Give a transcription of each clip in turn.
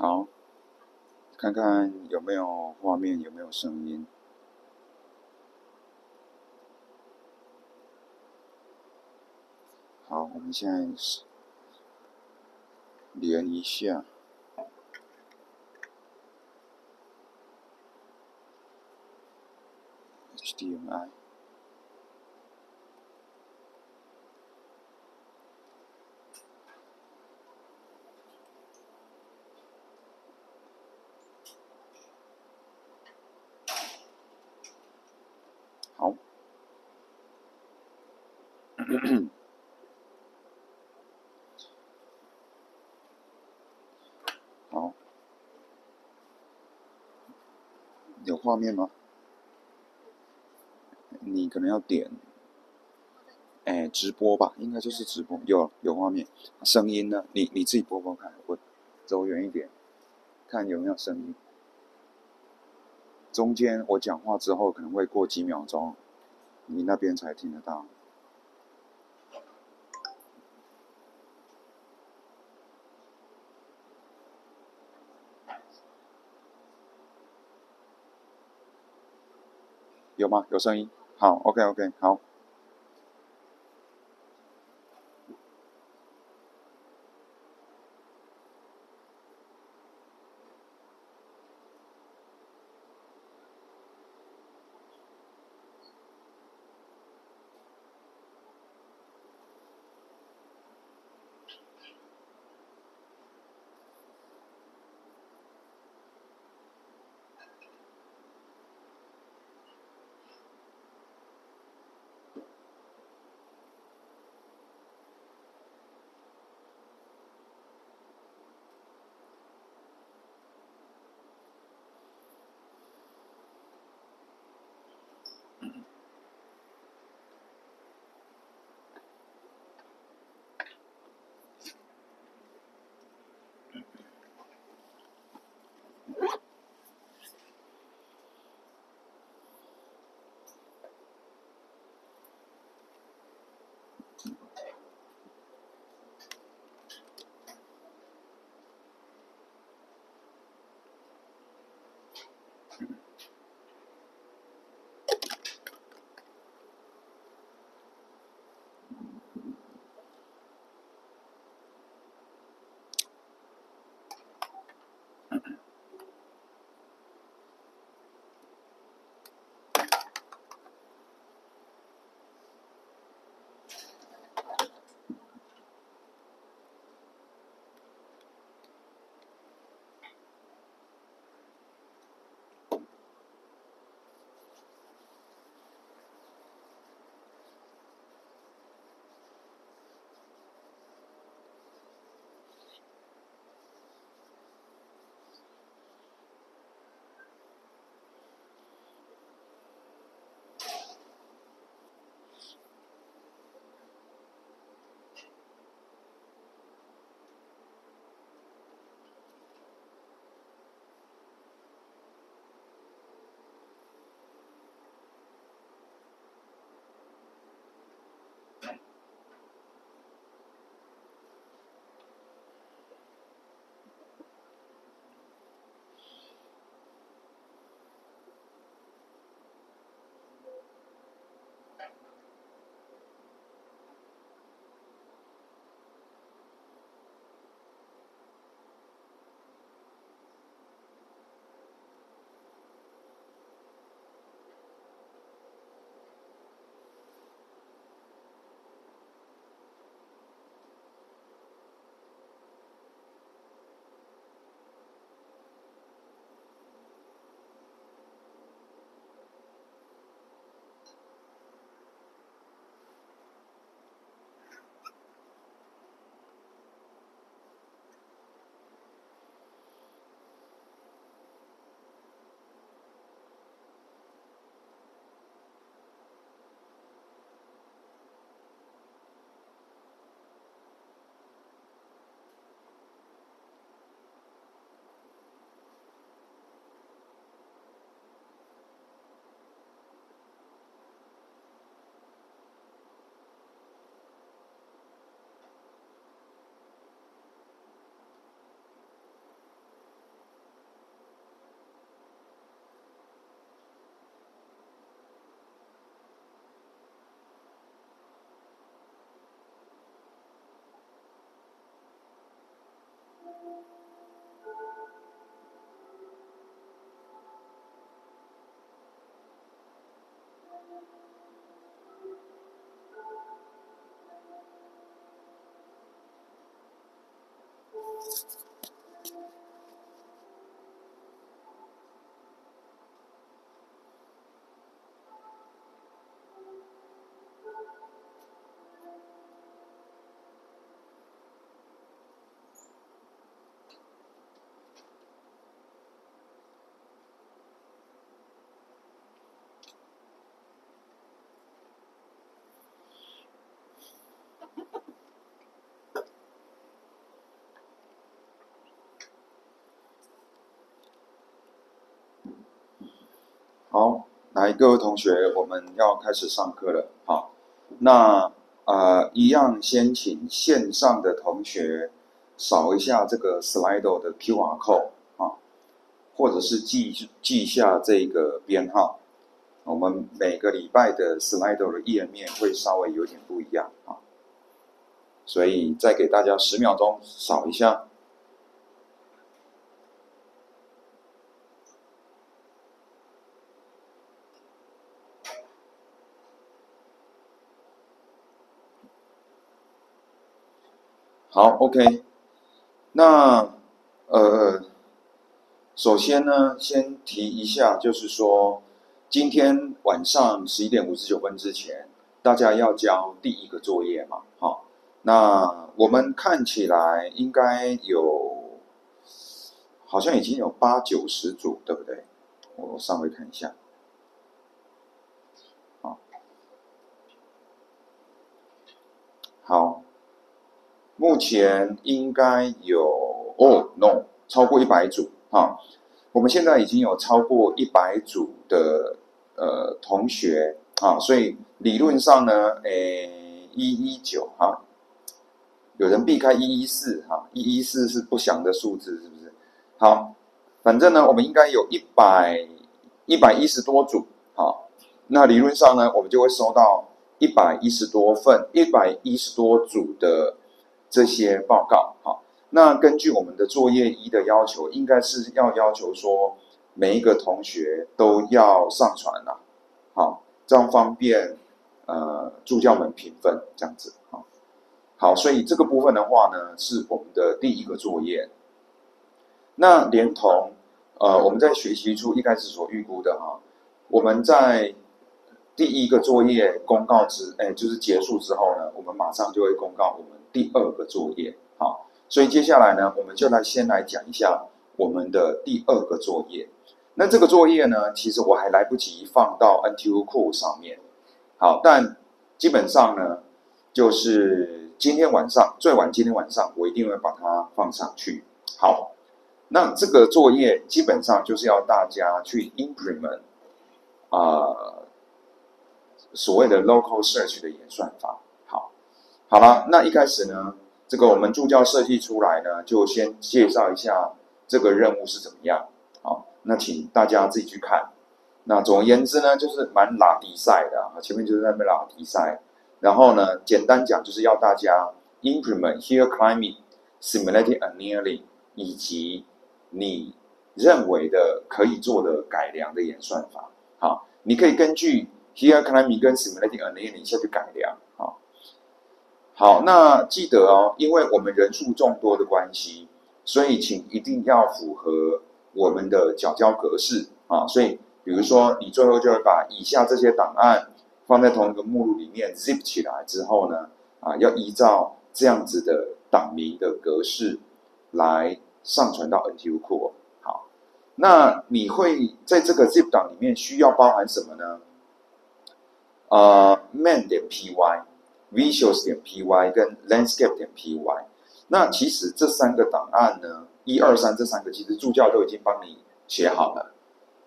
好，看看有没有画面，有没有声音。好，我们现在连一下 HDMI。好，好，有画面吗？你可能要点，直播吧，应该就是直播。有画面，声音呢？你自己播播看，我走远一点，看有没有声音。中间我讲话之后可能会过几秒钟，你那边才听得到。有吗？有声音？好，OK OK，好。好，来各位同学，我们要开始上课了。好，那一样先请线上的同学扫一下这个 Slido 的 QR code 啊，或者是记下这个编号。我们每个礼拜的 Slido 的页面会稍微有点不一样啊，所以再给大家10秒钟扫一下。好 ，OK， 那首先呢，先提一下，就是说，今天晚上11:59之前，大家要交第一个作业嘛，好，那我们看起来应该好像已经有80-90组，对不对？我稍微看一下，好，目前应该有no 超过100组啊。我们现在已经有超过100组的同学啊，所以理论上呢，119哈，有人避开114哈，114是不祥的数字，是不是？好，反正呢，我们应该有110多组，好，那理论上呢，我们就会收到110多份、110多组的这些报告，好。那根据我们的作业1的要求，应该是要求说每一个同学都要上传啦，好，这样方便助教们评分，这样子，好，所以这个部分的话呢，是我们的第一个作业。那连同我们在学习中一开始所预估的我们在第一个作业公告就是结束之后呢，我们马上就会公告我们第二个作业，好。所以接下来呢，我们就先来讲一下我们的第二个作业。那这个作业呢，其实我还来不及放到 NTU Cool 上面，好，但基本上呢，就是今天晚上最晚今天晚上，我一定会把它放上去。好，那这个作业基本上就是要大家去 implement 所谓的 local search 的演算法。好了，那一开始呢，这个我们助教设计出来呢，就先介绍一下这个任务是怎么样。好，那请大家自己去看。那总而言之呢，就是蛮拉迪赛的前面就是在那边拉迪赛。然后呢，简单讲就是要大家 implement hill climbing, simulated annealing 以及你认为的可以做的改良的演算法。好，你可以根据 hill climbing 跟 simulated annealing 下去改良。好，那记得哦，因为我们人数众多的关系，所以请一定要符合我们的缴交格式所以，比如说，你最后就会把以下这些档案放在同一个目录里面 zip 起来之后呢，要依照这样子的档名的格式来上传到 NTU Core。好，那你会在这个 zip 档里面需要包含什么呢？main.py、visuals.py 跟 landscape.py， 那其实这3个档案呢，1、2、3这3个，其实助教都已经帮你写好了。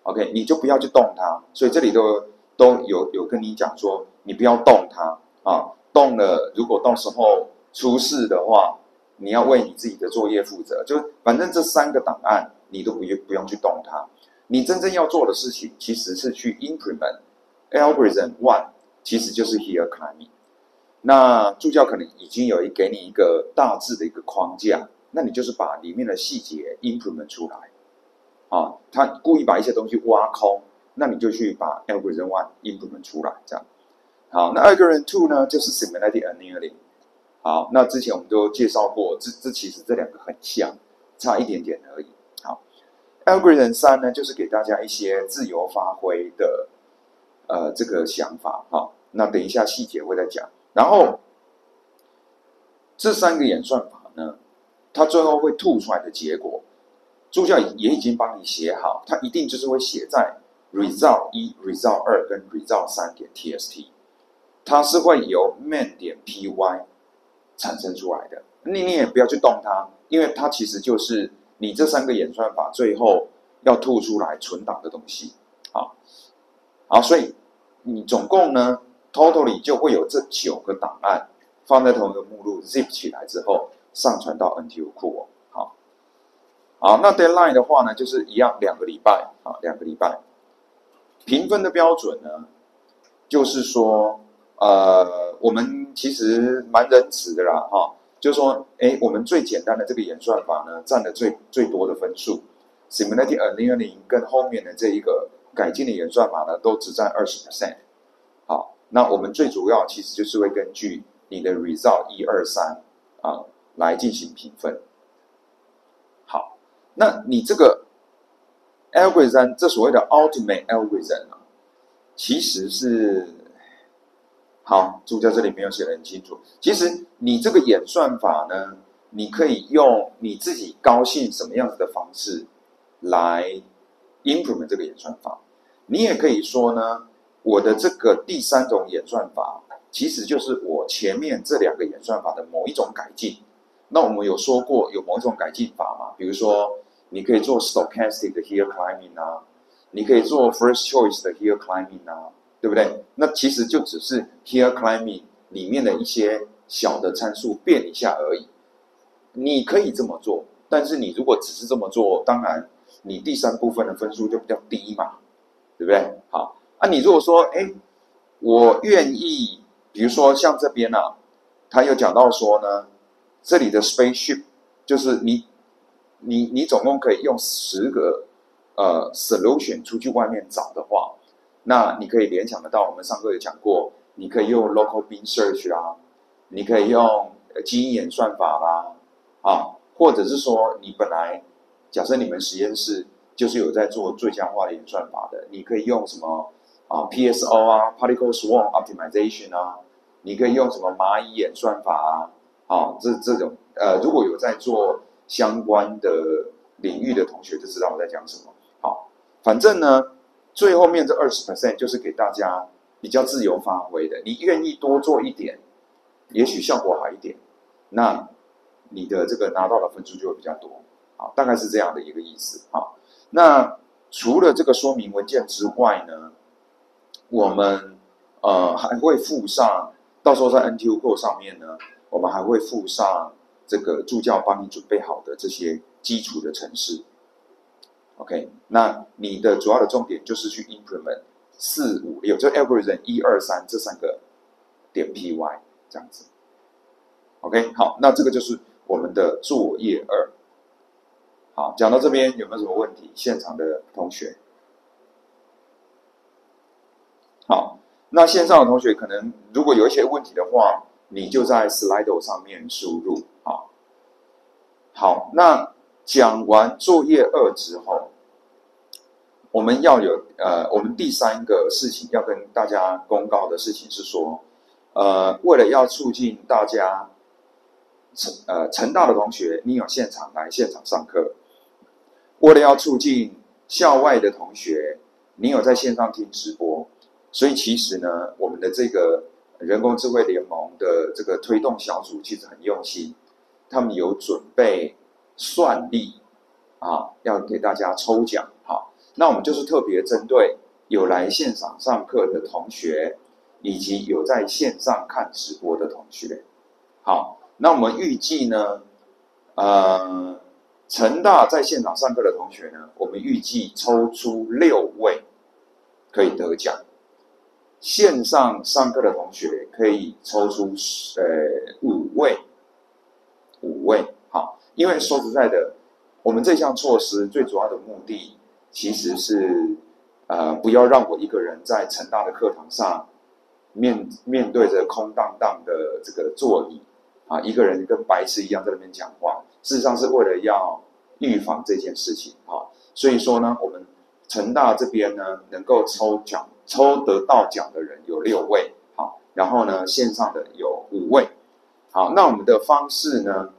OK， 你就不要去动它。所以这里都有跟你讲说，你不要动它动了，如果到时候出事的话，你要为你自己的作业负责。就反正这3个档案你都不用去动它。你真正要做的事情，其实是去 implement algorithm 1。其实就是 hill climbing， 那助教可能已经给你一个大致的一个框架，那你就是把里面的细节 implement 出来他故意把一些东西挖空，那你就去把 algorithm 1 implement 出来，这样。好，那 algorithm 2呢，就是 simulated annealing。好，那之前我们都介绍过，这其实这两个很像，差一点点而已。好，algorithm 3呢，就是给大家一些自由发挥的这个想法。好，那等一下细节会再讲。然后这3个演算法呢，它最后会吐出来的结果，助教也已经帮你写好，它一定就是会写在 result 1、result 2跟 result 3点 tst， 它是会由 main 点 py 产生出来的。你也不要去动它，因为它其实就是你这3个演算法最后要吐出来存档的东西。好，所以你总共呢 totally 就会有这9个档案放在同一个目录 zip 起来之后上传到 NTU 库。好，那 deadline 的话呢，就是一样2个礼拜啊，2个礼拜。评分的标准呢，就是说，我们其实蛮仁慈的啦，就是说，我们最简单的这个演算法呢，占了最多的分数 ，simulated annealing 跟后面的这一个改进的演算法呢，都只占20%。好，那我们最主要其实就是会根据你的 result 1、2、3来进行评分。好，那你这个 algorithm 这所谓的 ultimate algorithm 其实是好，助教这里没有写得很清楚。其实你这个演算法呢，你可以用你自己高兴什么样子的方式来 implement 这个演算法。你也可以说呢，我的这个第3种演算法，其实就是我前面这2个演算法的某一种改进。那我们有说过有某一种改进法嘛？比如说，你可以做 stochastic 的 hill climbing 啊，你可以做 first choice 的 hill climbing 啊，对不对？那其实就只是 hill climbing 里面的一些小的参数变一下而已。你可以这么做，但是你如果只是这么做，当然你第3部分的分数就比较低嘛，对不对？好，你如果说，我愿意，比如说像这边他有讲到说呢，这里的 spaceship 就是你总共可以用10个solution 出去外面找的话，那你可以联想得到，我们上课有讲过，你可以用 local bin search 啦，你可以用基因演算法啦，或者是说你本来假设你们实验室就是有在做最佳化的演算法的，你可以用什么PSO particle swarm optimization 你可以用什么蚂蚁演算法这种如果有在做相关的领域的同学就知道我在讲什么。好，反正呢，最后面这20% 就是给大家比较自由发挥的，你愿意多做一点，也许效果好一点，那你的这个拿到的分数就会比较多。好，大概是这样的一个意思。好，那除了这个说明文件之外呢，我们还会附上，到时候在 NTU Core 上面呢，我们还会附上这个助教帮你准备好的这些基础的程式。OK， 那你的主要的重点就是去 implement 4、5、6，就 algorithm 1、2、3这3个点 py 这样子。OK， 好，那这个就是我们的作业2。好，讲到这边有没有什么问题？现场的同学？好，那线上的同学可能如果有一些问题的话，你就在 Slido 上面输入。好，那讲完作业2之后，我们要有我们第3个事情要跟大家公告的事情是说，为了要促进大家成大的同学，你有现场来现场上课；为了要促进校外的同学，你有在线上听直播。所以其实呢，我们的这个人工智慧联盟的这个推动小组其实很用心，他们有准备算力要给大家抽奖。好，那我们就是特别针对有来现场上课的同学，以及有在线上看直播的同学。好，那我们预计呢，成大在现场上课的同学呢，我们预计抽出6位可以得奖。线上上课的同学可以抽出5位，5位。好，因为说实在的，我们这项措施最主要的目的其实是不要让我一个人在成大的课堂上面对着空荡荡的这个座椅，啊，一个人跟白痴一样在那边讲话，事实上是为了要预防这件事情啊。所以说呢，我们成大这边呢，能够抽得到奖的人有6位，好，然后呢，线上的有5位，好，那我们的方式呢，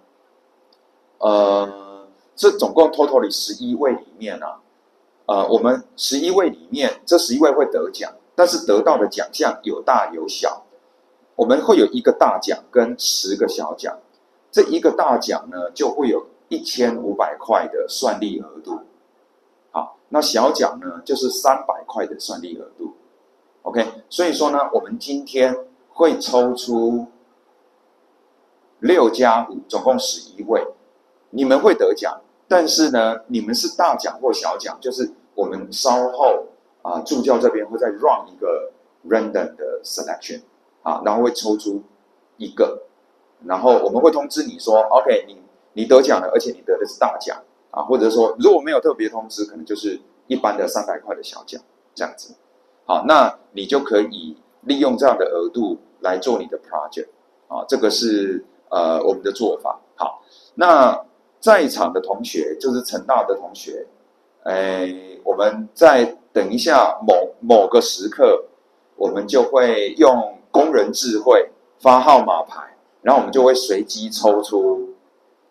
这总共 totally 11位里面啊，我们11位里面，这11位会得奖，但是得到的奖项有大有小。我们会有1个大奖跟10个小奖，这1个大奖呢就会有1500块的算力额度，好，那小奖呢就是300块的算力额度 ，OK， 所以说呢，我们今天会抽出6加5，总共11位，你们会得奖，但是呢，你们是大奖或小奖，就是我们稍后助教这边会再 run 一个 random 的 selection。然后会抽出1个，然后我们会通知你说 ，OK， 你得奖了，而且你得的是大奖或者说如果没有特别通知，可能就是一般的300块的小奖这样子。好，那你就可以利用这样的额度来做你的 project 这个是我们的做法。好，那在场的同学就是成大的同学，我们再等一下某个时刻，我们就会用工人智慧发号码牌，然后我们就会随机抽出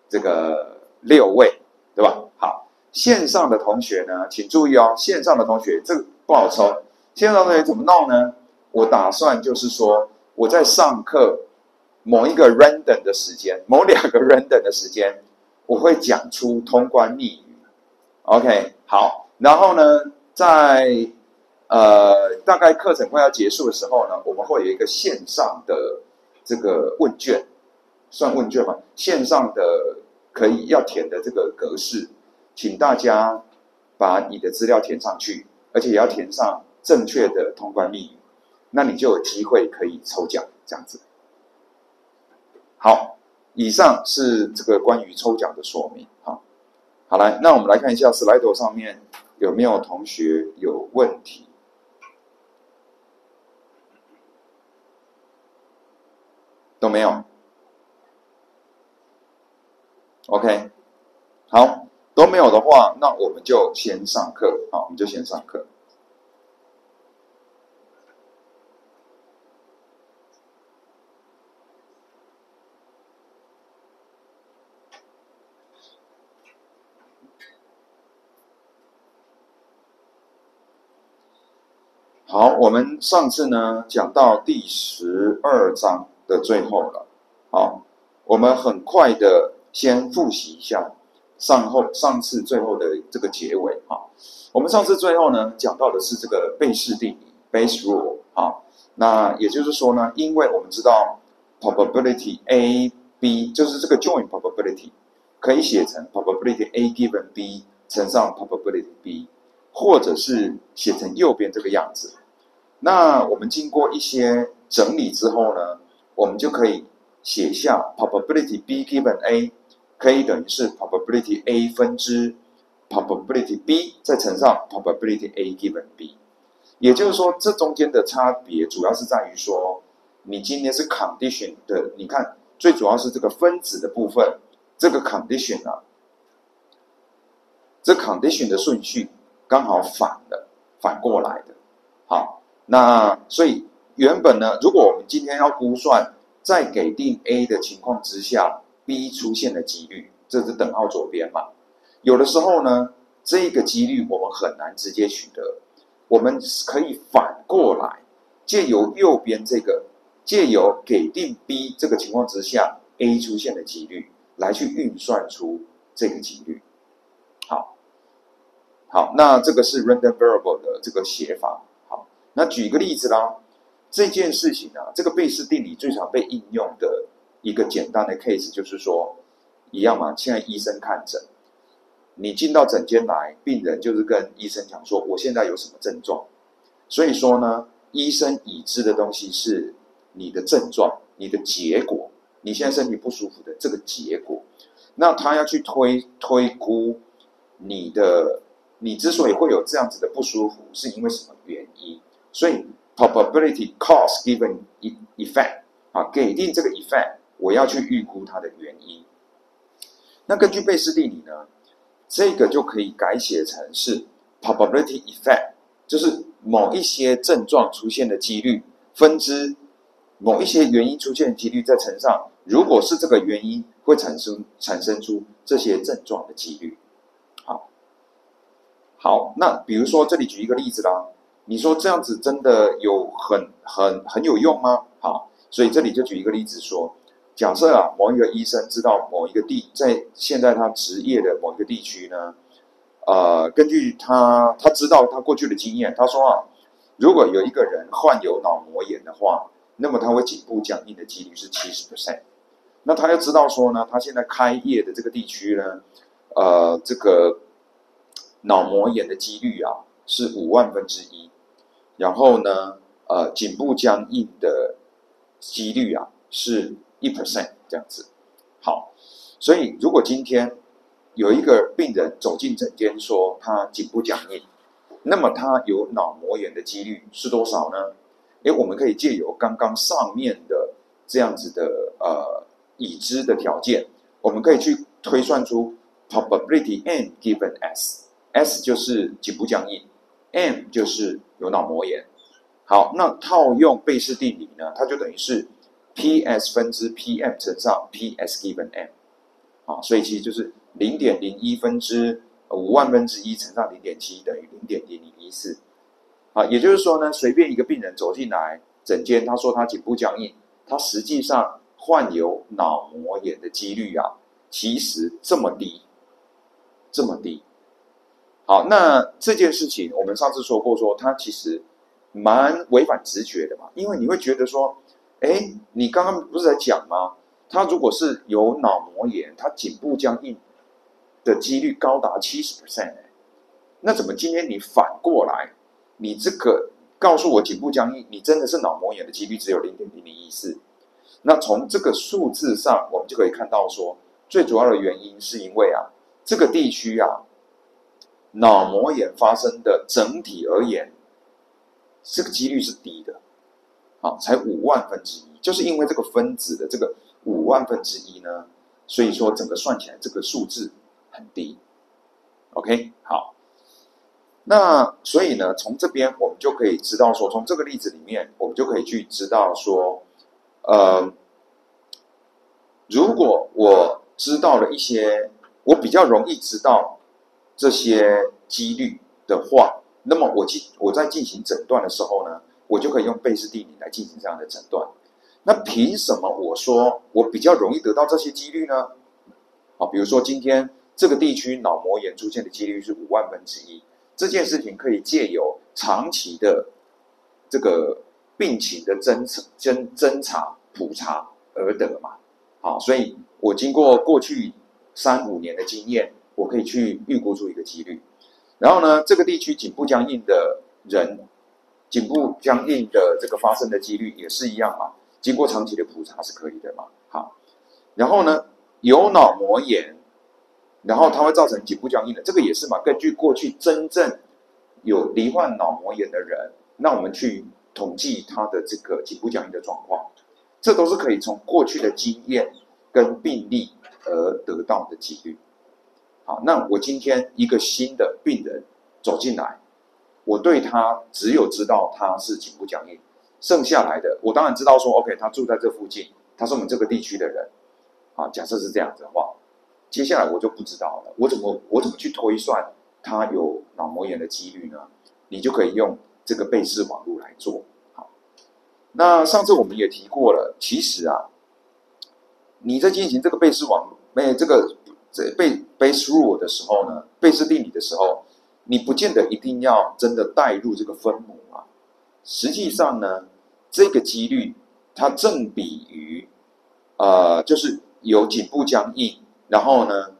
这个6位，对吧？好，线上的同学呢，请注意哦，线上的同学这个不好抽。线上的同学怎么弄呢？我打算就是说，我在上课某一个 random 的时间，某2个 random 的时间，我会讲出通关密语。OK， 好，然后呢，在大概课程快要结束的时候呢，我们会有一个线上的这个问卷，算问卷嘛？线上的可以要填的这个格式，请大家把你的资料填上去，而且也要填上正确的通关密语，那你就有机会可以抽奖，这样子。好，以上是这个关于抽奖的说明。好，来，那我们来看一下 Slido 上面有没有同学有问题。都没有 ，OK， 好，都没有的话，那我们就先上课，好，我们就先上课。好，我们上次呢讲到第12章的最后了，好，我们很快的先复习一下上次最后的这个结尾哈。我们上次最后呢讲到的是这个贝氏定理 （Bayes rule） 那也就是说呢，因为我们知道 probability A B 就是这个 joint probability 可以写成 probability A given B 乘上 probability B， 或者是写成右边这个样子。那我们经过一些整理之后呢，我们就可以写下 probability B given A 可以等于是 probability A 分之 probability B 再乘上 probability A given B。也就是说，这中间的差别主要是在于说，你今天是 condition 的，你看最主要是这个分子的部分，这个 condition 这 condition 的顺序刚好反过来的。好，那所以原本呢，如果我们今天要估算在给定 A 的情况之下 B 出现的几率，这是等号左边嘛。有的时候呢，这个几率我们很难直接取得，我们可以反过来，借由右边这个，借由给定 B 这个情况之下 A 出现的几率，来去运算出这个几率。好，那这个是 random variable 的这个写法。好，那举一个例子啦，这件事情这个贝氏定理最常被应用的一个简单的 case 就是说，一样嘛，现在医生看诊，你进到诊间来，病人就是跟医生讲说，我现在有什么症状，所以说呢，医生已知的东西是你的症状，你的结果，你现在身体不舒服的这个结果，那他要去推估你之所以会有这样子的不舒服，是因为什么原因？所以 probability cause given effect 给定这个 effect 我要去预估它的原因。那根据贝氏定理呢，这个就可以改写成是 probability effect， 就是某一些症状出现的几率分之某一些原因出现的几率再乘上，如果是这个原因会产生出这些症状的几率。好，那比如说这里举一个例子啦，你说这样子真的有很有用吗？好，所以这里就举一个例子说，假设某一个医生知道某一个在现在他职业的某一个地区呢，根据他知道他过去的经验，他说如果有一个人患有脑膜炎的话，那么他会颈部僵硬的几率是70%。那他要知道说呢，他现在开业的这个地区呢，这个脑膜炎的几率是1/5000，然后呢，颈部僵硬的几率是1% 这样子。好，所以如果今天有一个病人走进诊间说他颈部僵硬，那么他有脑膜炎的几率是多少呢？我们可以借由刚刚上面的这样子的已知的条件，我们可以去推算出 probability n given s 就是颈部僵硬 ，m 就是有脑膜炎。好，那套用贝氏定理呢，它就等于是 ps 分之 pm 乘上 ps given m， 所以其实就是0.01分之1/5000乘上0.7等于0.0014。也就是说呢，随便一个病人走进来诊间，他说他颈部僵硬，他实际上患有脑膜炎的几率其实这么低，这么低。好，那这件事情我们上次说过，说它其实蛮违反直觉的嘛，因为你会觉得说，你刚刚不是在讲吗？他如果是有脑膜炎，他颈部僵硬的几率高达70%，那怎么今天你反过来，你这个告诉我颈部僵硬，你真的是脑膜炎的几率只有0.0014？那从这个数字上，我们就可以看到说，最主要的原因是因为这个地区脑膜炎发生的整体而言，这个几率是低的，才1/5000，就是因为这个分子的这个1/5000呢，所以说整个算起来这个数字很低。OK， 好，那所以呢，从这边我们就可以知道说，从这个例子里面，我们就可以去知道说，如果我知道了一些，我比较容易知道这些几率的话，那么我在进行诊断的时候呢，我就可以用贝氏定理来进行这样的诊断。那凭什么我说我比较容易得到这些几率呢？比如说今天这个地区脑膜炎出现的几率是1/5000，这件事情可以借由长期的这个病情的侦查普查而得嘛。好，所以我经过过去3-5年的经验，我可以去预估出一个几率。然后呢，这个地区颈部僵硬的人，颈部僵硬的这个发生的几率也是一样嘛，经过长期的普查是可以的嘛。好，然后呢，有脑膜炎，然后它会造成颈部僵硬的，这个也是嘛，根据过去真正有罹患脑膜炎的人，那我们去统计他的这个颈部僵硬的状况，这都是可以从过去的经验跟病例而得到的几率。好，那我今天一个新的病人走进来，我对他只有知道他是颈部僵硬，剩下来的我当然知道说 OK， 他住在这附近，他是我们这个地区的人。假设是这样子的话，接下来我就不知道了，我怎么去推算他有脑膜炎的几率呢？你就可以用这个贝氏网络来做。好，那上次我们也提过了，其实你在进行这个贝氏网络，这个Bayes rule 的时候呢，贝氏定理的时候，你不见得一定要真的带入这个分母实际上呢，这个几率它正比于就是有颈部僵硬，然后呢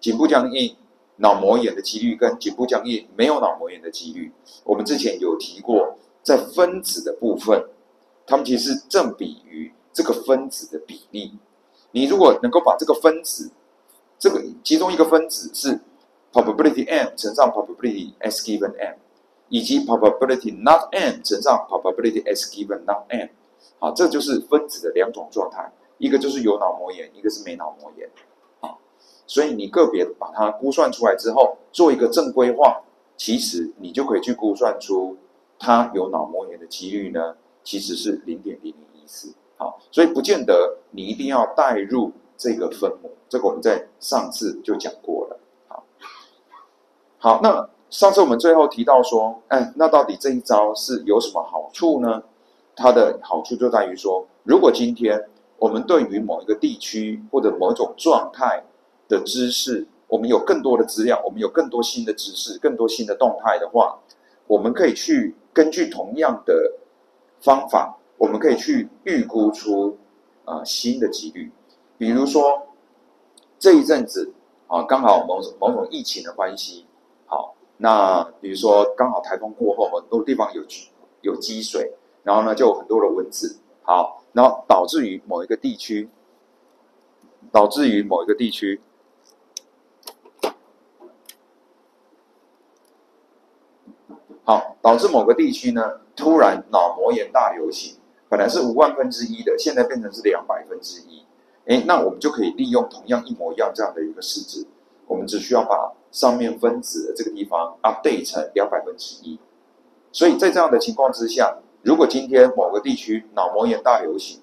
颈部僵硬脑膜炎的几率跟颈部僵硬没有脑膜炎的几率，我们之前有提过，在分子的部分，它们其实是正比于这个分子的比例。你如果能够把这个分子，这个其中一个分子是 probability m 乘上 probability s given m， 以及 probability not m 乘上 probability s given not m， 这就是分子的两种状态。一个就是有脑膜炎，一个是没脑膜炎。所以你个别把它估算出来之后，做一个正规化，其实你就可以去估算出它有脑膜炎的几率呢，其实是0.0014。好，所以不见得你一定要带入这个分母，这个我们在上次就讲过了。好，那上次我们最后提到说，那到底这一招是有什么好处呢？它的好处就在于说，如果今天我们对于某一个地区或者某种状态的知识，我们有更多的资料，我们有更多新的知识，更多新的动态的话，我们可以去根据同样的方法，我们可以去预估出新的几率。比如说这一阵子刚好某种疫情的关系，好，那比如说刚好台风过后，很多地方有积水，然后呢就有很多的蚊子，好，然后导致于某一个地区。好，导致某个地区呢突然脑膜炎大流行，本来是1/5000的，现在变成是1/200。那我们就可以利用同样一模一样这样的一个式子，我们只需要把上面分子的这个地方 update 成1/200。所以在这样的情况之下，如果今天某个地区脑膜炎大流行，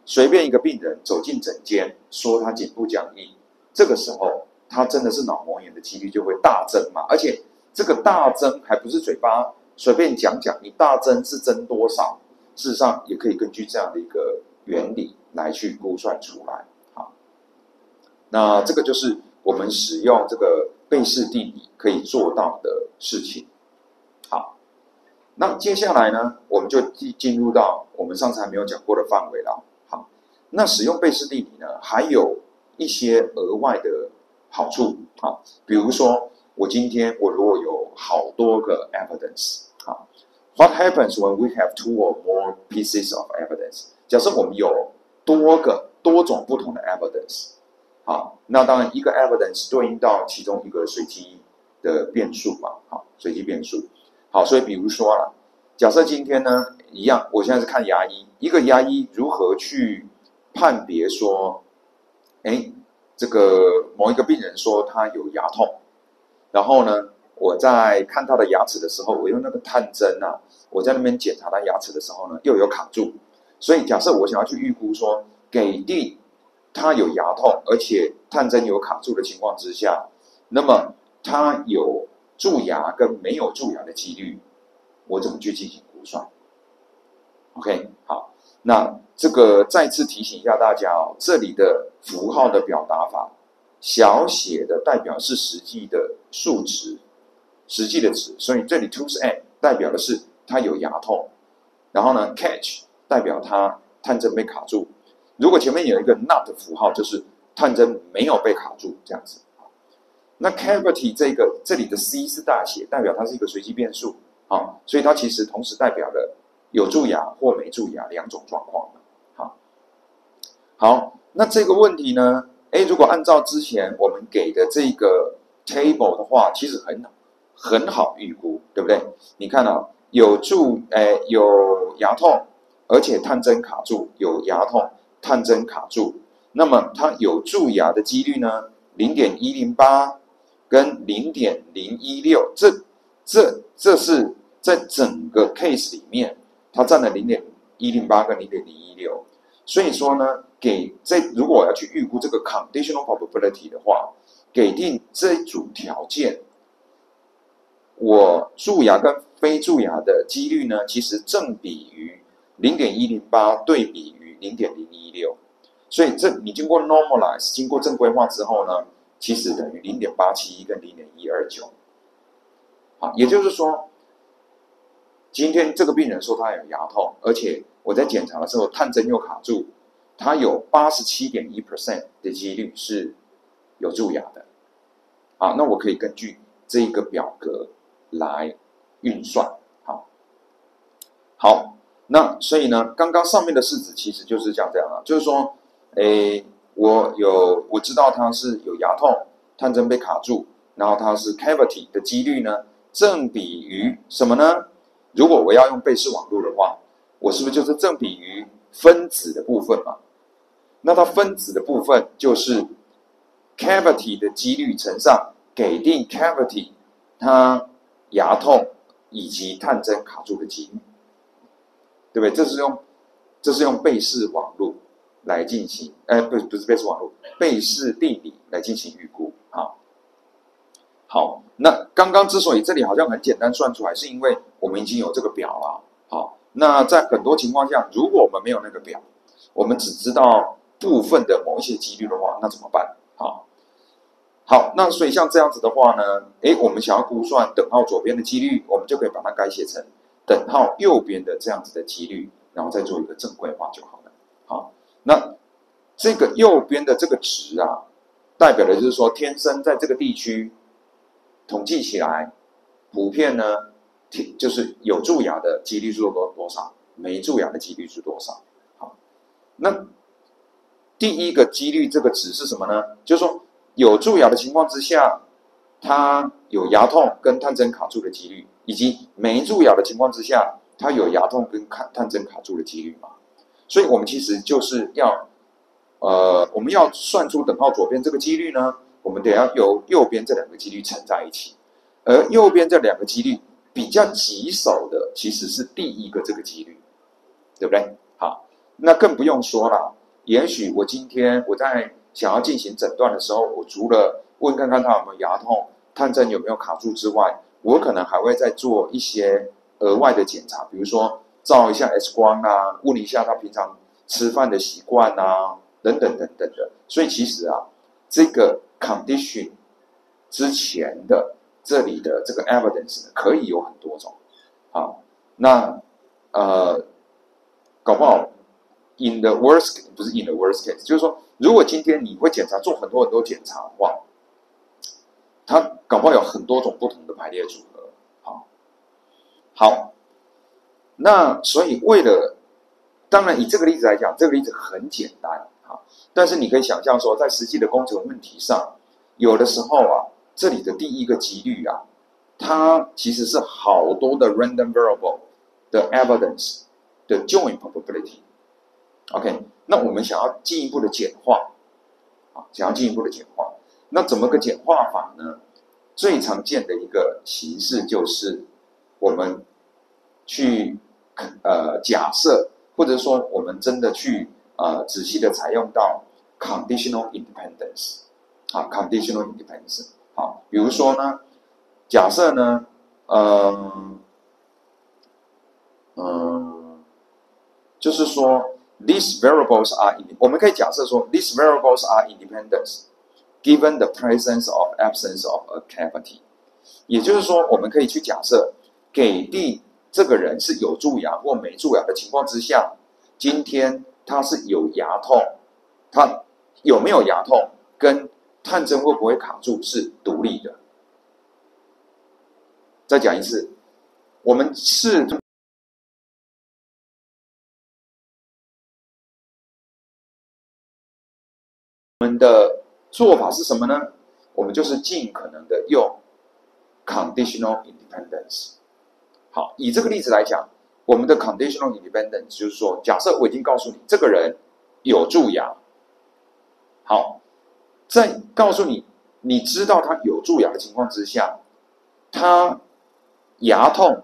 随便一个病人走进诊间说他颈部僵硬，这个时候他真的是脑膜炎的几率就会大增嘛，而且这个大增还不是嘴巴随便讲，你大增是增多少？事实上也可以根据这样的一个原理来去估算出来。好，那这个就是我们使用这个贝氏定理可以做到的事情。好，那接下来呢，我们就进入到我们上次还没有讲过的范围了。好，那使用贝氏定理呢，还有一些额外的好处。好，比如说我今天如果有好多个 evidence， 好 ，What happens when we have 2 or more pieces of evidence？ 假设我们有多种不同的 evidence， 好，那当然一个 evidence 对应到其中一个随机的变数嘛，好，随机变数。好，所以比如说啦，假设今天呢一样，我现在是看牙医，一个牙医如何去判别说，这个某一个病人说他有牙痛，然后呢，我在看他的牙齿的时候，我用那个探针我在那边检查他牙齿的时候呢，又有卡住。所以假设我想要去预估说，给定他有牙痛，而且探针有卡住的情况之下，那么他有蛀牙跟没有蛀牙的几率，我怎么去进行估算 ？OK， 好，那这个再次提醒一下大家这里的符号的表达法，小写的代表是实际的数值，实际的值，所以这里 tooth ache 代表的是他有牙痛，然后呢 catch 代表他探针被卡住，如果前面有一个 not 的符号，就是探针没有被卡住这样子。那 cavity 这里的 C 是大写，代表它是一个随机变数，所以它其实同时代表了有蛀牙或没蛀牙两种状况。好，那这个问题呢，如果按照之前我们给的这个 table 的话，其实很好预估，对不对？你看有牙痛，而且探针卡住，有牙痛探针卡住，那么它有蛀牙的几率呢 0.108 跟 0.016， 这是在整个 case 里面它占了 0.108 跟 0.016， 所以说呢，如果我要去预估这个 conditional probability 的话，给定这一组条件，我蛀牙跟非蛀牙的几率呢，其实正比于 0.108 对比于 0.016， 所以你经过 normalize 经过正规化之后呢，其实等于 0.871 跟 0.129。 也就是说今天这个病人说他有牙痛，而且我在检查的时候探针又卡住，他有 87.1% 的几率是有蛀牙的。那我可以根据这个表格来运算。好，那所以呢，刚刚上面的式子其实就是这样就是说，我知道他是有牙痛，探针被卡住，然后他是 cavity 的几率呢，正比于什么呢？如果我要用贝氏网络的话，我是不是就是正比于分子的部分嘛？那它分子的部分就是 cavity 的几率乘上给定 cavity 它牙痛以及探针卡住的几率，对不对？这是用贝氏网络来进行，不是贝氏网络，贝氏定理来进行预估。好，那刚刚之所以这里好像很简单算出来，是因为我们已经有这个表了。好，那在很多情况下，如果我们没有那个表，我们只知道部分的某一些几率的话，那怎么办？好，那所以像这样子的话呢，我们想要估算等号左边的几率，我们就可以把它改写成等号右边的这样子的几率，然后再做一个正规化就好了。好，那这个右边的这个值啊，代表的就是说天生在这个地区统计起来，普遍呢就是有蛀牙的几率是多少，没蛀牙的几率是多少。好，那第一个几率这个值是什么呢？就是说有蛀牙的情况之下，它有牙痛跟探针卡住的几率，以及没蛀牙的情况之下，它有牙痛跟探针卡住的几率嘛。所以我们其实就是要，我们要算出等号左边这个几率呢，我们得要由右边这两个几率乘在一起，而右边这两个几率比较棘手的其实是第一个这个几率，对不对？好，那更不用说了。也许我今天我在想要进行诊断的时候，我除了问看看他有没有牙痛、探针有没有卡住之外，我可能还会再做一些额外的检查，比如说照一下 X 光啊，问一下他平常吃饭的习惯啊，等等等等的。所以其实啊，这个 condition 之前的这里的这个 evidence 呢，可以有很多种。好，那搞不好 in the worst 不是 in the worst case， 就是说，如果今天你会做很多很多检查的话，它搞不好有很多种不同的排列组合。好，那所以当然以这个例子来讲，这个例子很简单但是你可以想象说，在实际的工程问题上，有的时候啊，这里的第一个几率啊，它其实是好多的 random variable 的 evidence 的 joint probability。OK， 那我们想要进一步的简化，那怎么个简化法呢？最常见的一个形式就是我们去假设，或者说我们真的去仔细的采用到 conditional independence。conditional independence。比如说呢，假设呢，就是说 these variables are 我们可以假设说 these variables are independent given the presence of absence of a cavity。也就是说，我们可以去假设，给定这个人是有蛀牙或没蛀牙的情况之下，今天他是有牙痛，他有没有牙痛跟探针会不会卡住是独立的。再讲一次，我们的做法是什么呢？我们就是尽可能的用 conditional independence。好，以这个例子来讲，我们的 conditional independence 就是说，假设我已经告诉你这个人有蛀牙，好，在告诉你你知道他有蛀牙的情况之下，他牙痛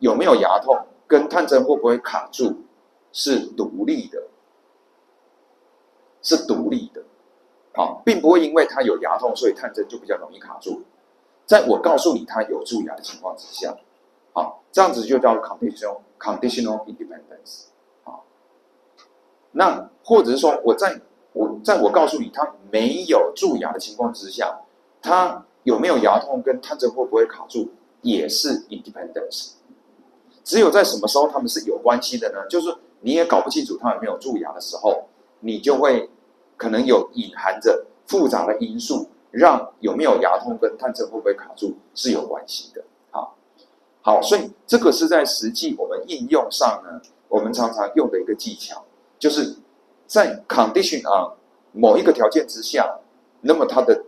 有没有牙痛跟探针会不会卡住是独立的，并不会因为他有牙痛，所以探针就比较容易卡住。在我告诉你他有蛀牙的情况之下，这样子就叫 conditional independence。那或者是说我告诉你他没有蛀牙的情况之下，他有没有牙痛跟探针会不会卡住也是 independence。只有在什么时候他们是有关系的呢？就是你也搞不清楚他有没有蛀牙的时候，你就会可能有隐含着复杂的因素，让有没有牙痛跟探针会不会卡住是有关系的。好，所以这个是在实际我们应用上呢，我们常常用的一个技巧，就是在 condition on 某一个条件之下，那么它的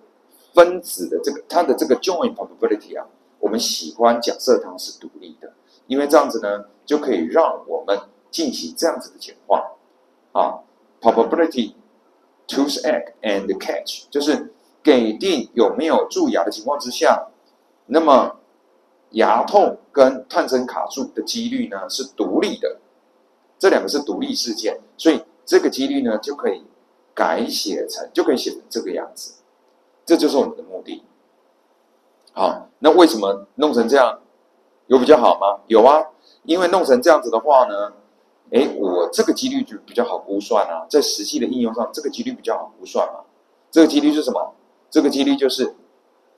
分子的它的这个 joint probability 我们喜欢假设它是独立的，因为这样子呢，就可以让我们进行这样子的简化。probability tooth egg and catch， 就是给定有没有蛀牙的情况之下，那么牙痛跟探针卡住的几率呢是独立的，这两个是独立事件，所以这个几率呢就可以写成这个样子，这就是我们的目的。好，那为什么弄成这样有比较好吗？有啊，因为弄成这样子的话呢，我这个几率就比较好估算啊，在实际的应用上，这个几率比较好估算嘛。这个几率是什么？这个几率就是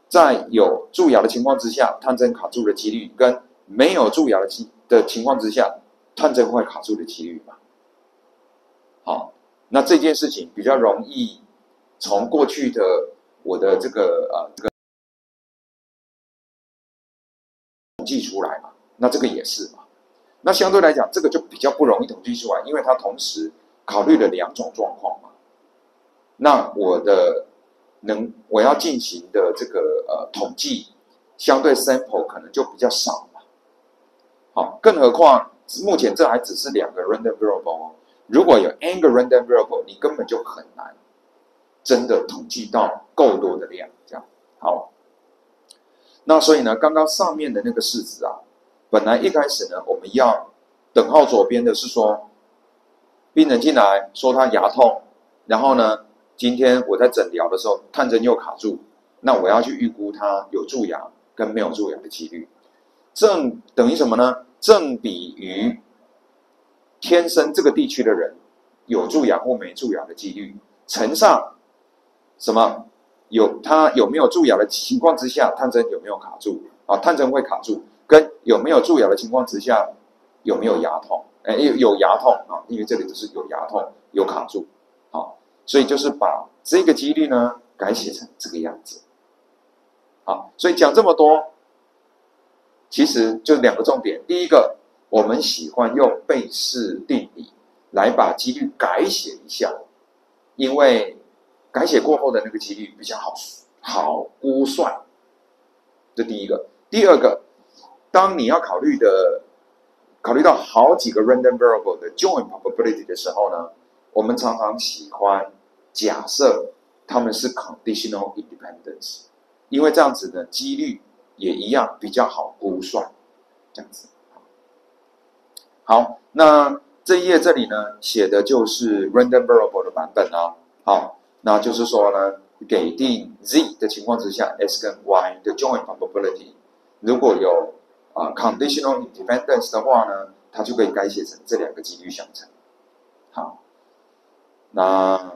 在有蛀牙的情况之下，探针卡住的几率，跟没有蛀牙的情况之下，探针会卡住的几率嘛。好，那这件事情比较容易从过去的我的这个统计出来嘛，那这个也是嘛。那相对来讲，这个就比较不容易统计出来，因为它同时考虑了两种状况嘛。那我要进行的这个统计，相对 sample 可能就比较少嘛。好，更何况目前这还只是2个 random variable， 如果有 n 个 random variable， 你根本就很难真的统计到够多的量，这样。好，那所以呢，刚刚上面的那个式子啊，本来一开始呢，我们要等号左边的是说，病人进来说他牙痛，然后呢，今天我在诊疗的时候，探针又卡住，那我要去预估他有蛀牙跟没有蛀牙的几率，正等于什么呢？正比于天生这个地区的人有蛀牙或没蛀牙的几率，乘上什么？他有没有蛀牙的情况之下，探针有没有卡住啊？探针会卡住，跟有没有蛀牙的情况之下，有没有牙痛？有牙痛啊，因为这里就是有牙痛，有卡住，好，所以就是把这个几率呢改写成这个样子。好，所以讲这么多，其实就2个重点。第一个，我们喜欢用贝氏定理来把几率改写一下，因为改写过后的那个几率比较好估算，这第一个。第二个，当你要考虑到好几个 random variable 的 joint probability 的时候呢，我们常常喜欢假设它们是 conditional independence， 因为这样子呢，几率也一样比较好估算，这样子。好，那这一页这里呢写的就是 random variable 的版本啊。好，那就是说呢，给定 z 的情况之下 ，s 跟 y 的 joint probability， 如果有conditional independence 的话呢，它就可以改写成这2个几率相乘。好，那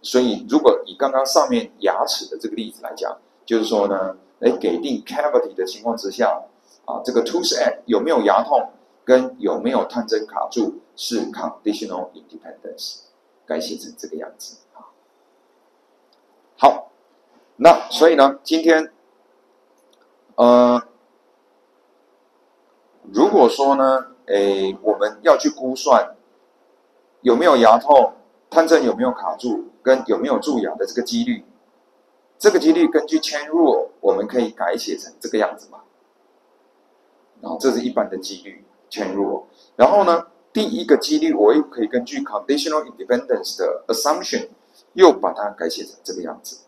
所以如果以刚刚上面牙齿的这个例子来讲，就是说呢，给定 cavity 的情况之下，这个 tooth egg 有没有牙痛跟有没有探针卡住是 conditional independence， 改写成这个样子。好，那所以呢，今天如果说呢，我们要去估算有没有牙痛、探针有没有卡住跟有没有蛀牙的这个几率，这个几率根据 chain rule 我们可以改写成这个样子嘛。然后这是一般的几率 chain rule， 然后呢，第一个几率我又可以根据 conditional independence 的 assumption 又把它改写成这个样子。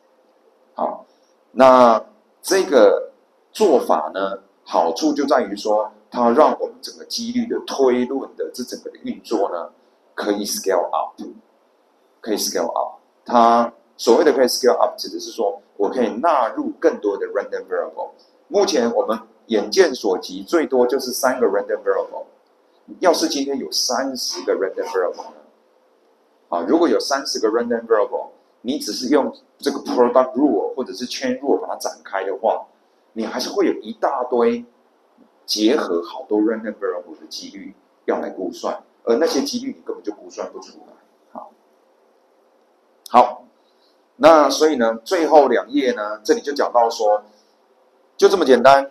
好，那这个做法呢，好处就在于说，它让我们整个几率的推论的这整个的运作呢，可以 scale up， 可以 scale up。它所谓的可以 scale up， 指的是说我可以纳入更多的 random variable。目前我们眼见所及，最多就是3个 random variable。要是今天有30个 random variable 呢？如果有30个 random variable， 你只是用这个 product rule 或者是 chain rule 把它展开的话，你还是会有一大堆结合好多 random variable 的几率要来估算，而那些几率你根本就估算不出来。好，那所以呢，最后2页呢，这里就讲到说，就这么简单，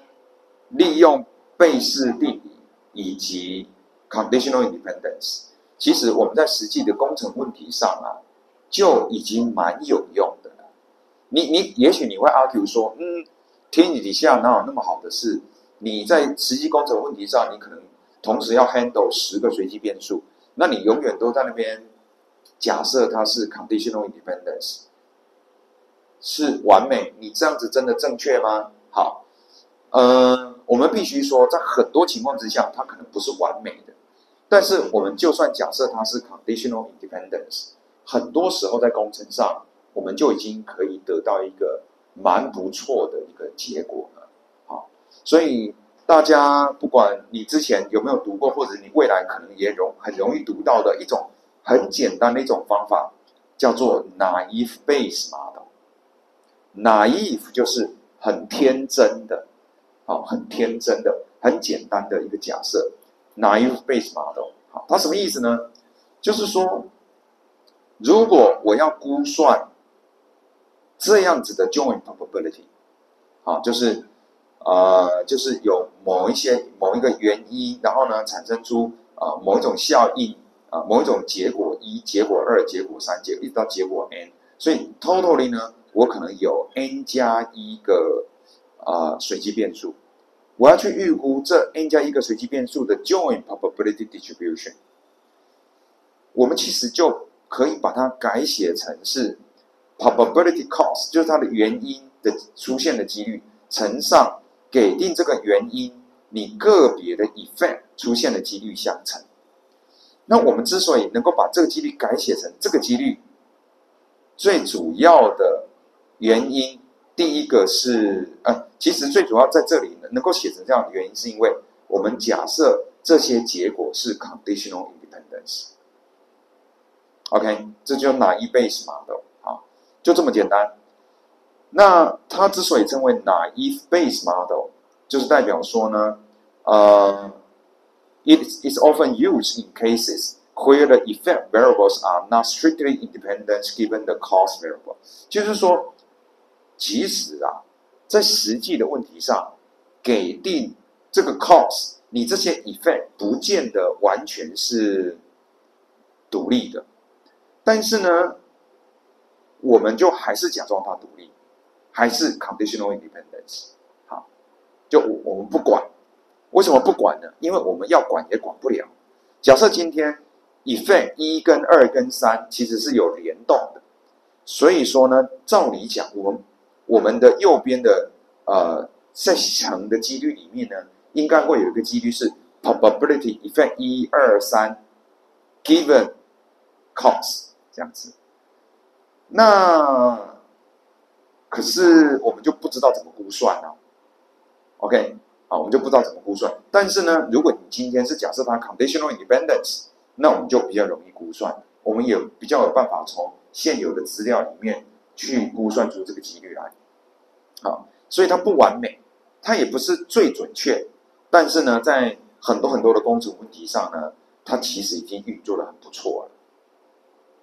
利用贝氏定理以及 conditional independence， 其实我们在实际的工程问题上就已经蛮有用的了。也许你会 argue 说，天底下哪有那么好的事？你在实际工程问题上，你可能同时要 handle10个随机变数，那你永远都在那边假设它是 conditional independence， 是完美，你这样子真的正确吗？好，我们必须说，在很多情况之下，它可能不是完美的。但是我们就算假设它是 conditional independence， 很多时候在工程上，我们就已经可以得到一个蛮不错的一个结果了。好，所以大家不管你之前有没有读过，或者你未来可能也很容易读到的一种很简单的一种方法，叫做 naive Bayes model。naive 就是很天真的，很天真的、很简单的一个假设。naive Bayes model， 好，它什么意思呢？就是说，如果我要估算这样子的 joint probability， 好，就是有某一个原因，然后呢产生出某一种效应某一种结果一、结果二、结果三、一直到结果 n， 所以 totally 呢，我可能有 n 加一个随机变数。我要去预估这 n 加一个随机变数的 joint probability distribution， 我们其实就可以把它改写成是 probability cost， 就是它的原因的出现的几率乘上给定这个原因你个别的 effect 出现的几率相乘。那我们之所以能够把这个几率改写成这个几率，最主要的原因，第一个是其实最主要在这里能够写成这样的原因，是因为我们假设这些结果是 conditional independence。OK， 这就naive Bayes model， 好，就这么简单。那它之所以称为naive Bayes model， 就是代表说呢，it is often used in cases where the effect variables are not strictly independent given the cost variable。就是说，其实在实际的问题上，给定这个 cost， 你这些 effect 不见得完全是独立的，但是呢，我们就还是假装它独立，还是 conditional independence。好，就我们不管，为什么不管呢？因为我们要管也管不了。假设今天 effect 1跟2跟3其实是有联动的，所以说呢，照理讲，我们的右边的在乘的几率里面呢，应该会有一个几率是 probability effect 1、2、3 given cost 这样子。那可是我们就不知道怎么估算了。OK， 好，我们就不知道怎么估算。但是呢，如果你今天是假设它 conditional independence， 那我们就比较容易估算，我们也比较有办法从现有的资料里面去估算出这个几率来。好，所以它不完美，它也不是最准确，但是呢，在很多的工程问题上呢，它其实已经运作得很不错了。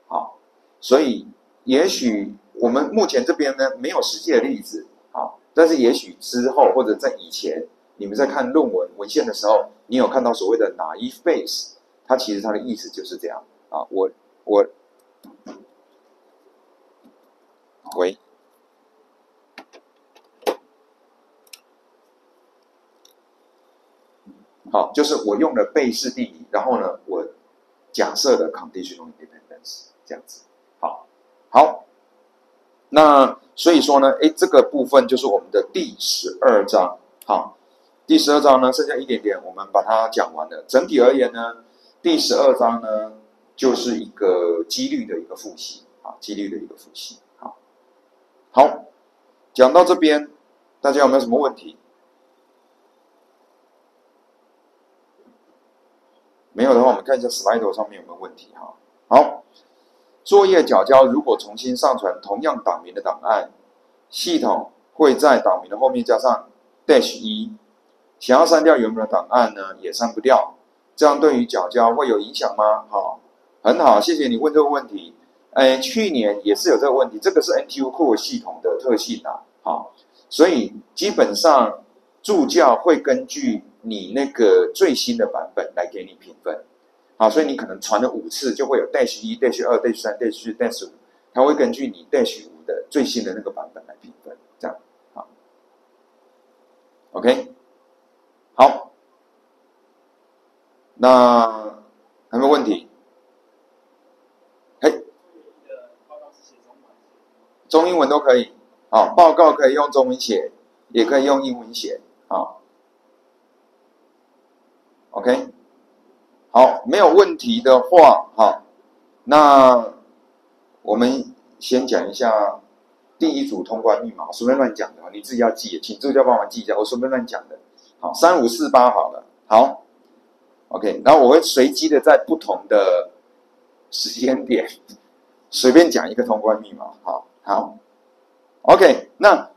好，所以也许我们目前这边呢没有实际的例子，好，但是也许之后或者在以前，你们在看论文文献的时候，你有看到所谓的 naive Bayes， 它其实它的意思就是这样啊。喂，好，就是我用了贝氏定理，然后呢，我假设的 conditional independence 这样子。好，那所以说呢，这个部分就是我们的第12章。好，第12章呢，剩下一点点，我们把它讲完了。整体而言呢，第12章呢，就是一个几率的一个复习啊，几率的一个复习。好，讲到这边，大家有没有什么问题？没有的话，我们看一下 slide 上面有没有问题哈。好，作业缴交如果重新上传同样档名的档案，系统会在档名的后面加上 -1， 想要删掉原本的档案呢，也删不掉。这样对于缴交会有影响吗？好，很好，谢谢你问这个问题。去年也是有这个问题，这个是 NTU Core 系统的特性啊。好，所以基本上助教会根据你那个最新的版本来给你评分。好，所以你可能传了5次，就会有 -1、-2、-3、-4、-5， 它会根据你 -5 的最新的那个版本来评分，这样。好 ，OK， 好，那还有没有问题？嘿，中英文都可以。好，报告可以用中文写，也可以用英文写。好 ，OK， 好，没有问题的话，好，那我们先讲一下第一组通关密码，我随便乱讲的，你自己要记，请助教帮忙记一下，我随便乱讲的。好，3548好了，好 ，OK， 然后我会随机的在不同的时间点随便讲一个通关密码。好 ，OK， 那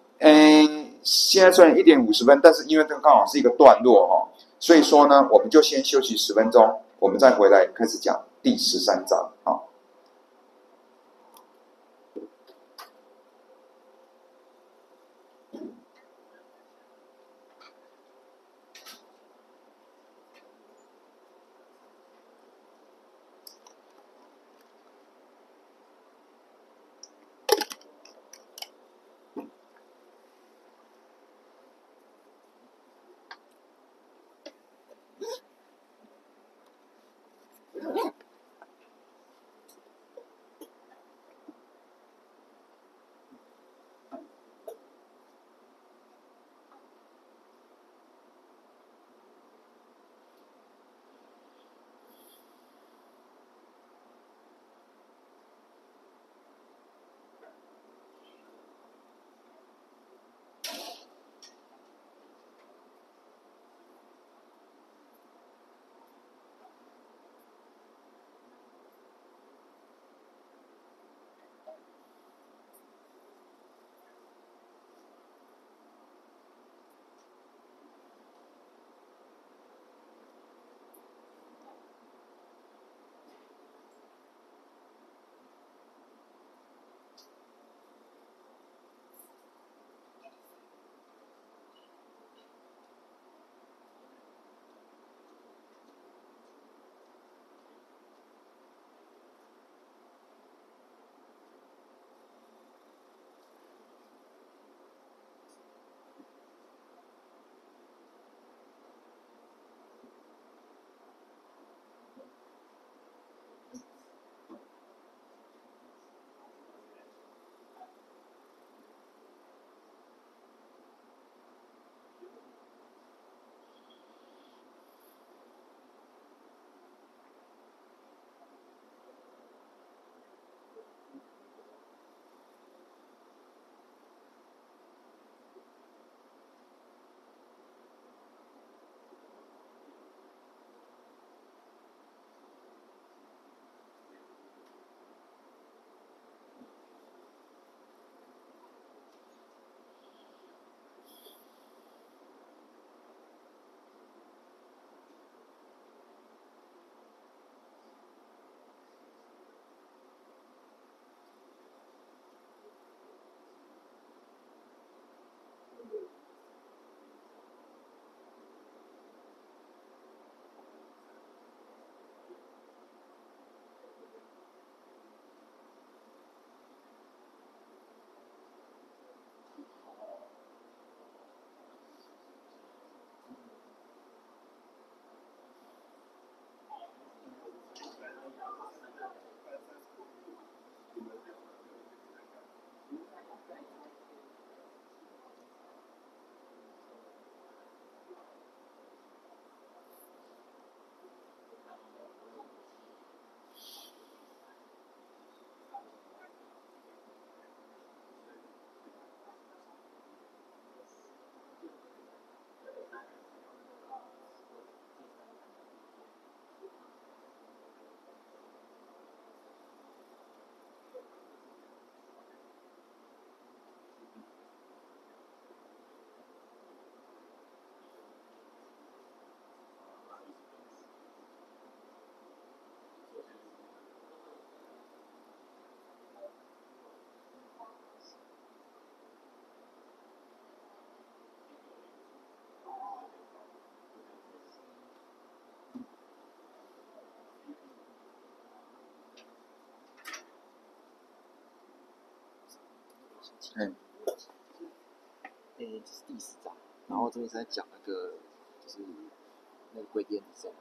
现在虽然1点50分，但是因为这个刚好是一个段落哈，所以说呢，我们就先休息10分钟，我们再回来开始讲第13章。好。嗯，这是第10章，然后这边是在讲那个就是那个归电子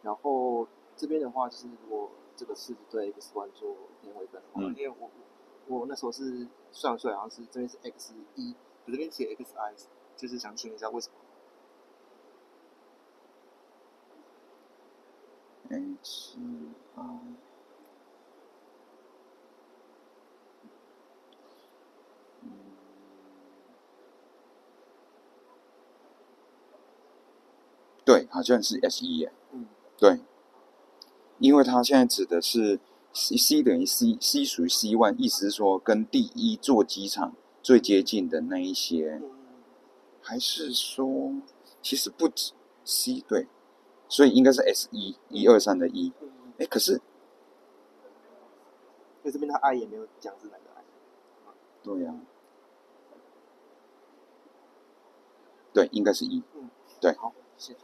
然后这边的话就是如果这个式子对 x1 做偏微分的话，因为我那时候是算出来好像是这边是 x1，我这边写 xi， 就是想请问一下为什么？xi 对，好像是 S1耶。对，因为它现在指的是 C 等于 C 属于 C1，意思是说跟第一座机场最接近的那一些，还是说其实不止 C 对，所以应该是 S1，123的1。可是，因为这边它 i 也没有讲是哪个 i。对呀、对，应该是1。对，好，谢谢。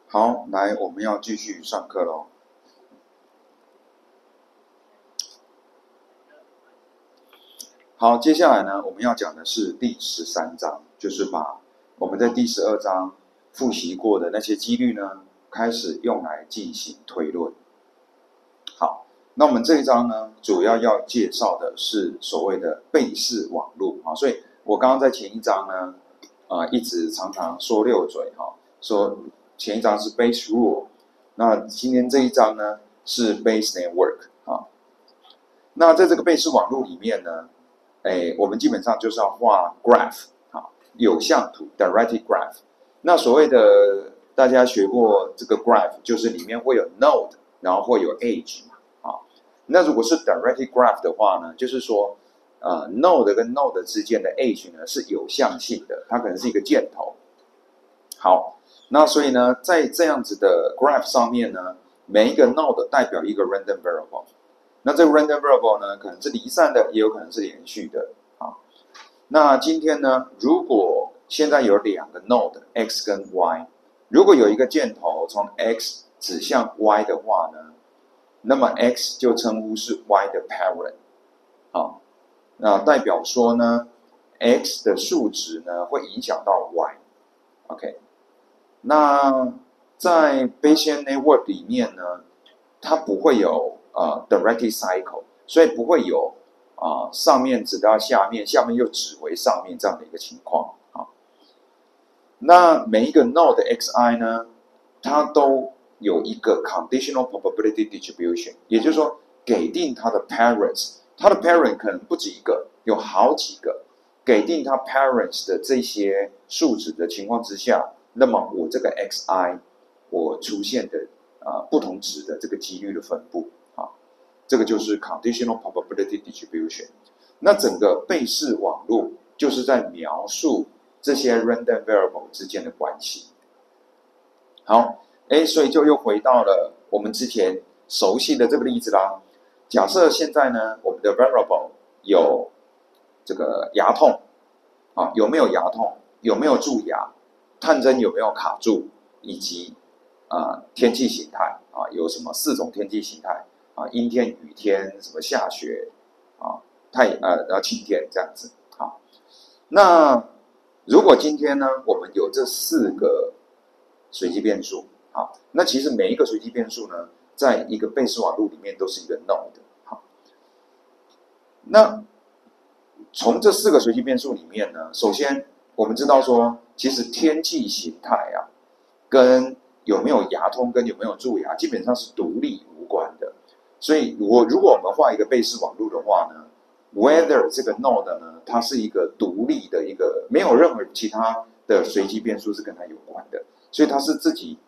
好，来，我们要继续上课喽。好，接下来呢，我们要讲的是第13章，就是把我们在第12章复习过的那些几率呢，开始用来进行推论。好，那我们这一章呢，主要介绍的是所谓的倍式网络啊，所以我刚刚在前一章呢，一直常常说溜嘴哈，说前一章是 base rule， 那今天这一章呢是 base network 啊。那在这个倍式网络里面呢，我们基本上就是要画 graph 啊，有向图 directed graph。那所谓的大家学过这个 graph， 就是里面会有 node， 然后会有 edge 嘛，啊，那如果是 directed graph 的话呢，就是说node 跟 node 之间的 edge 呢是有向性的，它可能是一个箭头。好，那所以呢，在这样子的 graph 上面呢，每一个 node 代表一个 random variable。那这个 random variable 呢，可能是离散的，也有可能是连续的啊。那今天呢，如果现在有两个 node x 跟 y， 如果有一个箭头从 x 指向 y 的话呢，那么 x 就称呼是 y 的 parent， 好，那代表说呢 ，x 的数值呢会影响到 y。OK， 那在 Bayesian network 里面呢，它不会有directed cycle， 所以不会有上面指到下面，下面又指回上面这样的一个情况啊。那每一个 node xi 呢，它都有一个 conditional probability distribution， 也就是说给定它的 parents， 它的 parent 可能不止一个，有好几个，给定它 parents 的这些数值的情况之下，那么我这个 xi 我出现的不同值的这个几率的分布啊，这个就是 conditional probability distribution。那整个倍式网络就是在描述这些 random variable 之间的关系。好，所以就又回到了我们之前熟悉的这个例子啦。假设现在呢，我们的 variable 有这个牙痛啊，有没有牙痛？有没有蛀牙？探针有没有卡住？以及天气形态啊，有什么4种天气形态啊？阴天、雨天、什么下雪啊、然后晴天这样子。好，那如果今天呢，我们有这4个随机变数，好，那其实每一个随机变数呢，在一个倍式网络里面都是一个 node。好，那从这4个随机变数里面呢，首先我们知道说，其实天气形态啊，跟有没有牙痛跟有没有蛀牙基本上是独立无关的。所以如果我们画一个倍式网络的话呢， whether 这个 node 呢，它是一个独立的一个，没有任何其他的随机变数是跟它有关的，所以它是自己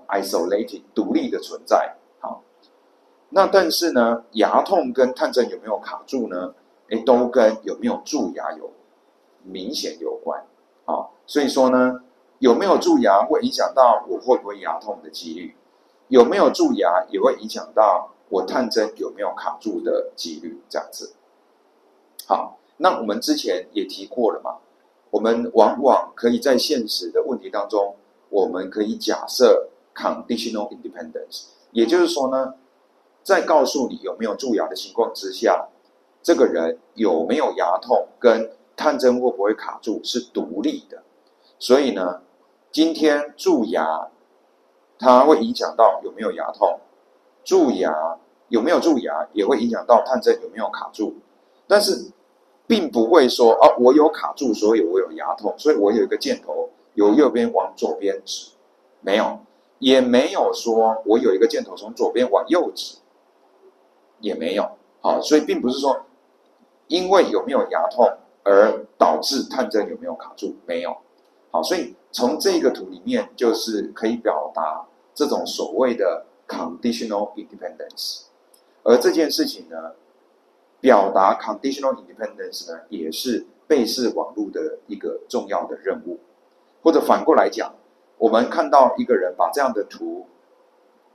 isolated 独立的存在。好，那但是呢，牙痛跟探针有没有卡住呢？都跟有没有蛀牙有明显有关。好，所以说呢，有没有蛀牙会影响到我会不会牙痛的几率，有没有蛀牙也会影响到我探针有没有卡住的几率，这样子。好，那我们之前也提过了嘛，我们往往可以在现实的问题当中，我们可以假设 conditional independence， 也就是说呢，在告诉你有没有蛀牙的情况之下，这个人有没有牙痛跟探针会不会卡住是独立的。所以呢，今天蛀牙它会影响到有没有牙痛，蛀牙有没有蛀牙也会影响到探针有没有卡住，但是并不会说我有卡住，所以我有牙痛，所以我有一个箭头由右边往左边指，没有，也没有说我有一个箭头从左边往右指，也没有。好，所以并不是说因为有没有牙痛而导致探针有没有卡住，没有。好，所以从这个图里面就是可以表达这种所谓的 conditional independence， 而这件事情呢，表达 conditional independence 呢，也是倍式网络的一个重要的任务。或者反过来讲，我们看到一个人把这样的图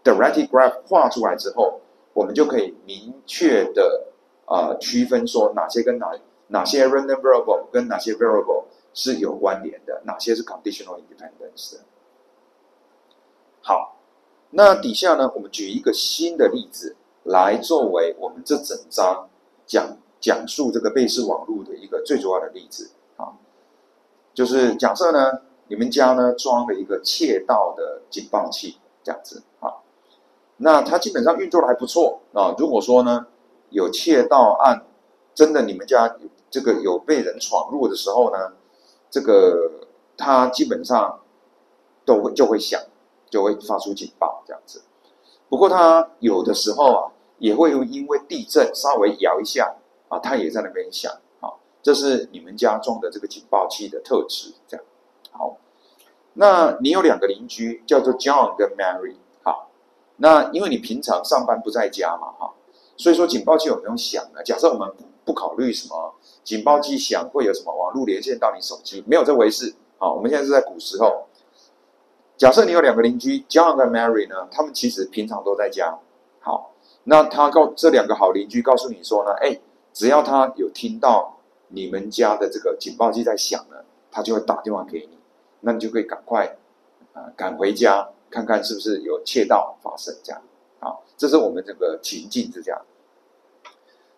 directed graph 画出来之后，我们就可以明确的区分说哪些跟哪些 random variable 跟哪些 variable 是有关联的，哪些是 conditional independence 的。好，那底下呢，我们举一个新的例子来作为我们这整章讲述这个贝氏网络的一个最主要的例子啊，就是假设呢，你们家呢装了一个窃盗的警报器，这样子啊，那它基本上运作的还不错啊。如果说呢有窃盗案，真的你们家这个有被人闯入的时候呢，这个它基本上就会响，就会发出警报这样子。不过它有的时候啊，也会因为地震稍微摇一下啊，它也在那边响啊。这是你们家装的这个警报器的特质，这样。好，那你有2个邻居，叫做 John 跟 Mary。好，那因为你平常上班不在家嘛，哈，所以说警报器有没有响呢？假设我们不考虑什么警报器响会有什么网络连线到你手机，没有这回事。好，我们现在是在古时候。假设你有2个邻居 John 跟 Mary 呢，他们其实平常都在家。好，那这2个好邻居告诉你说呢，只要他有听到你们家的这个警报器在响呢，他就会打电话给你，那你就可以赶快赶回家看看是不是有窃盗发生这样。好，这是我们这个情境是这样。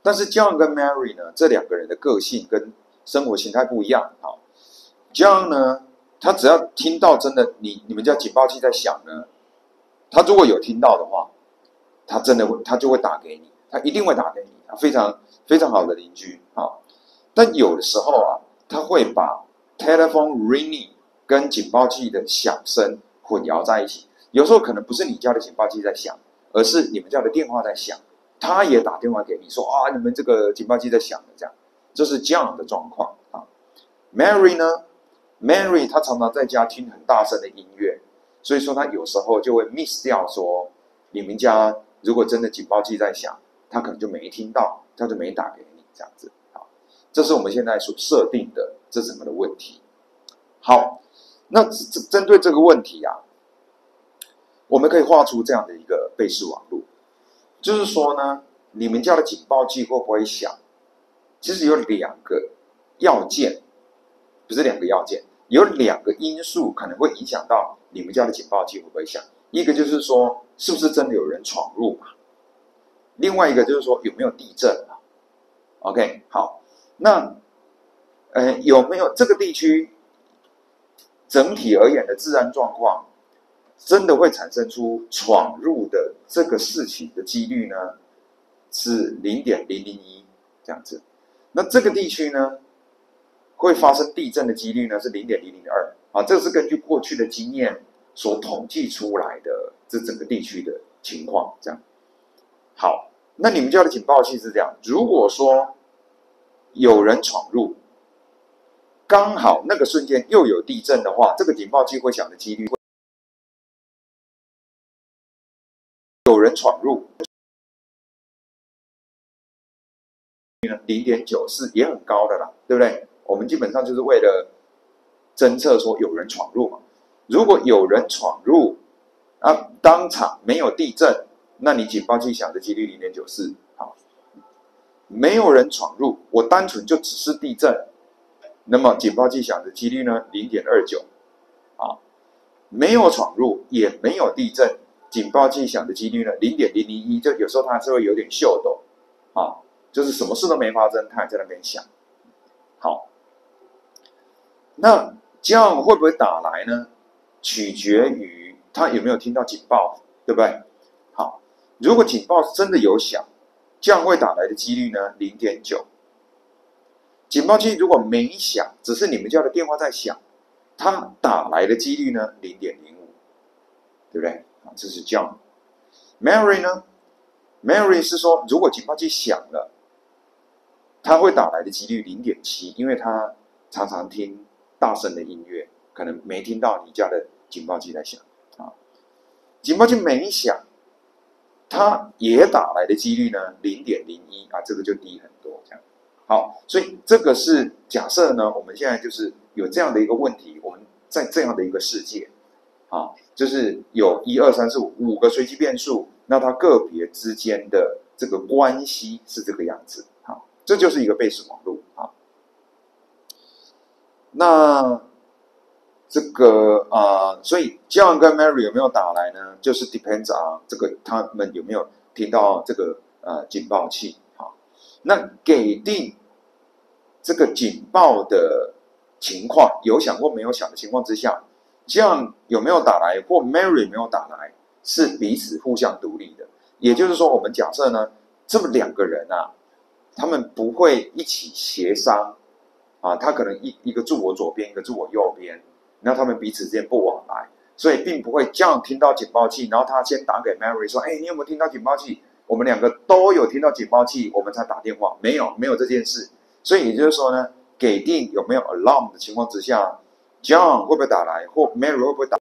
但是 John 跟 Mary 呢，这2个人的个性跟生活形态不一样。好 ，John 呢，他只要听到真的你们家警报器在响呢，他如果有听到的话，他就会打给你，他一定会打给你，他非常非常好的邻居啊。但有的时候啊，他会把 telephone ringing 跟警报器的响声混淆在一起。有时候可能不是你家的警报器在响，而是你们家的电话在响，他也打电话给你说啊，你们这个警报器在响了，这样，这是这样的状况啊。Mary 呢 ？Mary 她常常在家听很大声的音乐，所以说她有时候就会 miss 掉说你们家如果真的警报器在响，她可能就没听到，她就没打给你这样子。好，这是我们现在所设定的这整个的问题。好，那针对这个问题啊，我们可以画出这样的一个贝氏网络，就是说呢，你们家的警报器会不会响？其实有2个要件，不是2个要件，有2个因素可能会影响到你们家的警报器会不会响。一个就是说，是不是真的有人闯入嘛？另外一个就是说，有没有地震啊 ？OK， 好，那有没有这个地区整体而言的治安状况，真的会产生出闯入的这个事情的几率呢？是0.001这样子。那这个地区呢，会发生地震的几率呢是0.002啊，这是根据过去的经验所统计出来的这整个地区的情况，这样。好，那你们家的警报器是这样，如果说有人闯入，刚好那个瞬间又有地震的话，这个警报器会响的几率会有人闯入0.94也很高的啦，对不对？我们基本上就是为了侦测说有人闯入嘛。如果有人闯入啊，当场没有地震，那你警报器响的几率0.94。好，没有人闯入，我单纯就只是地震，那么警报器响的几率呢0.29。啊，没有闯入也没有地震，警报器响的几率呢0.001，就有时候它还是会有点秀逗啊，就是什么事都没发生，它还在那边响。好，那这样会不会打来呢？取决于他有没有听到警报，对不对？好，如果警报真的有响，这样会打来的几率呢0.9。警报器如果没响，只是你们家的电话在响，它打来的几率呢0.05，对不对？这是这样。Mary 呢 ？Mary 是说，如果警报器响了，它会打来的几率0.7，因为它常常听大声的音乐，可能没听到你家的警报器在响啊。警报器没响，它也打来的几率呢0.01啊，这个就低很多这样。好，所以这个是假设呢，我们现在就是有这样的一个问题，我们在这样的一个世界啊，就是有1、2、3、4、5个随机变数，那它个别之间的这个关系是这个样子啊，这就是一个贝氏网络啊。那这个所以 John 跟 Mary 有没有打来呢？就是 depends on 这个他们有没有听到这个警报器。好，那给定这个警报的情况，有响或没有响的情况之下，John 有没有打来或 Mary 没有打来，是彼此互相独立的。也就是说，我们假设呢，这么两个人他们不会一起协商他可能一个住我左边，一个住我右边。那他们彼此之间不往来，所以并不会这样听到警报器，然后他先打给 Mary 说：“哎，你有没有听到警报器？”我们两个都有听到警报器，我们才打电话。没有这件事。所以也就是说呢，给定有没有 alarm 的情况之下 ，John 会不会打来，或 Mary 会不会打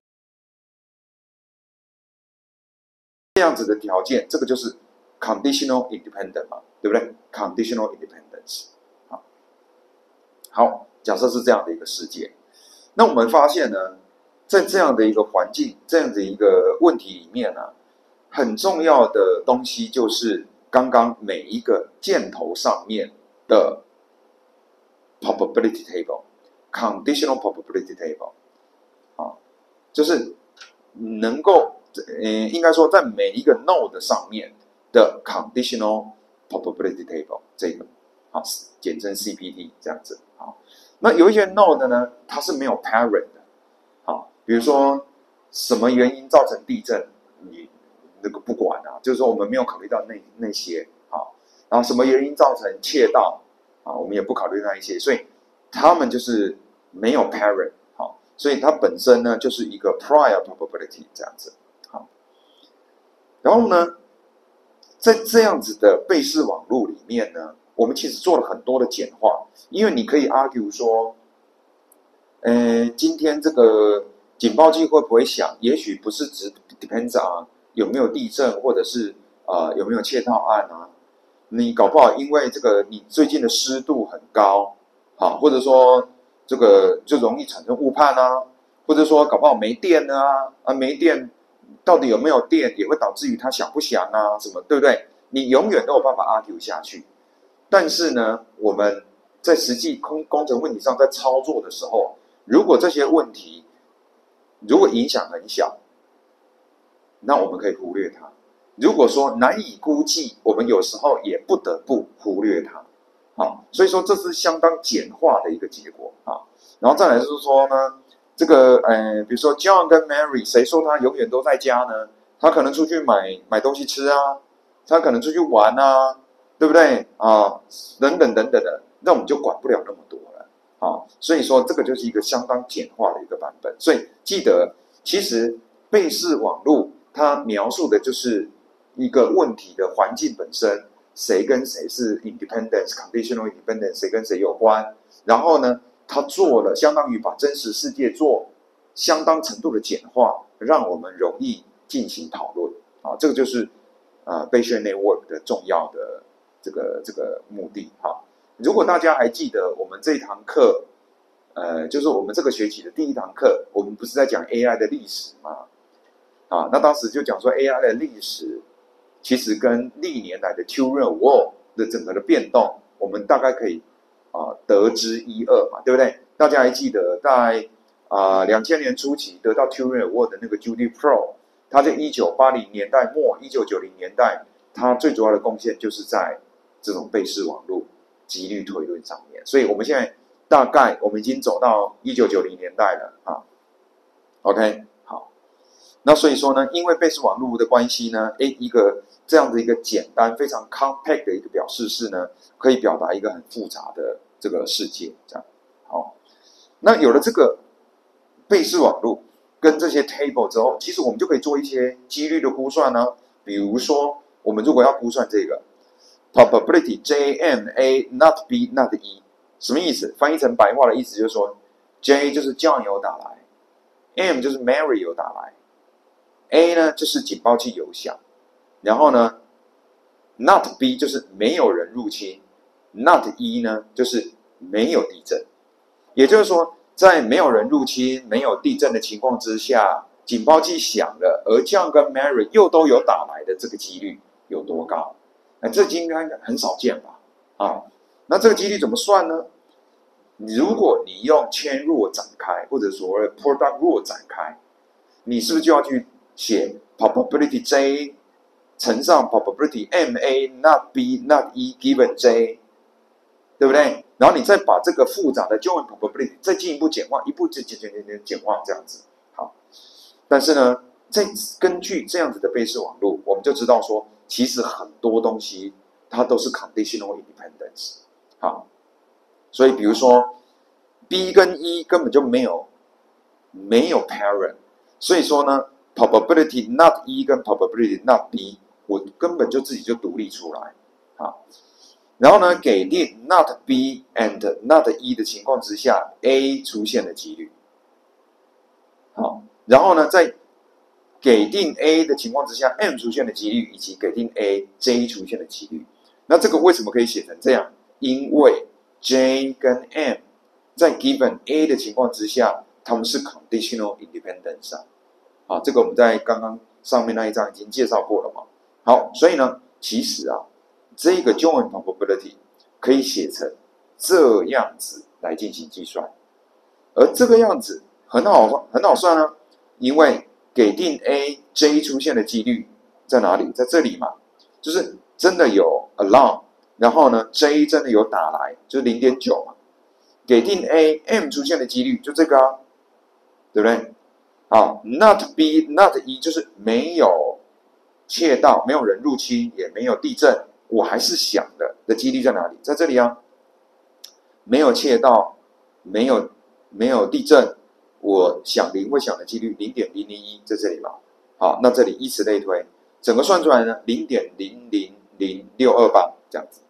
这样子的条件，这个就是 conditional independent 嘛，对不对 ？conditional independence。好，假设是这样的一个世界。那我们发现呢，在这样的一个环境、这样的一个问题里面很重要的东西就是刚刚每一个箭头上面的 probability table、conditional probability table， 就是能够应该说在每一个 node 上面的 conditional probability table 这个简称 CPT 这样子。那有一些 node 呢，它是没有 parent 的，比如说什么原因造成地震，你那个不管就是说我们没有考虑到那些然后什么原因造成窃盗我们也不考虑那一些，所以他们就是没有 parent，所以它本身呢就是一个 prior probability 这样子。然后呢，在这样子的贝氏网络里面呢，我们其实做了很多的简化，因为你可以 argue 说，今天这个警报器会不会响？也许不是只 depends on 有没有地震，或者是有没有窃盗案你搞不好因为这个你最近的湿度很高，或者说这个就容易产生误判或者说搞不好没电没电到底有没有电也会导致于它响不响什么，对不对？你永远都有办法 argue 下去。但是呢，我们在实际工程问题上在操作的时候，如果这些问题如果影响很小，那我们可以忽略它。如果说难以估计，我们有时候也不得不忽略它。所以说这是相当简化的一个结果然后再来就是说呢，这个比如说 John 跟 Mary， 谁说他永远都在家呢？他可能出去买东西吃他可能出去玩对不对等等等等的，那我们就管不了那么多了所以说这个就是一个相当简化的一个版本。所以记得，其实贝氏网络它描述的就是一个问题的环境本身，谁跟谁是 independence、conditional independence， 谁跟谁有关。然后呢，它做了相当于把真实世界做相当程度的简化，让我们容易进行讨论这个就是Bayesian Network 的重要的这个目的如果大家还记得我们这一堂课，就是我们这个学期的第一堂课，我们不是在讲 AI 的历史吗？那当时就讲说 AI 的历史其实跟历年来的 Turing Award 的整个的变动，我们大概可以得知一二嘛，对不对？大家还记得在2000年初期得到 Turing Award 的那个 Judy Pro， 他在1980年代末、1990年代，他最主要的贡献就是在这种贝氏网络几率推论上面。所以我们现在大概我们已经走到1990年代了OK， 好，那所以说呢，因为贝氏网络的关系呢，一个这样的一个简单非常 compact 的一个表示式呢，可以表达一个很复杂的这个世界，这样。好，那有了这个贝氏网络跟这些 table 之后，其实我们就可以做一些几率的估算比如说，我们如果要估算这个 probability J M A not B not E， 什么意思？翻译成白话的意思就是说 ，J 就是 John 有打来 ，M 就是 Mary 有打来 ，A 呢就是警报器有响，然后呢 ，not B 就是没有人入侵 ，not E 呢就是没有地震。也就是说，在没有人入侵、没有地震的情况之下，警报器响了，而 John 跟 Mary 又都有打来的这个几率有多高？这应该很少见吧？那这个几率怎么算呢？如果你用 chain rule 展开，或者所谓 product rule 展开，你是不是就要去写 probability J 乘上 probability MA not B not E given J， 对不对？然后你再把这个复杂的 joint probability 再进一步简化，一步简化这样子。好，但是呢，再根据这样子的贝氏网络，我们就知道说，其实很多东西它都是 conditional independence。好，所以比如说 B 跟 E 根本就没有 parent， 所以说呢 probability not E 跟 probability not B， 我根本就自己就独立出来。好，然后呢，给定 not B and not E 的情况之下 ，A 出现的几率。好，然后呢，在给定 A 的情况之下 ，M 出现的几率，以及给定 J 出现的几率。那这个为什么可以写成这样？因为 J 跟 M 在 given A 的情况之下，他们是 conditional independence 啊。好，这个我们在刚刚上面那一章已经介绍过了嘛。好，所以呢，其实啊，这个 joint probability 可以写成这样子来进行计算，而这个样子很好算啊，因为给定 J 出现的几率在哪里？在这里嘛，就是真的有 alarm， 然后呢 J 真的有打来，就是 0.9 嘛。给定 M 出现的几率就这个啊，对不对？好 ，not B not E 就是没有窃盗，没有人入侵，也没有地震，我还是响的几率在哪里？在这里啊，没有窃盗，没有地震，我响铃会响的几率0.001在这里嘛。好，那这里以此类推，整个算出来呢0.000628这样子。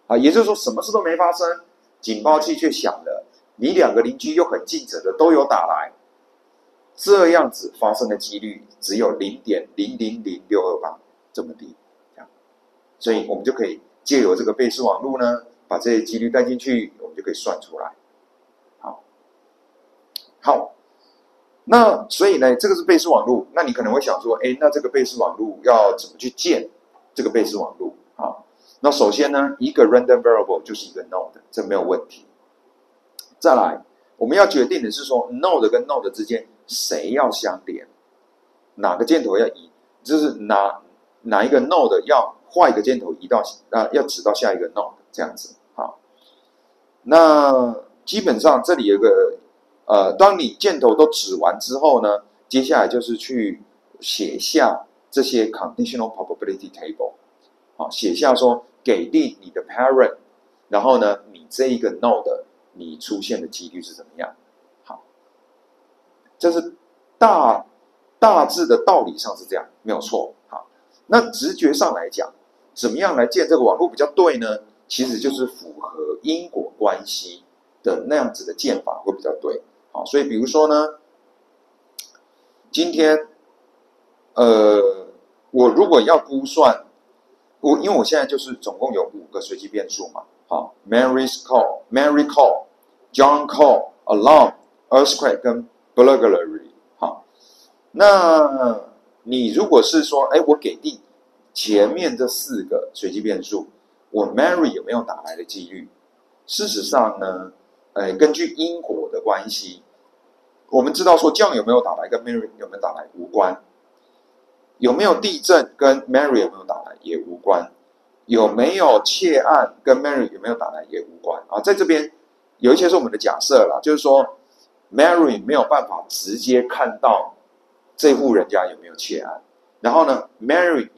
啊，也就是说什么事都没发生，警报器却响了，你两个邻居又很近的都有打来，这样子发生的几率只有0.000628这么低，这样，所以我们就可以借由这个贝氏网络呢，把这些几率带进去，我们就可以算出来。好，那所以呢，这个是贝氏网络，那你可能会想说，那这个贝氏网络要怎么去建这个贝氏网络？好，那首先呢，一个 random variable 就是一个 node， 这没有问题。再来，我们要决定的是说 node 跟 node 之间谁要相连，哪个箭头要移，就是哪一个 node 要画一个箭头移到要指到下一个 node 这样子。好，那基本上这里有个当你箭头都指完之后呢，接下来就是去写下这些 conditional probability table。好，写下说给定你的 parent， 然后呢，你这一个 node 你出现的几率是怎么样？好，这是大致的道理上是这样，没有错。好，那直觉上来讲，怎么样来建这个网络比较对呢？其实就是符合因果关系的那样子的建法会比较对。好，所以比如说呢，今天我如果要估算，因为我现在就是总共有5个随机变数嘛。好 ，Mary call、John call、alarm、earthquake 跟 burglary。好，那你如果是说，我给定前面这4个随机变数，我 Mary 有没有打来的几率？事实上呢，根据因果的关系，我们知道说 John 有没有打来跟 Mary 有没有打来无关，有没有地震跟 Mary 有没有打来也无关，有没有窃案跟 Mary 有没有打来也无关啊。在这边有一些是我们的假设啦，就是说 Mary 没有办法直接看到这户人家有没有窃案，然后呢 Mary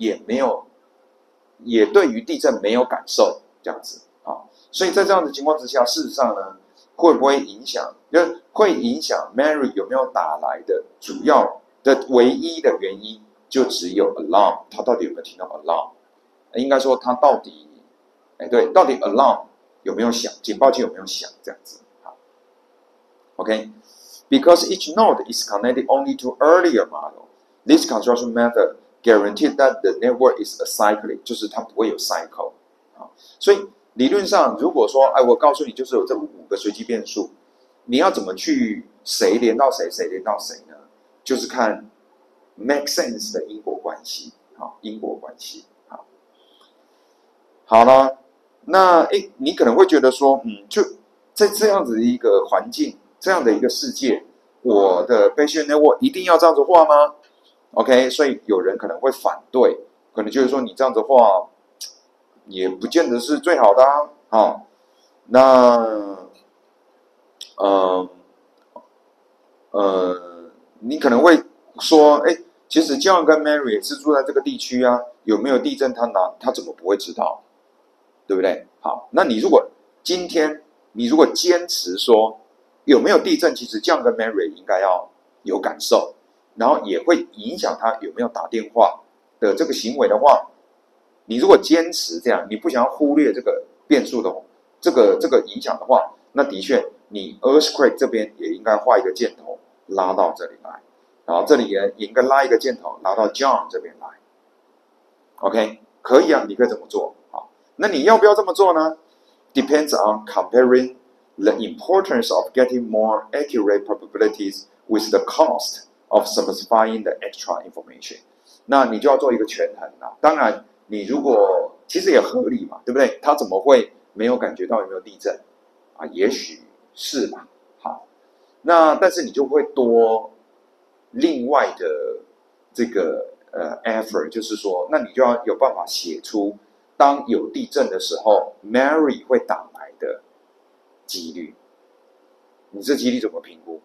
也对于地震没有感受这样子啊。所以在这样的情况之下，事实上呢，会不会影响？会影响 Mary 有没有打来的主要的唯一的原因，就只有 alarm， 他到底有没有听到 alarm？ 应该说他到底到底 alarm 有没有响，警报器有没有响这样子。好 ，OK。Because each node is connected only to earlier model, this construction method guaranteed that the network is acyclic， 就是它不会有 cycle。好，所以理论上，如果说，我告诉你就是有这5个随机变数，你要怎么去谁连到谁，谁连到谁呢？就是看 make sense 的因果关系。好，因果关系。好了，那你可能会觉得说，在这样子的一个环境，这样的一个世界，我的 Bayesian network 一定要这样子画吗 ？OK， 所以有人可能会反对，可能就是说你这样子画也不见得是最好的啊。那你可能会说，哎，其实 John 跟 Mary 是住在这个地区啊，有没有地震他怎么不会知道？对不对？好，那你如果今天你如果坚持说有没有地震，其实 John 跟 Mary 应该要有感受，然后也会影响他有没有打电话的这个行为的话，你如果坚持这样，你不想要忽略这个变数的这个影响的话，那的确你 earthquake 这边也应该画一个箭头拉到这里来，然后这里也应该拉一个箭头拉到 John 这边来。OK， 可以啊，你可以这么做。好，那你要不要这么做呢？ Depends on comparing the importance of getting more accurate probabilities with the cost of specifying the extra information。那你就要做一个权衡啦。当然，你如果其实也合理嘛，对不对？他怎么会没有感觉到有没有地震啊？也许是吧。好，那但是你就会多另外的这个effort， 就是说，那你就要有办法写出当有地震的时候 ，Mary 会打来的几率。你这几率怎么评估？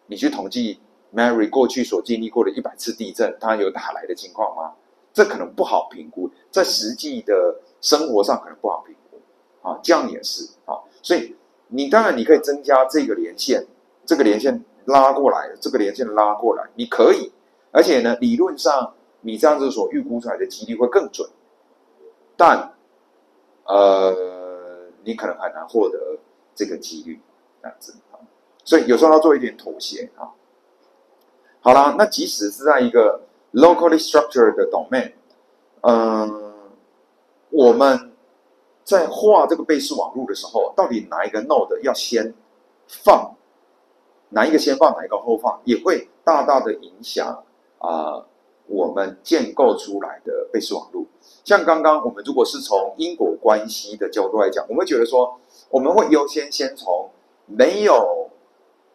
你去统计 Mary 过去所经历过的100次地震，它有打来的情况吗？这可能不好评估，在实际的生活上可能不好评估啊，这样也是啊。所以你当然你可以增加这个连线，这个连线拉过来，这个连线拉过来，你可以。而且呢，理论上你这样子所预估出来的几率会更准，但你可能很难获得这个几率，这样子，所以有时候要做一点妥协啊。好啦，那即使是在一个 locally structured 的 domain，我们在画这个贝氏网路的时候，到底哪一个 node 要先放，哪一个先放，哪一个后放，也会大大的影响我们建构出来的贝氏网路。像刚刚我们如果是从因果关系的角度来讲，我们会觉得说，我们会优先从没有，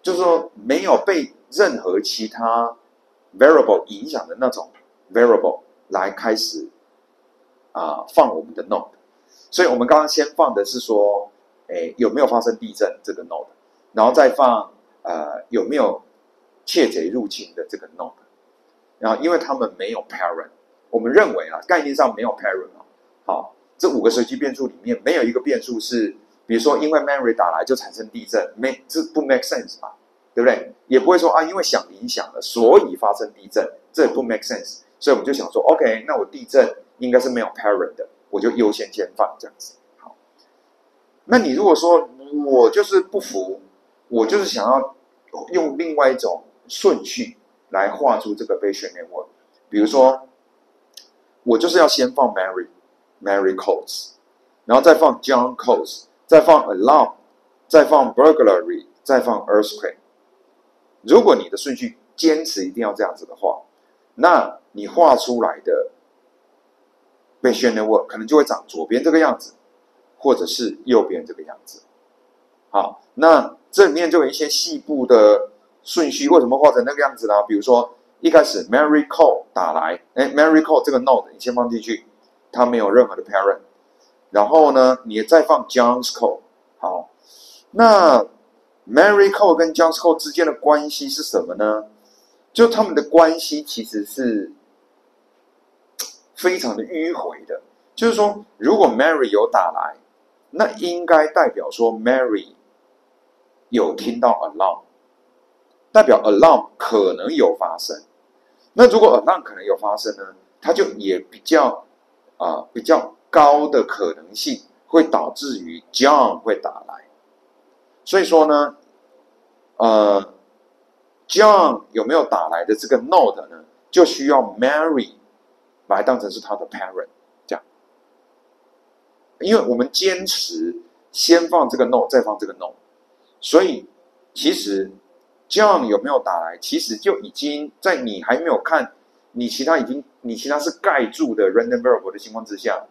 就是说没有被任何其他 variable 影响的那种 variable 来开始放我们的 node。所以我们刚刚先放的是说，有没有发生地震这个 node， 然后再放有没有窃贼入侵的这个 node。然后因为他们没有 parent， 我们认为概念上没有 parent 好，这5个随机变数里面没有一个变数是，比如说因为 Mary 打来就产生地震，这不 make sense 吧？对不对？也不会说因为响铃响了所以发生地震，这也不 make sense。所以我们就想说 ，OK， 那我地震应该是没有 parent 的，我就优先放这样子。好，那你如果说我就是不服，我就是想要用另外一种顺序来画出这个 Bayesian network， 比如说，我就是要先放 Mary codes， 然后再放 John codes， 再放 alarm， 再放 burglary， 再放 earthquake。如果你的顺序坚持一定要这样子的话，那你画出来的 Bayesian network 可能就会长左边这个样子，或者是右边这个样子。好，那这里面就有一些细部的顺序，为什么画成那个样子呢？比如说一开始 Mary call 打来，Mary call 这个 node 你先放进去，它没有任何的 parent， 然后呢，你再放 John's call。好，那 Mary call 跟 John's call 之间的关系是什么呢？就他们的关系其实是非常的迂回的，就是说，如果 Mary 有打来，那应该代表说 Mary 有听到 alarm。代表 alarm 可能有发生，那如果 alarm 可能有发生呢，它就也比较高的可能性会导致于 John 会打来，所以说呢，John 有没有打来的这个 node 呢，就需要 Mary 来当成是他的 parent， 这样，因为我们坚持先放这个 node， 再放这个 node， 所以其实John 有没有打来，其实就已经在你还没有看你其他是盖住的 random variable 的情况之下，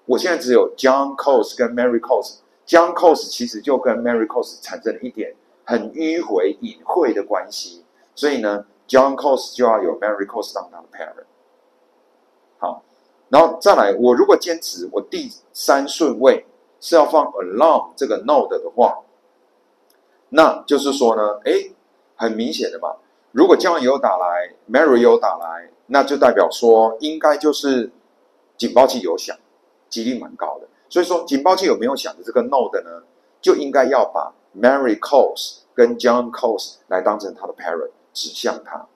我现在只有 John calls 跟 Mary calls John Cos 其实就跟 Mary Cos 产生了一点很迂回隐晦的关系，所以呢 John Cos 就要有 Mary Cos 当他的 parent。好，然后再来，我如果坚持我第3顺位是要放 along 这个 node 的话，那就是说呢，很明显的嘛，如果 John 有打来 ，Mary 有打来，那就代表说应该就是警报器有响，几率蛮高的。所以说警报器有没有响的这个 node 呢，就应该要把 Mary Cos 跟 John Cos 来当成它的 parent 指向它。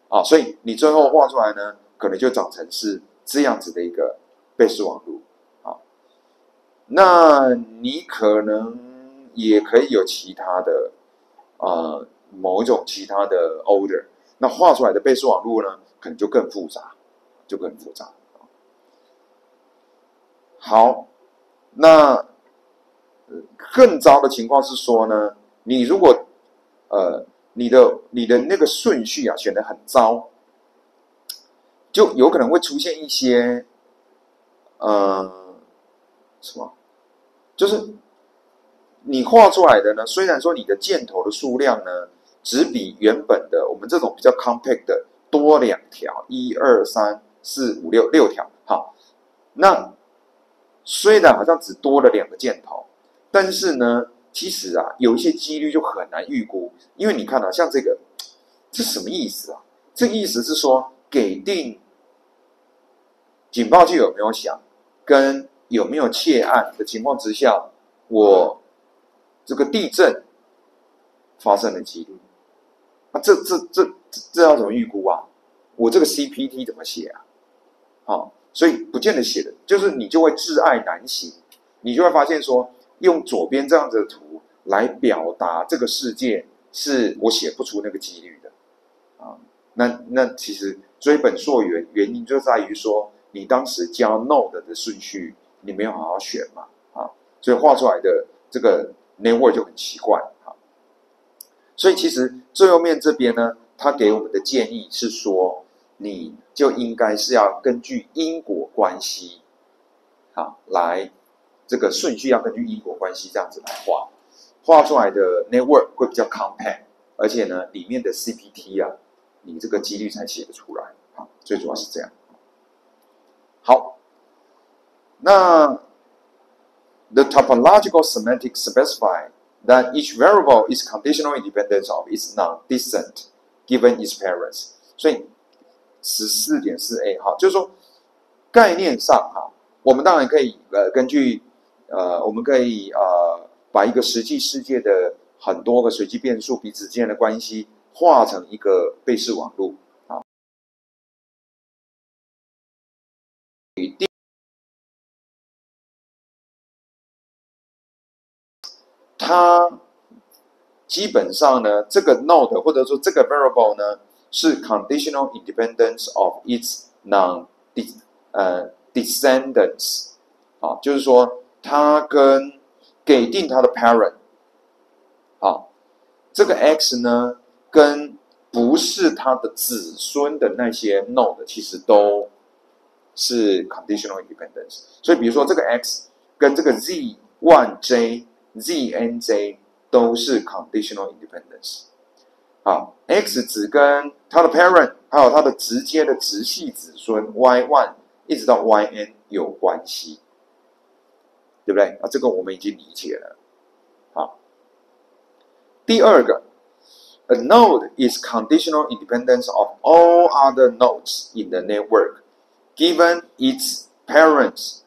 啊，所以你最后画出来呢，可能就长成是这样子的一个倍数网路。啊，那你可能也可以有其他的某一种其他的 order， 那画出来的倍数网路呢，可能就更复杂，好，那更糟的情况是说呢，你如果你的那个顺序啊选得很糟，就有可能会出现一些什么，就是你画出来的呢，虽然说你的箭头的数量呢，只比原本的我们这种比较 compact 的多2条，1、2、3、4、5、6条。好，那虽然好像只多了2个箭头，但是呢，其实啊，有一些几率就很难预估，因为你看啊，像这什么意思啊？这个意思是说，给定警报器有没有响，跟有没有窃案的情况之下，我这个地震发生的几率啊，这要怎么预估啊？我这个 CPT 怎么写啊？所以不见得写的，就是你就会挚爱难行，你就会发现说，用左边这样子的图来表达这个世界，是我写不出那个几率的啊。那其实追本溯源，原因就在于说，你当时教 node 的顺序你没有好好选嘛，所以画出来的这个 network 就很奇怪啊。所以其实最后面这边呢，他给我们的建议是说，你就应该是要根据因果关系，来这个顺序要根据因果关系这样子来画出来的 network 会比较 compact， 而且呢，里面的 CPT 啊，你这个几率才写得出来啊，最主要是这样。好，那 the topological semantic specify that each variable is conditional independent of its non-distant given its parents。所以14.4a 哈，就是说概念上我们当然可以根据我们可以把一个实际世界的很多个随机变数彼此之间的关系画成一个倍式网路啊。它基本上呢，这个 node 或者说这个 variable 呢，是 conditional independence of its non-descendants，就是说它跟给定它的 parent，这个 x 呢，跟不是它的子孙的那些 node， 其实都是 conditional independence。所以比如说这个 x 跟这个 z1j、znj 都是 conditional independence。x 只跟它的 parent 还有它的直接的直系子孙 y1 一直到 yn 有关系，对不对？这个我们已经理解了。第二个 ，a node is conditional independence of all other nodes in the network, given its parents,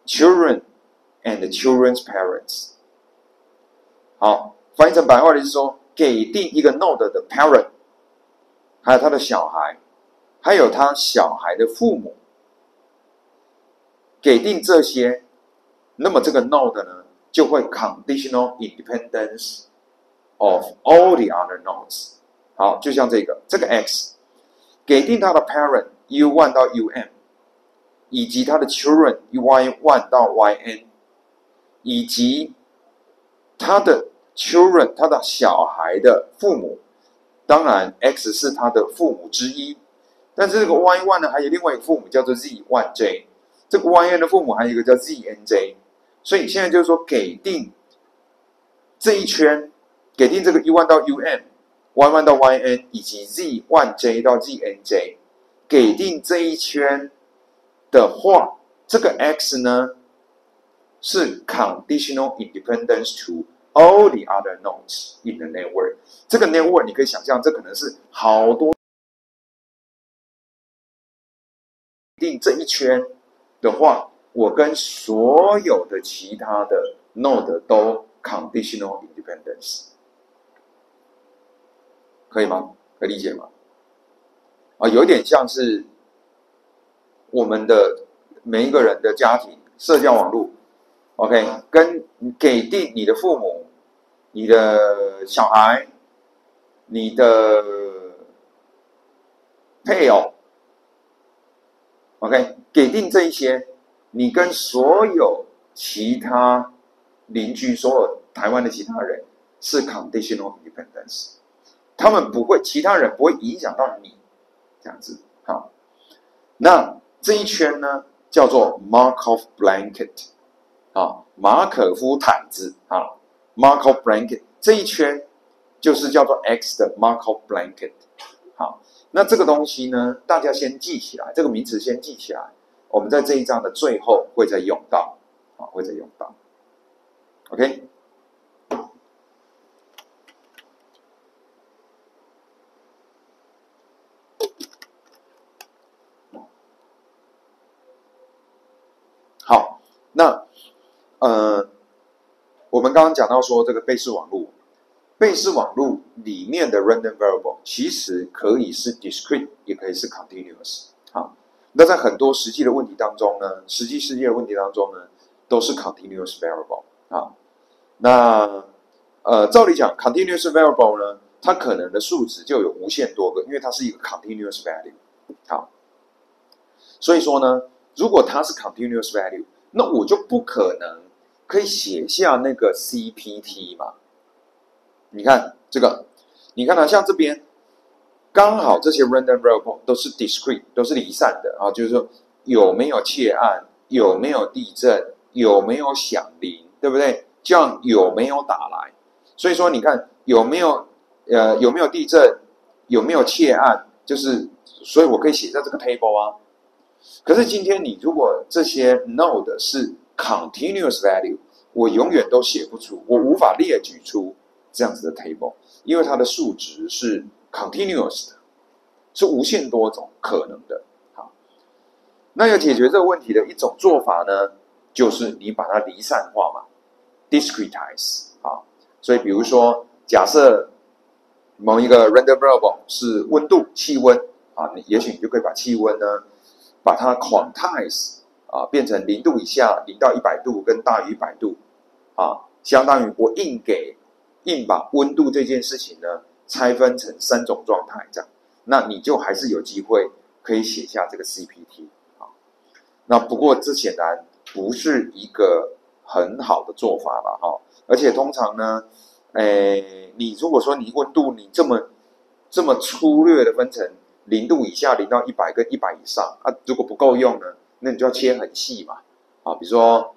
children, and children's parents。好，翻译成白话的是说，给定一个 node 的 parent， 还有他的小孩，还有他小孩的父母，给定这些，那么这个 node 呢，就会 conditional independence of all the other nodes。好，就像这个 x 给定它的 parent u1 到 um， 以及它的 children y1 到 yn， 以及它的 children 它的小孩的父母，当然 x 是它的父母之一，但是这个 y1 呢还有另外一个父母叫做 z1j， 这个 yn 的父母还有一个叫 znj，所以现在就是说，给定这一圈，给定这个 U1 到 UN、Y1 到 YN 以及 Z1J 到 ZNJ， 给定这一圈的话，这个 X 呢是 conditional independence to all the other nodes in the network。这个 network 你可以想象，这可能是好多定这一圈的话，我跟所有的其他的 node 都 conditional independence， 可以吗？可以理解吗？有一点像是我们的每一个人的家庭社交网络 ，OK， 跟给定你的父母、你的小孩、你的配偶 ，OK， 给定这一些，你跟所有其他邻居、所有台湾的其他人是 conditional independence， 他们不会，其他人不会影响到你，这样子。好，那这一圈呢叫做 Markov blanket， 马可夫毯子啊 ，Markov blanket 这一圈就是叫做 X 的 Markov blanket。好，那这个东西呢，大家先记起来，这个名词先记起来，我们在这一章的最后会再用到，会再用到。OK。好，那我们刚刚讲到说这个贝氏网络，贝氏网络里面的 random variable 其实可以是 discrete， 也可以是 continuous。好，那在很多实际的问题当中呢，实际世界的问题当中呢，都是 continuous variable。好，那照理讲 continuous variable 呢，它可能的数值就有无限多个，因为它是一个 continuous value。好，所以说呢，如果它是 continuous value， 那我就不可能可以写下那个 CPT 嘛。你看这个，你看像这边刚好这些 random variable 都是 discrete， 都是离散的啊，就是说有没有窃案，有没有地震，有没有响铃，对不对？这样有没有打来？所以说你看有没有地震，有没有窃案，就是所以我可以写在这个 table 啊。可是今天你如果这些 node 是 continuous value， 我永远都写不出，我无法列举出这样子的 table， 因为它的数值是 continuous 的，是无限多种可能的。好，那要解决这个问题的一种做法呢，就是你把它离散化嘛 ，discretize。好，所以比如说，假设某一个 random variable 是温度、气温啊，也许你就可以把气温呢，把它 quantize 变成0度以下，0到100度跟大于100度相当于我硬把温度这件事情呢拆分成3种状态，这样，那你就还是有机会可以写下这个 CPT 那不过这显然不是一个很好的做法了而且通常呢，你如果说你温度你这么粗略的分成0度以下、0到100跟100以上如果不够用呢，那你就要切很细嘛比如说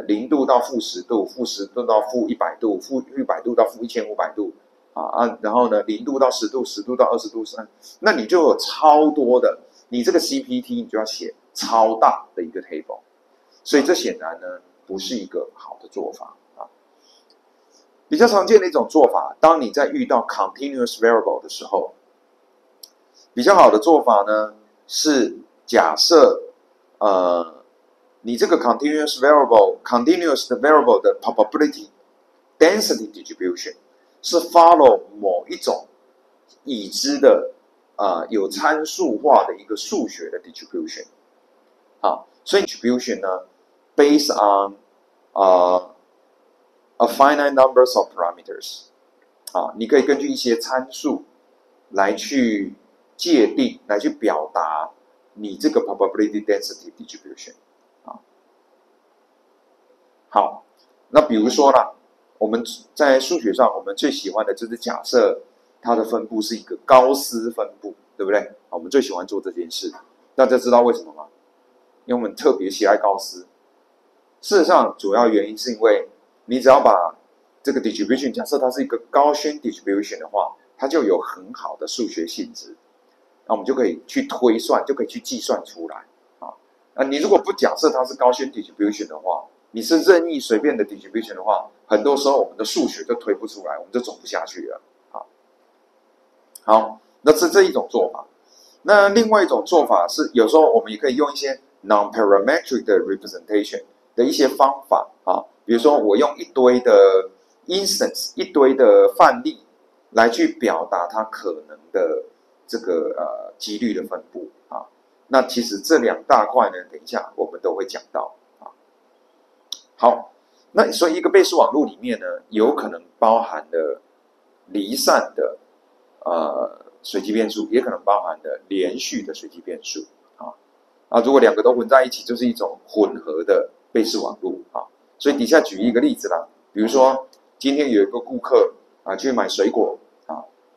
0度到-10度，-10度到-100度，-100度到-1500度然后呢0度到10度，10度到20度那你就有超多的，你这个 CPT 你就要写超大的一个 table， 所以这显然呢不是一个好的做法比较常见的一种做法，当你在遇到 continuous variable 的时候，比较好的做法呢是假设你这个 continuous的 variable 的 probability density distribution 是 follow 某一种已知的有参数化的一个数学的 distribution 所以 distribution 呢 based on a finite numbers of parameters 你可以根据一些参数来去界定，来去表达你这个 probability density distribution好，那比如说啦，我们在数学上我们最喜欢的就是假设它的分布是一个高斯分布，对不对？我们最喜欢做这件事，大家知道为什么吗？因为我们特别喜爱高斯，事实上，主要原因是因为你只要把这个 distribution 假设它是一个高轩 distribution 的话，它就有很好的数学性质，那我们就可以去推算，就可以去计算出来啊。你如果不假设它是高轩 distribution 的话，你是任意随便的 distribution 的话，很多时候我们的数学就推不出来，我们就走不下去了。好，那是这一种做法。那另外一种做法是，有时候我们也可以用一些 non-parametric 的 representation 的一些方法啊，比如说我用一堆的 instance 一堆的范例来去表达它可能的这个几率的分布啊。那其实这两大块呢，等一下我们都会讲到啊。好，那所以一个倍数网络里面呢，有可能包含了离散的随机变数，也可能包含的连续的随机变数如果两个都混在一起，就是一种混合的倍数网络所以底下举一个例子啦，比如说今天有一个顾客去买水果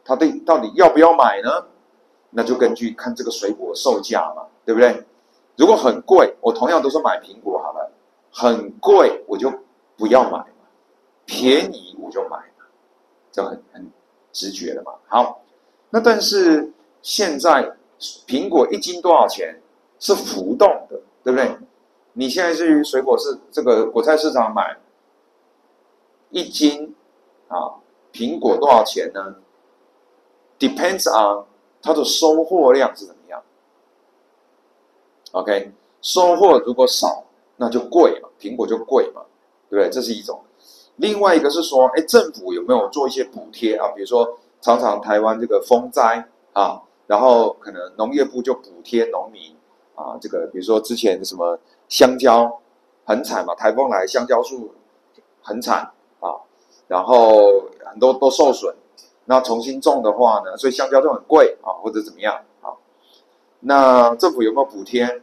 他到底要不要买呢？那就根据看这个水果售价嘛，对不对？如果很贵，我同样都是买苹果好了，很贵我就不要买嘛，便宜我就买嘛，这很直觉的嘛。好，那但是现在苹果一斤多少钱是浮动的，对不对？你现在去水果市这个果菜市场买一斤苹果多少钱呢？ Depends on 它的收获量是怎么样。OK， 收获如果少，那就贵嘛，苹果就贵嘛，对不对？这是一种。另外一个是说，政府有没有做一些补贴比如说，常常台湾这个风灾然后可能农业部就补贴农民这个比如说之前什么香蕉很惨嘛，台风来香蕉树很惨然后很多都受损，那重新种的话呢，所以香蕉就很贵或者怎么样那政府有没有补贴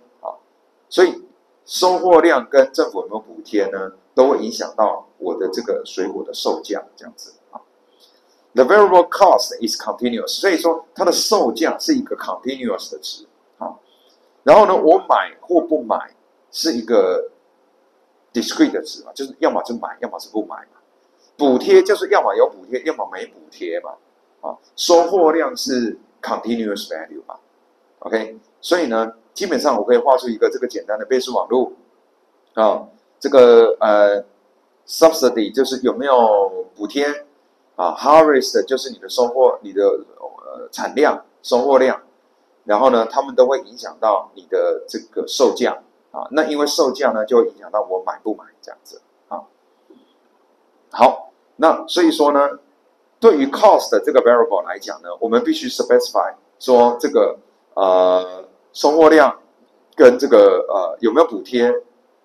所以收获量跟政府有没有补贴呢，都会影响到我的这个水果的售价，这样子The variable cost is continuous， 所以说它的售价是一个 continuous 的值然后呢，我买或不买是一个 discrete 的值就是要么就买，要么是不买嘛。补贴就是要么有补贴，要么没补贴嘛收获量是 continuous value 嘛 OK， 所以呢，基本上我可以画出一个这个简单的倍数网络这个subsidy 就是有没有补贴harvest 就是你的收获，你的产量收获量，然后呢，它们都会影响到你的这个售价那因为售价呢，就会影响到我买不买这样子好，那所以说呢，对于 cost 的这个 variable 来讲呢，我们必须 specify 说这个收获量跟这个有没有补贴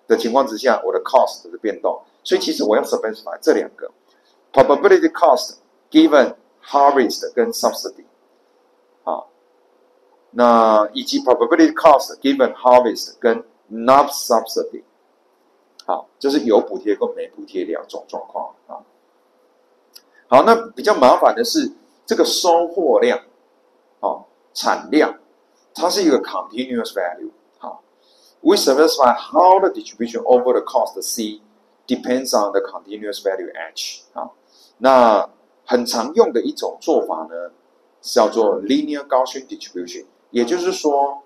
的情况之下，我的 cost 的变动。所以其实我要 specify 这两个 probability cost given harvest 跟 subsidy 那以及 probability cost given harvest 跟 not subsidy 就是有补贴跟没补贴两种状况好，那比较麻烦的是这个收获量产量，它是一个 continuous value We specify how the distribution over the cost C depends on the continuous value H 那很常用的一种做法呢，叫做 linear Gaussian distribution， 也就是说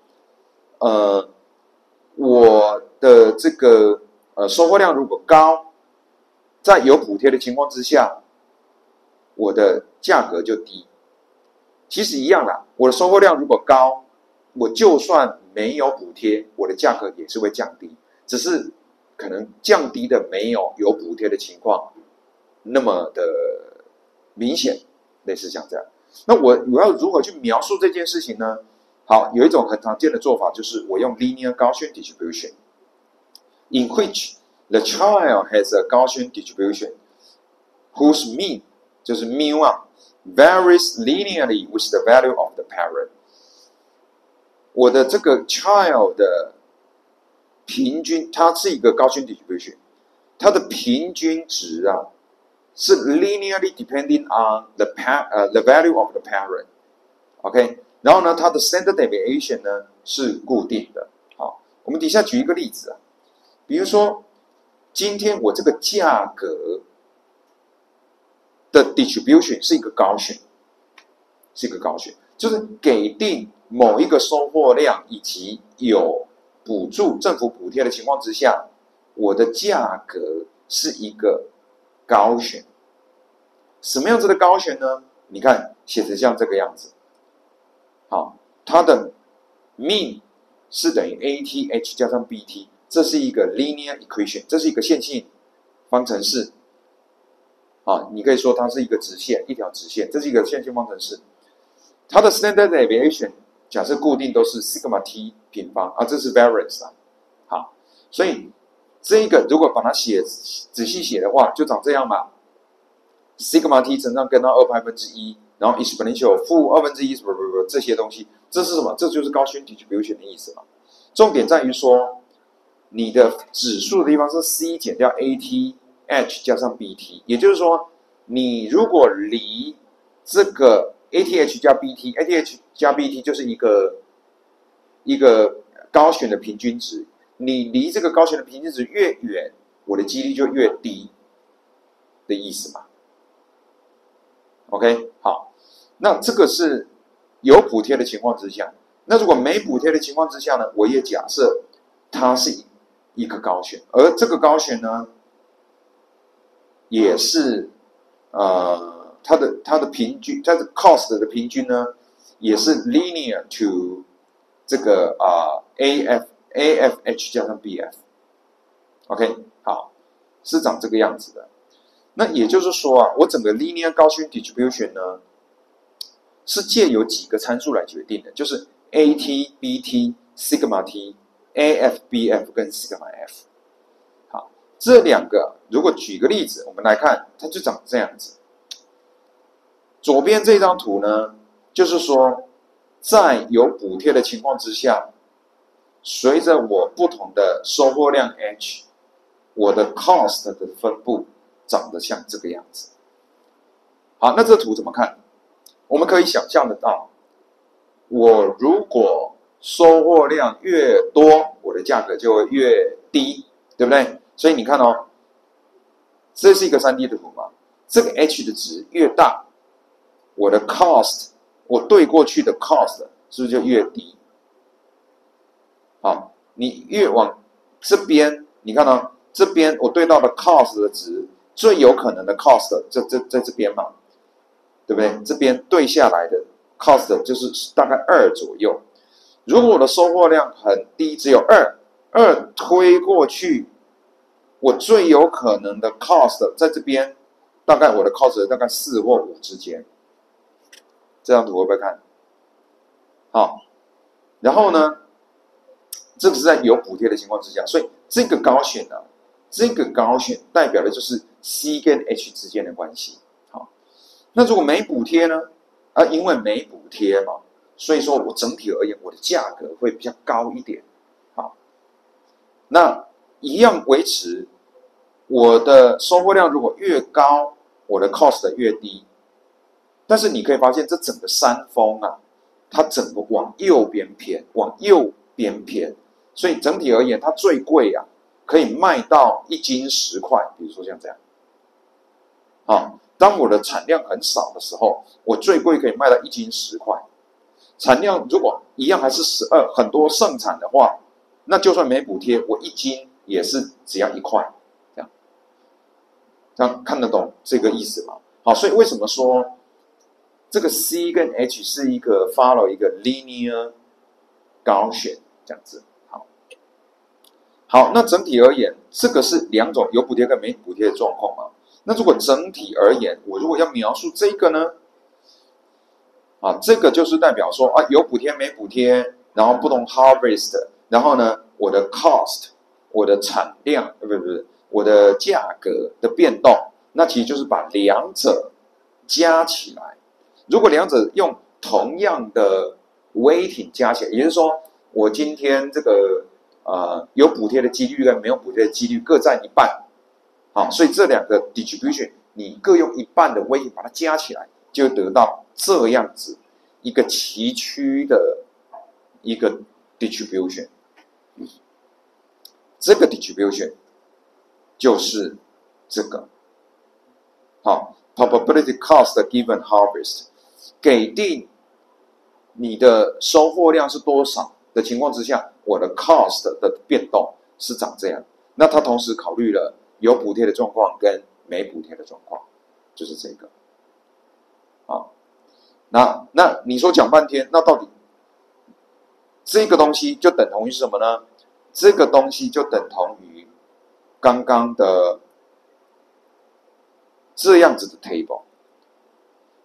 我的这个收获量如果高，在有补贴的情况之下，我的价格就低。其实一样啦，我的收获量如果高，我就算没有补贴，我的价格也是会降低，只是可能降低的没有补贴的情况那么的明显，类似像这样。那我要如何去描述这件事情呢？好，有一种很常见的做法，就是我用 linear Gaussian distribution in which the child has a Gaussian distribution whose mean 就是 mu varies linearly with the value of the parent。我的这个 child 的平均，它是一个Gaussian distribution， 它的平均值是 linearly depending on the value of the parent。OK， 然后呢，它的 standard deviation 呢是固定的。好，我们底下举一个例子比如说今天我这个价格的 distribution 是一个高选，就是给定某一个收获量以及有补助政府补贴的情况之下，我的价格是一个高选。什么样子的高选呢？你看写成像这个样子，好，它的 mean 是等于 ATH 加上 BT， 这是一个 linear equation， 这是一个线性方程式。你可以说它是一个直线，一条直线，这是一个线性方程式。它的 standard deviation 假设固定都是 sigma t 平方这是 variance 好，所以这个如果把它仔细写的话，就长这样嘛。sigma t 乘上根号2π1，然后 exponential 负1/2这些东西，这是什么？这就是高轩 distribution 的意思嘛。重点在于说，你的指数的地方是 c 减掉 ATH 加上 BT， 也就是说，你如果离这个 ATH 加 BT，ATH 加 BT 就是一个高选的平均值，你离这个高选的平均值越远，我的几率就越低的意思嘛。OK， 好，那这个是有补贴的情况之下，那如果没补贴的情况之下呢，我也假设它是一个高选，而这个高选呢，也是它的平均，它的 cost 的平均呢，也是 linear to 这个AFH 加上 BF。OK， 好，是长这个样子的。那也就是说我整个 linear Gaussian distribution 呢，是借由几个参数来决定的，就是 AT、BT、sigma t、AF、BF 跟 sigma f。好，这两个如果举个例子，我们来看，它就长这样子。左边这张图呢，就是说，在有补贴的情况之下，随着我不同的收获量 H， 我的 cost 的分布长得像这个样子。好，那这图怎么看？我们可以想象得到，我如果收获量越多，我的价格就会越低，对不对？所以你看这是一个 3D 的图嘛，这个 H 的值越大，我的 cost， 我对过去的 cost 是不是就越低？好，你越往这边，你看这边我对到的 cost 的值，最有可能的 cost 在这边嘛，对不对？这边对下来的 cost 就是大概2左右。如果我的收获量很低，只有2推过去，我最有可能的 cost 在这边，大概我的 cost 大概4或5之间。这张图会不会看？好，然后呢，这个是在有补贴的情况之下，所以这个高选代表的就是 C 跟 H 之间的关系。好，那如果没补贴呢？因为没补贴嘛，所以说我整体而言，我的价格会比较高一点。好，那一样维持我的收获量如果越高，我的 cost 越低。但是你可以发现，这整个山峰它整个往右边偏，所以整体而言，它最贵可以卖到1斤10块，比如说像这样。当我的产量很少的时候，我最贵可以卖到1斤10块。产量如果一样还是12，很多盛产的话，那就算没补贴，我1斤也是只要1块，这样看得懂这个意思吗？好，所以为什么说这个 C 跟 H 是一个 follow 一个 linear 高选这样子。好，那整体而言，这个是2种有补贴跟没补贴的状况嘛。那如果整体而言，我如果要描述这个呢？这个就是代表说有补贴没补贴，然后不同 harvest， 然后呢，我的 cost， 我的产量，不是，我的价格的变动，那其实就是把两者加起来。如果两者用同样的 weighting 加起来，也就是说，我今天这个有补贴的几率跟没有补贴的几率各占1半。好，所以这两个 distribution 你各用1半的 weighting 把它加起来，就得到这样子一个崎岖的一个 distribution。这个 distribution 就是这个，好 ，probability cost given harvest， 给定你的收获量是多少的情况之下，我的 cost 的变动是长这样。那它同时考虑了有补贴的状况跟没补贴的状况，就是这个。好，那你说讲半天，那到底这个东西就等同于什么呢？这个东西就等同于刚刚的这样子的 table。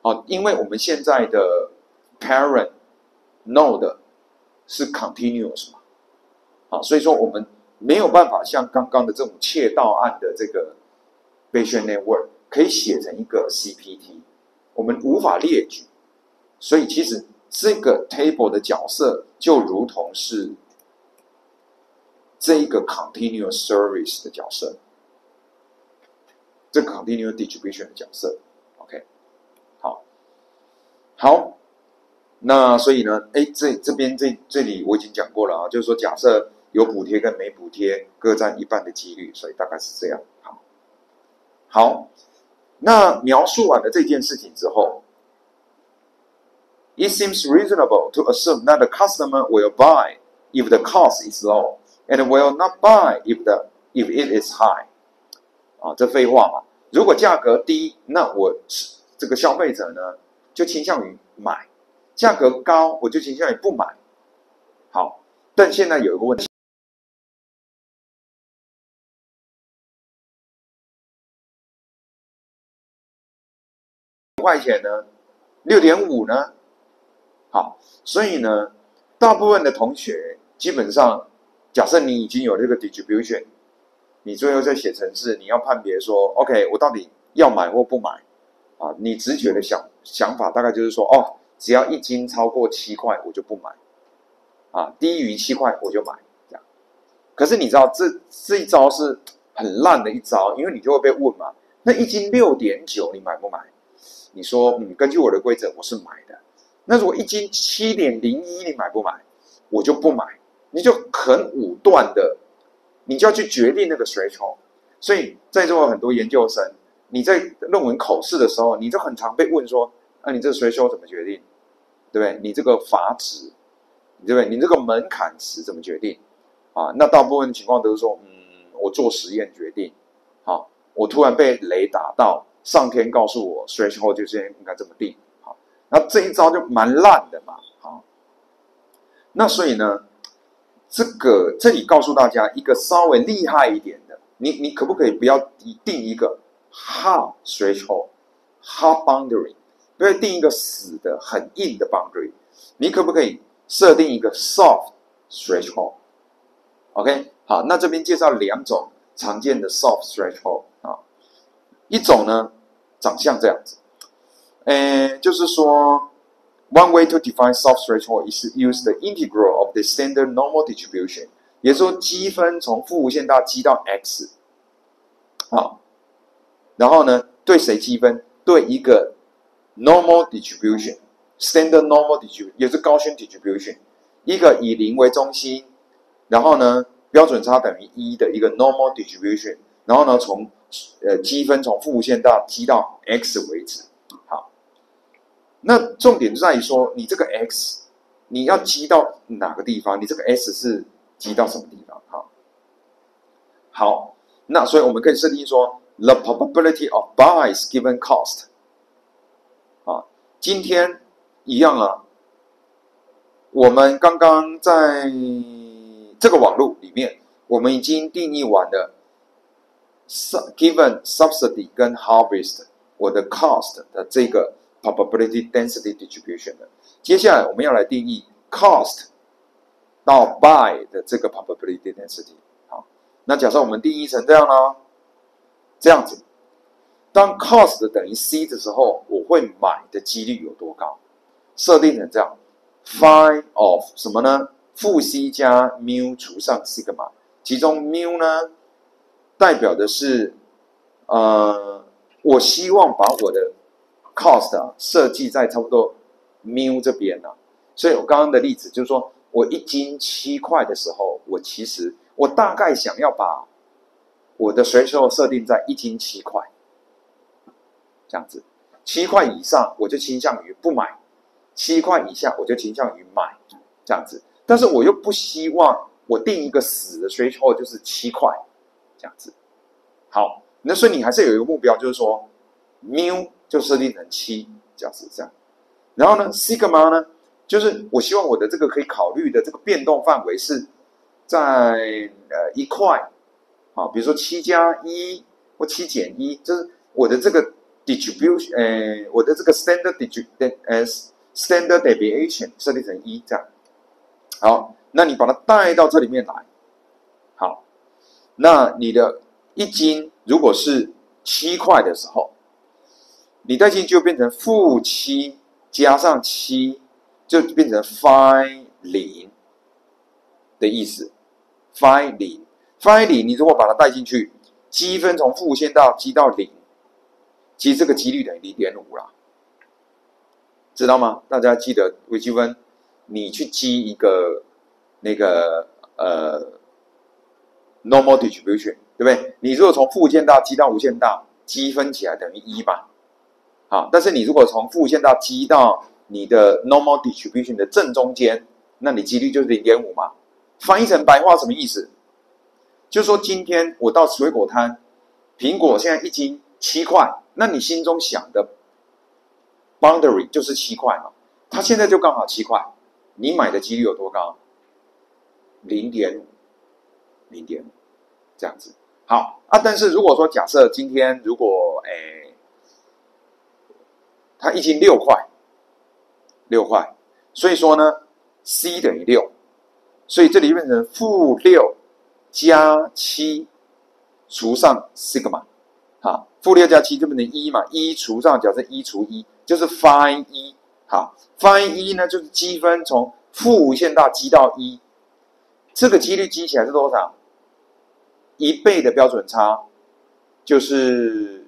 好，因为我们现在的 parent node 是 continuous 嘛，好，所以说我们没有办法像刚刚的这种窃盗案的这个 Bayesian network 可以写成一个 CPT， 我们无法列举，所以其实这个 table 的角色就如同是这一个 continuous series 的角色，这个 continuous distribution 的角色 ，OK， 好，那所以呢，这边这里我已经讲过了啊，就是说假设有补贴跟没补贴各占一半的几率，所以大概是这样。好，那描述完了这件事情之后 ，It seems reasonable to assume that the customer will buy if the cost is low, and will not buy if it is high。啊，这废话嘛。如果价格低，那我这个消费者呢就倾向于买；价格高，我就倾向于不买。好，但现在有一个问题。块钱呢，6.5呢？好，所以呢，大部分的同学基本上，假设你已经有这个 distribution， 你最后再写程式，你要判别说 ，OK， 我到底要买或不买啊？你直觉的想法大概就是说，哦，只要1斤超过7块，我就不买啊，低于7块我就买这样。可是你知道这一招是很烂的一招，因为你就会被问嘛，那1斤6.9你买不买？你说，根据我的规则，我是买的。那如果1斤7.01，你买不买？我就不买。你就很武断的，你就要去决定那个 threshold。所以在座很多研究生，你在论文口试的时候，你就很常被问说，你这个 threshold 怎么决定？对不对？你这个阀值，对不对？你这个门槛值怎么决定？啊，那大部分情况都是说，我做实验决定。好，我突然被雷打到。上天告诉我 threshold 就是应该这么定，好，那这一招就蛮烂的嘛，好，那所以呢，这里告诉大家一个稍微厉害一点的，你可不可以不要定一个 hard threshold、hard boundary， 不要定一个死的很硬的 boundary， 你可不可以设定一个 soft threshold？OK， 好，那这边介绍2种常见的 soft threshold 啊。一种呢，长相这样子，就是说 ，one way to define soft threshold is use the integral of the standard normal distribution， 也就是说积分从负无限大积到 x， 好，然后呢，对谁积分？对一个 normal distribution，standard normal distribution， 也是高轩 distribution， 一个以0为中心，然后呢，标准差等于1的一个 normal distribution， 然后呢，积分从负无限大积到 x 为止。好，那重点就在于说，你这个 x 你要积到哪个地方？你这个 s 是积到什么地方？好，那所以我们可以设定说 ，the probability of buys given cost。今天一样啊，我们刚刚在这个网络里面，我们已经定义完了。Given subsidy 跟 harvest 我的 cost 的这个 probability density distribution 的，接下来我们要来定义 cost 到 buy 的这个 probability density。好，那假设我们定义成这样呢，这样子，当 cost 等于 c 的时候，我会买的几率有多高？设定成这样 ，phi of 什么呢？负 c 加 mu 除上 sigma， 其中 mu 呢？代表的是，我希望把我的 cost 设计在差不多 mu 这边所以我刚刚的例子就是说，我1斤7块的时候，我大概想要把我的threshold设定在1斤7块，这样子，7块以上我就倾向于不买，7块以下我就倾向于买，这样子。但是我又不希望我定一个死的threshold就是7块，这样子。好，那所以你还是有一个目标，就是说 mu 就设定成7，这样子这样。然后呢 sigma 呢，就是我希望我的这个可以考虑的这个变动范围是在1块，好，比如说7+1或7-1，就是我的这个 distribution，我的这个 standard deviation 设定成1这样。好，那你把它带到这里面来。好，那你的1斤如果是7块的时候，你带进就变成-7加上7，就变成 phi 0的意思。phi 0，你如果把它带进去，积分从负无限大积到0，其实这个几率等于0.5啦，知道吗？大家记得微积分，你去积一个那个normal distribution， 对不对？你如果从负无限大积到无限大，积分起来等于1吧。好，但是你如果从负无限大积到你的 normal distribution 的正中间，那你几率就是0.5嘛。翻译成白话什么意思？就是说今天我到水果摊，苹果现在1斤7块，那你心中想的 boundary 就是7块嘛，它现在就刚好7块，你买的几率有多高？0.5，这样子。好啊，但是如果说假设今天如果它1斤6块，所以说呢 C 等于6，所以这里变成-6加7除上 sigma， 好，-6加7就变成1嘛，1除上，假设1除1就是 phi 1，好 ，phi 1呢就是积分从负无限大积到1，这个几率积起来是多少？1倍的标准差就是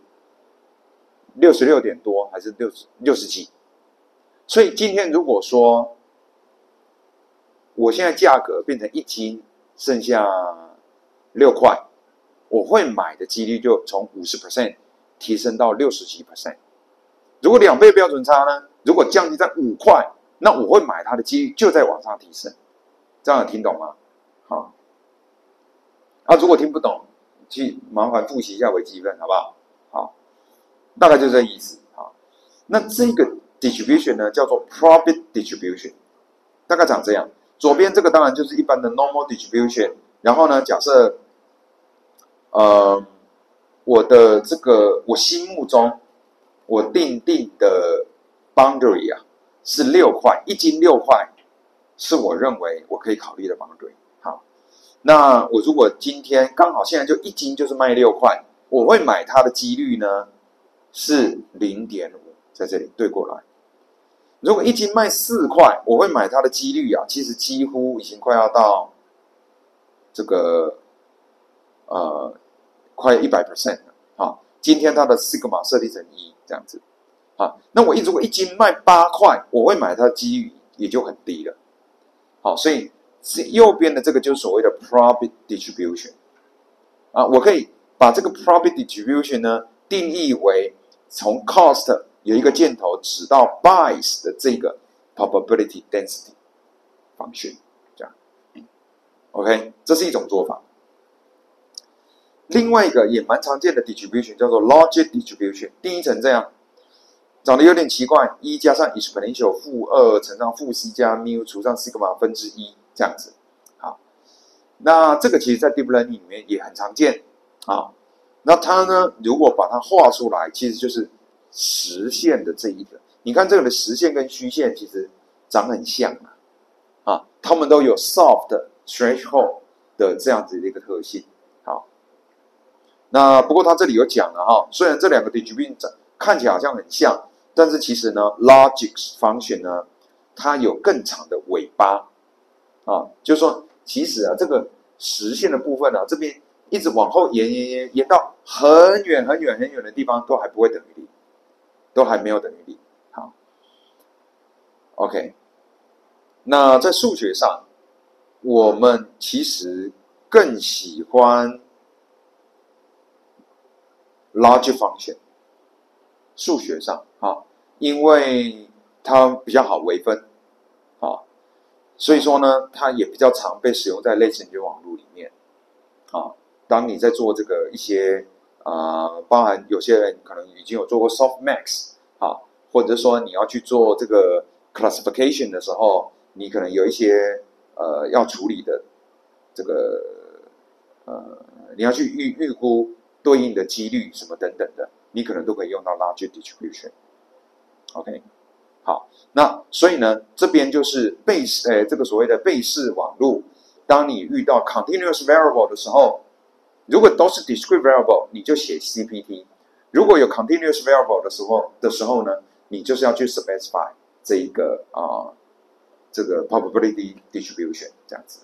66点多还是60几？所以今天如果说我现在价格变成1斤剩下6块，我会买的几率就从50% 提升到60几%。如果2倍标准差呢？如果降低在5块，那我会买它的几率就在往上提升。这样有听懂吗？好，如果听不懂，去麻烦复习一下微积分，好不好？好，大概就这意思。好，那这个 distribution 呢，叫做 probit distribution， 大概长这样。左边这个当然就是一般的 normal distribution， 然后呢，假设我的这个我心目中我定的 boundary 是6块，1斤6块是我认为我可以考虑的 boundary。好，那我如果今天刚好现在就1斤就是卖6块，我会买它的几率呢是 0.5， 在这里对过来。如果1斤卖4块，我会买它的几率其实几乎已经快要到这个快 100% 了。好，今天它的 sigma 设定成1，这样子。好，那我如果1斤卖8块，我会买它的几率也就很低了。好，所以右边的这个就是所谓的 probit distribution。我可以把这个 probit distribution 呢定义为从 cost 有一个箭头指到 bias 的这个 probability density function， 这样 ，OK， 这是一种做法。另外一个也蛮常见的 distribution 叫做 logic distribution， 定义成这样，长得有点奇怪，1加上 exponential -2乘上-c 加 mu 除上 sigma 分之1这样子。好，那这个其实在 deep learning 里面也很常见啊。那它呢，如果把它画出来，其实就是实线的这一个。你看这个的实线跟虚线其实长很像它们都有 soft threshold 的这样子的一个特性。好，那不过它这里有讲了虽然这两个 distribution 看起来好像很像，但是其实呢 logic function 呢，它有更长的尾巴就是说其实这个实线的部分这边一直往后延到很远的地方都还不会等于0，都还没有等于0。好 ，OK， 那在数学上，我们其实更喜欢 logic function， 数学上因为它比较好微分所以说呢，它也比较常被使用在类神经网络里面当你在做这个一些包含有些人可能已经有做过 softmax 或者说你要去做这个 classification 的时候，你可能有一些要处理的这个你要去预估对应的几率什么等等的，你可能都可以用到 logic distribution。OK， 好，那所以呢，这边就是这个所谓的倍式网络，当你遇到 continuous variable 的时候，如果都是 discrete variable， 你就写 CPT； 如果有 continuous variable 的时候呢，你就是要去 specify 这一个这个 probability distribution 这样子。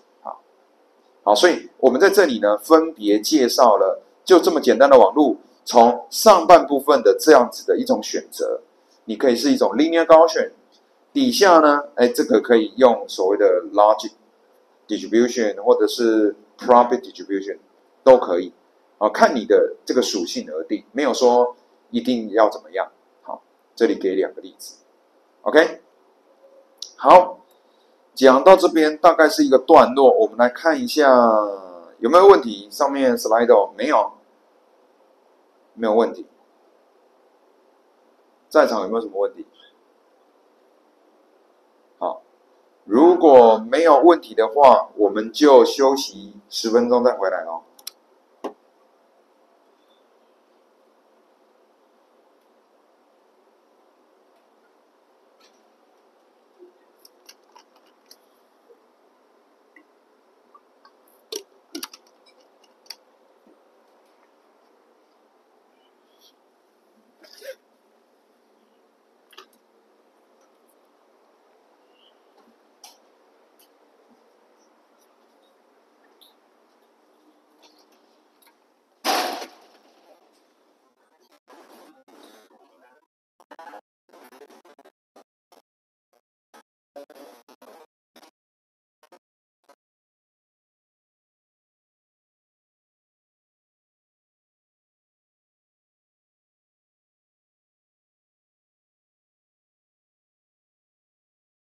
好，所以我们在这里呢，分别介绍了就这么简单的网络，从上半部分的这样子的一种选择，你可以是一种 linear Gaussian， 底下呢，这个可以用所谓的 logic distribution 或者是 probability distribution 都可以看你的这个属性而定，没有说一定要怎么样。好，这里给2个例子 ，OK， 好。讲到这边大概是一个段落，我们来看一下有没有问题。上面 slide 没有，没有问题。在场有没有什么问题？好，如果没有问题的话，我们就休息10分钟再回来哦。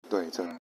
对，这个。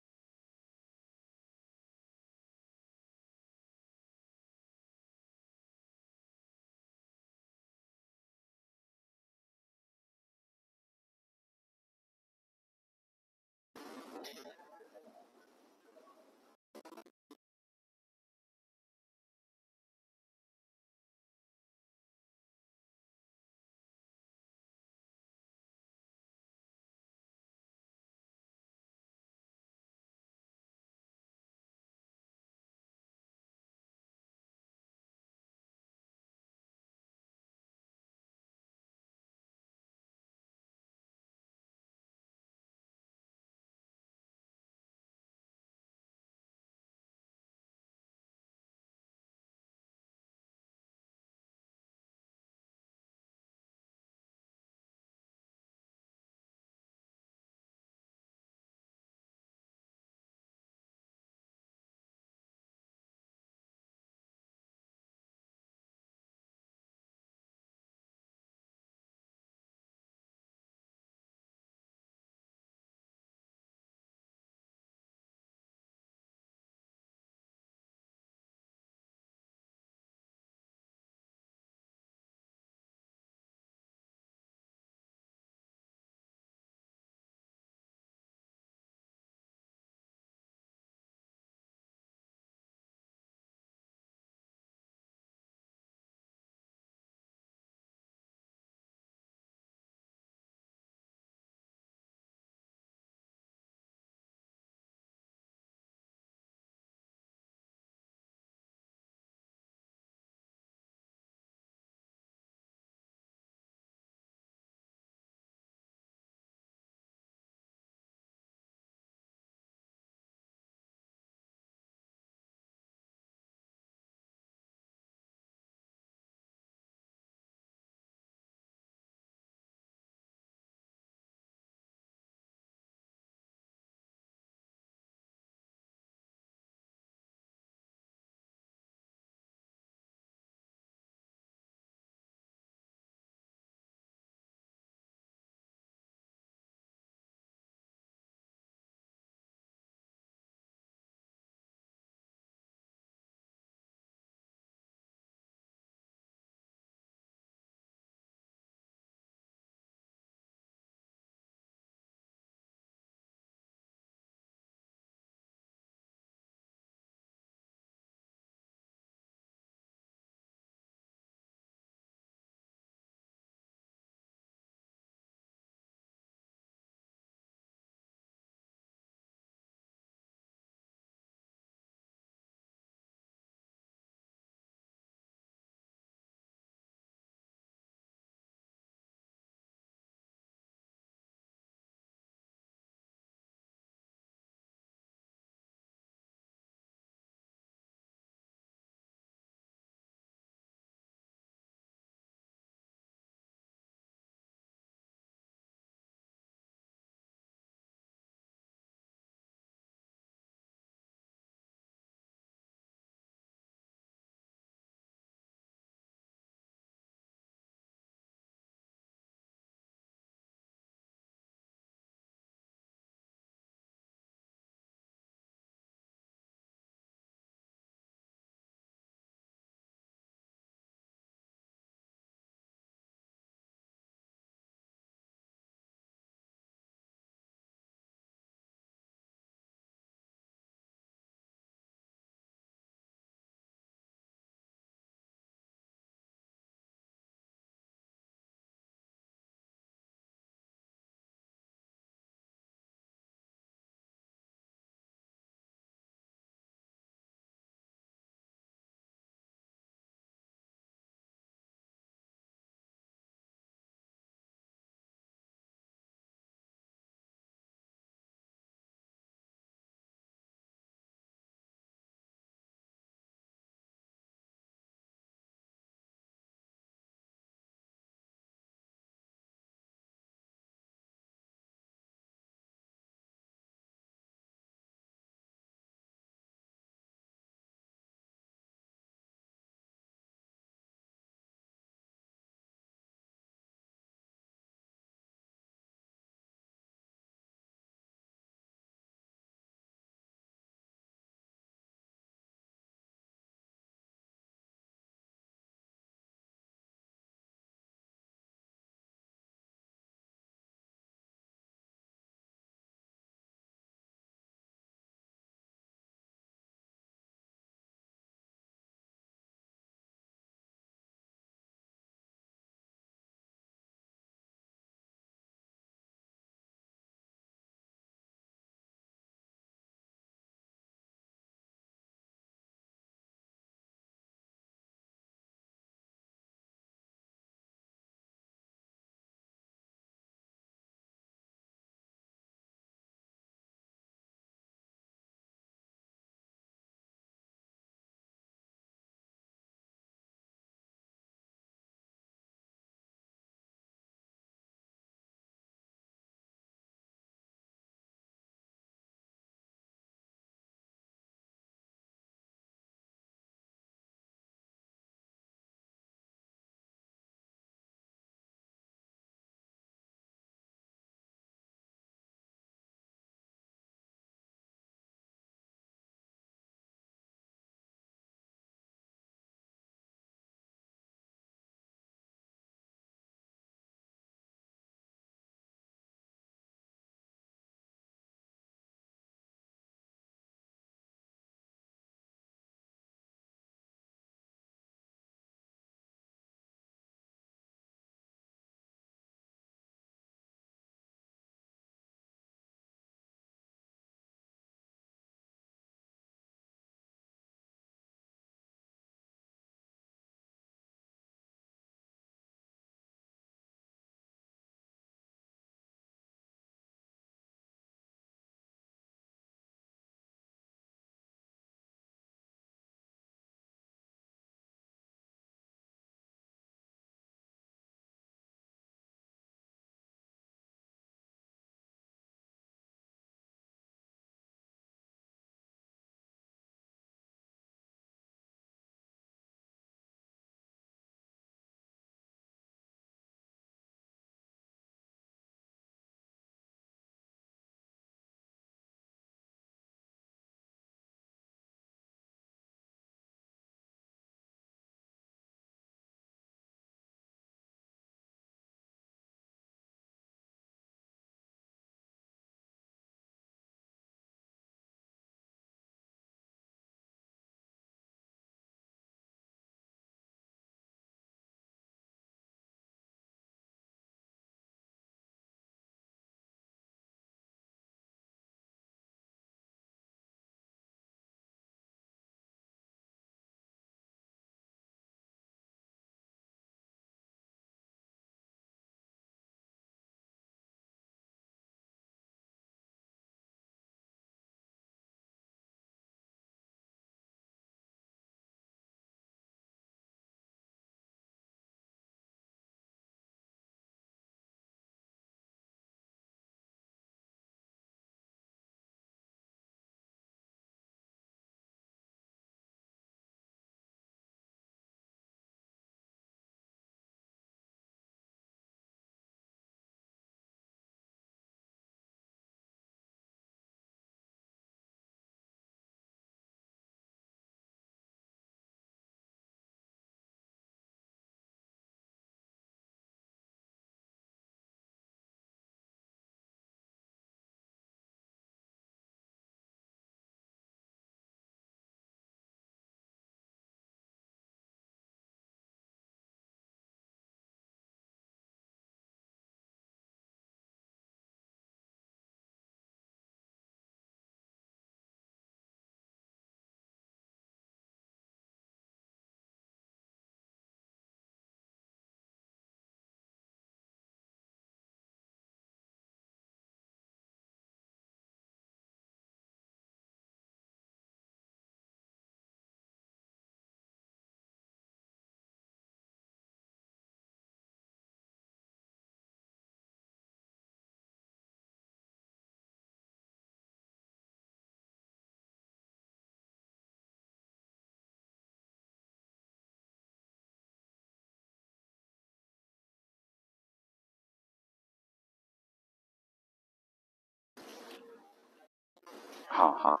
好好，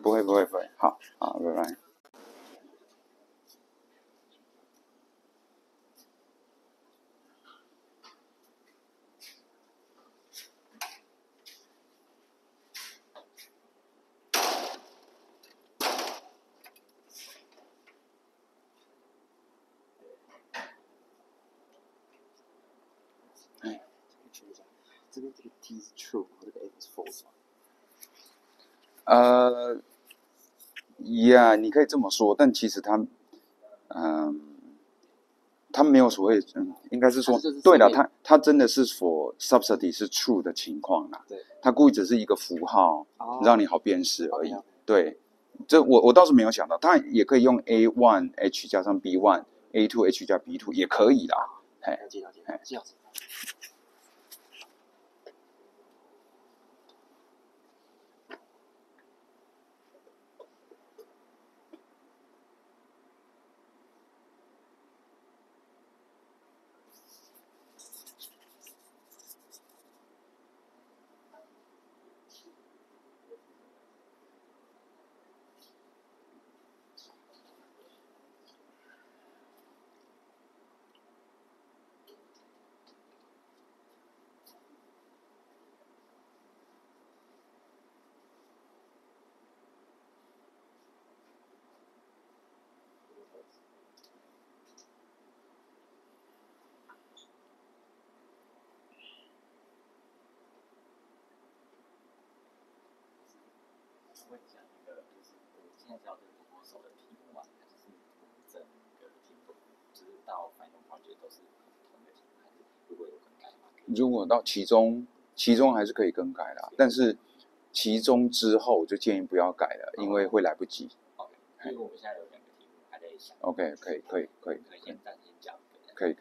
不会，好，拜拜。这边这个 T 是 true， 这个 F 是 false 吗？Yeah， 你可以这么说，但其实它没有所谓，应该是说，对了，它真的是 for subsidy 是 true 的情况啦。对，它故意只是一个符号，让你好辨识而已。对，这我倒是没有想到，它也可以用 A1H 加上 B1，A2H 加 B2 也可以啦。了解，这样子。问一下那个，就是我现在知道这个多少的题目嘛，还是整个题目，就是到 final project 都是同一个题目，还是如果有更改吗？如果到期中还是可以更改啦，但是期中之后就建议不要改了，因为会来不及。OK， 因为我们现在有2个题目还在想。OK， 可以。可以先讲。可以。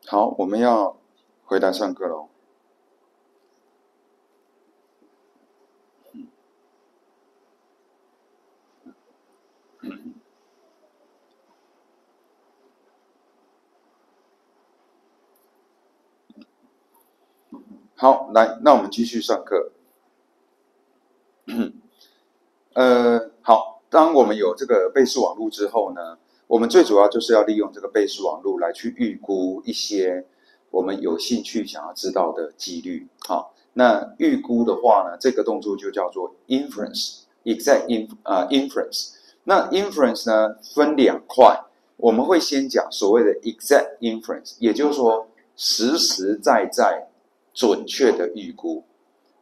好，我们要回来上课喽。好，来，那我们继续上课。好，当我们有这个倍数网络之后呢，我们最主要就是要利用这个倍数网络来去预估一些我们有兴趣想要知道的几率。好，那预估的话呢，这个动作就叫做 inference，exact inference。那 inference 呢分2块，我们会先讲所谓的 exact inference， 也就是说实实在在准确的预估。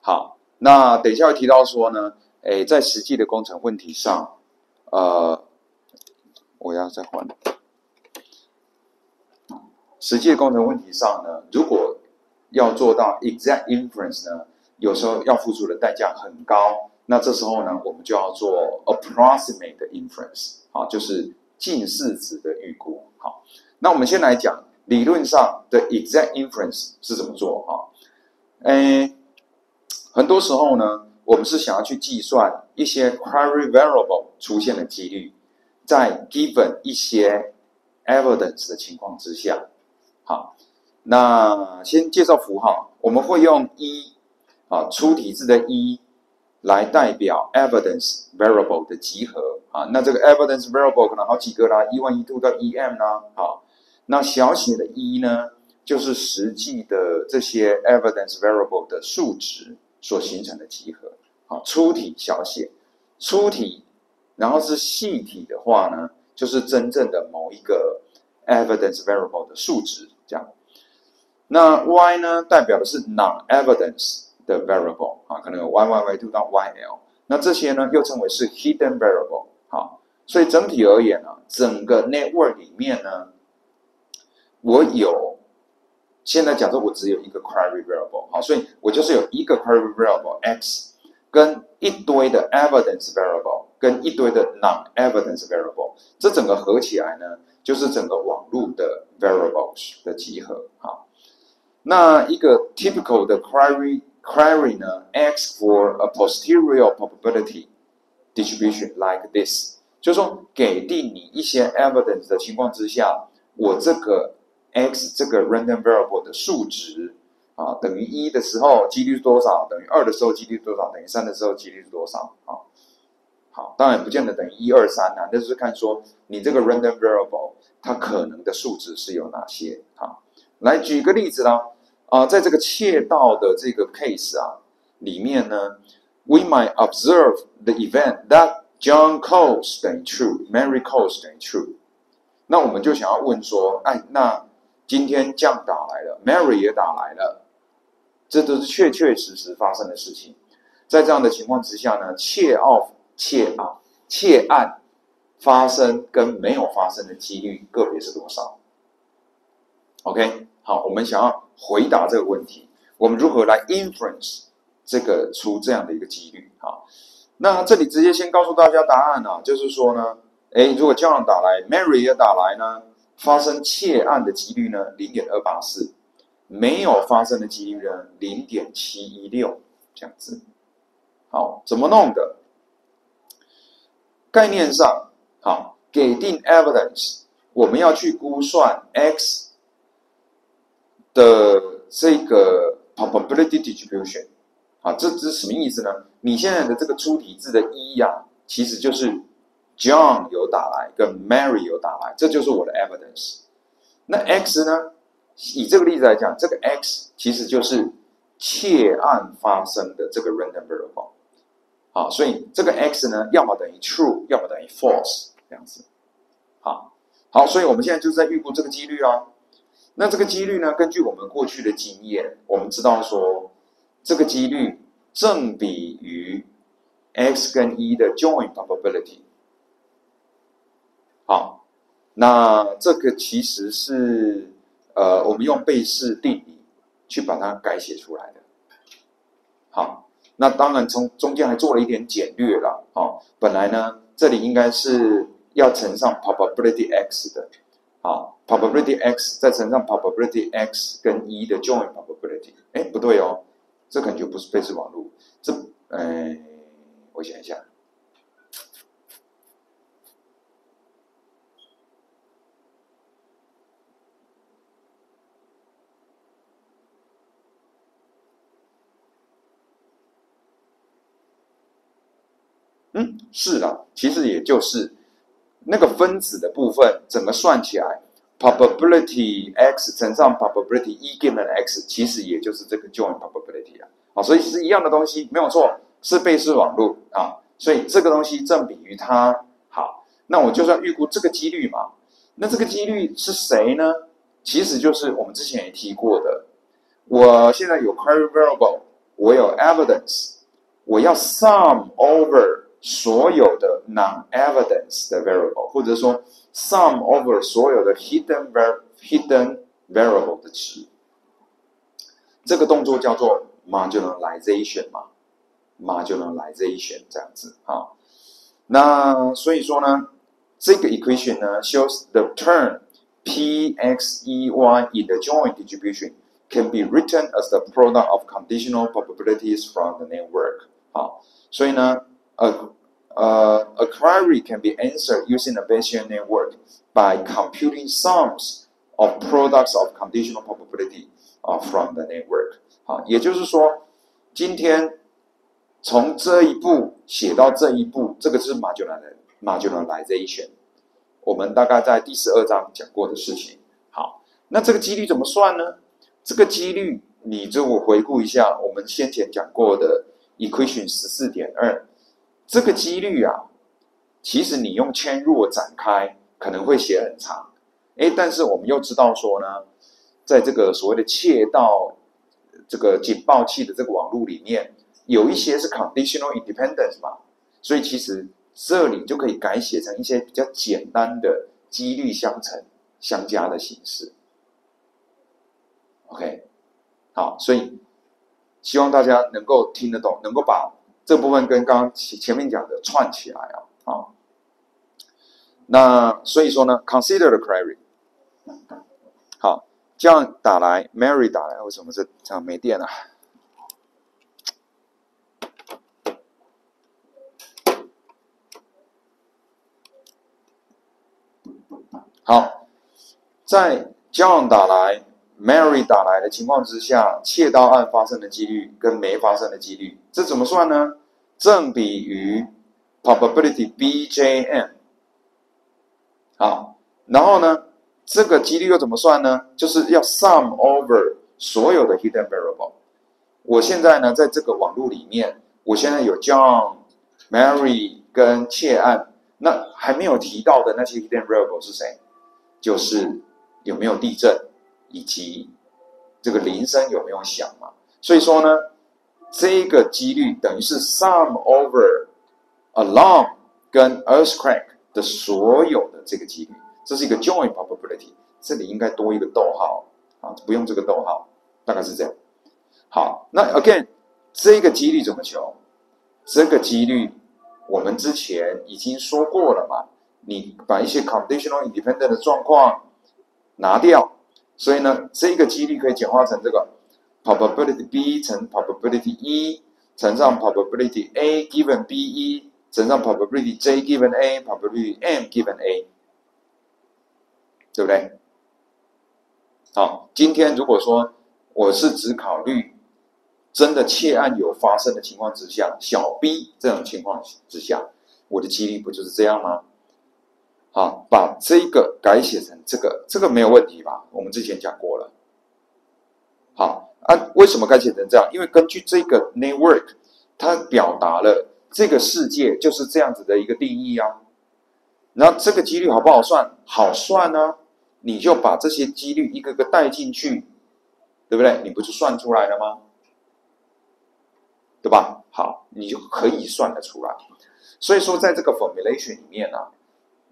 好，那等一下会提到说呢，在实际的工程问题上，我要再换。实际的工程问题上呢，如果要做到 exact inference 呢，有时候要付出的代价很高。那这时候呢，我们就要做 approximate inference， 好，就是近似值的预估。好，那我们先来讲理论上的 exact inference 是怎么做啊？很多时候呢，我们是想要去计算一些 query variable 出现的几率，在 given 一些 evidence 的情况之下。好，那先介绍符号，我们会用粗体字的来代表 evidence variable 的集合啊。那这个 evidence variable 可能好几个啦，E1、E2 到 EM 啦。好，那小写的呢，就是实际的这些 evidence variable 的数值所形成的集合。好，粗体小写，粗体，然后是细体的话呢，就是真正的某一个 evidence variable 的数值这样。那 Y 呢，代表的是 non-evidence 的 variable 啊，可能有 Y1、Y2 到 YL。那这些呢，又称为是 hidden variable。好，所以整体而言呢，整个 network 里面呢，我有现在假设我只有一个 query variable， 好，所以我就是有一个 query variable x 跟一堆的 evidence variable 跟一堆的 non-evidence variable， 这整个合起来呢，就是整个网络的 variables 的集合啊。那一个 typical 的 query 呢 asks for a posterior probability distribution like this， 就是说给定你一些 evidence 的情况之下，我这个 x 这个 random variable 的数值啊等于1的时候几率是多少，等于2的时候几率是多少，等于3的时候几率是多少啊？好，当然不见得等于1、2、3啊，那就是看说你这个 random variable 它可能的数值是有哪些啊？来举个例子啦，在这个窃盗的这个 case 啊里面呢 ，we might observe the event that John calls 等于 true，Mary calls 等于 true。那我们就想要问说，哎，那今天 John 打来了 ，Mary 也打来了，这都是确确实实发生的事情。在这样的情况之下呢，窃案发生跟没有发生的几率个别是多少 ？OK， 好，我们想要回答这个问题，我们如何来 inference 这个出这样的一个几率？好，那这里直接先告诉大家答案啊，就是说呢，如果 John 打来 ，Mary 也打来呢，发生窃案的几率呢0.284，没有发生的几率呢0.716，这样子。好，怎么弄的？概念上，好，给定 evidence， 我们要去估算 x 的这个 probability distribution， 啊，这是什么意思呢？你现在的这个出题字的1啊，其实就是 John 有打来跟 Mary 有打来，这就是我的 evidence。那 x 呢？以这个例子来讲，这个 x 其实就是窃案发生的这个 random variable。好，所以这个 x 呢，要么等于 true， 要么等于 false， 这样子。好，所以我们现在就是在预估这个几率啊。那这个几率呢，根据我们过去的经验，我们知道说，这个几率正比于 x 跟1的 joint probability。好，那这个其实是我们用贝氏定理去把它改写出来的。好。那当然，从中间还做了一点简略了，本来呢，这里应该是要乘上 probability x 的，probability x 再乘上 probability x 跟1的 joint probability， 不对哦，这感觉不是贝氏网络，这，我想一下。是啦，其实也就是那个分子的部分，整个算起来 ，probability x 乘上 probability e given x， 其实也就是这个 joint probability 啊，所以是一样的东西，没有错，是贝氏网络啊，所以这个东西正比于它。好，那我就算预估这个几率嘛，那这个几率是谁呢？其实就是我们之前也提过的，我现在有 query variable， 我有 evidence， 我要 sum over。所有的 non-evidence 的 variable， 或者说 sum over 所有的 hidden variable 的值，这个动作叫做 marginalization 嘛 ，marginalization 这样子啊。那所以说呢，这个 equation 呢 shows the term p(x, e, y) in the joint distribution can be written as the product of conditional probabilities from the network。好，所以呢。A query can be answered using a Bayesian network by computing sums of products of conditional probability from the network。也就是说，今天从这一步写到这一步，这个是 marginalization。我们大概在第12章讲过的事情。好，那这个几率怎么算呢？这个几率，你就回顾一下我们先前讲过的 equation 14.2。这个几率啊，其实你用嵌入展开可能会写很长，但是我们又知道说呢，在这个所谓的窃盗这个警报器的这个网络里面，有一些是 conditional independence 嘛，所以其实这里就可以改写成一些比较简单的几率相乘相加的形式。OK， 好，所以希望大家能够听得懂，能够把这部分跟刚刚前面讲的串起来啊。那所以说呢 ，consider the query。好，这样打来 ，Mary 打来，为什么这样没电啊？好，在 John 打来 ，Mary 打来的情况之下，窃盗案发生的几率跟没发生的几率，这怎么算呢？正比于 probability BJM。好，然后呢，这个几率又怎么算呢？就是要 sum over 所有的 hidden variable。我现在呢，在这个网络里面，我现在有 John、Mary 跟窃案，那还没有提到的那些 hidden variable 是谁？就是有没有地震，以及这个铃声有没有响嘛。所以说呢，这个几率等于是 sum over alarm 跟 earthquake 的所有的这个几率，这是一个 joint probability。这里应该多一个逗号啊，不用这个逗号，大概是这样。好，那 again 这个几率怎么求？这个几率我们之前已经说过了嘛，你把一些 conditional independent 的状况拿掉，所以呢，这个几率可以简化成这个 probability B 乘 probability E 乘上 probability A given B1 乘上 probability J given A probability M given A， 对不对？好，今天如果说我是只考虑真的窃案有发生的情况之下，小 b 这种情况之下，我的几率不就是这样吗？好，把这个改写成这个，这个没有问题吧？我们之前讲过了。好啊，为什么改写成这样？因为根据这个 network， 它表达了这个世界就是这样子的一个定义啊。然后这个几率好不好算？好算呢，你就把这些几率一个个带进去，对不对？你不就算出来了吗？对吧？好，你就可以算得出来。所以说，在这个 formulation 里面啊，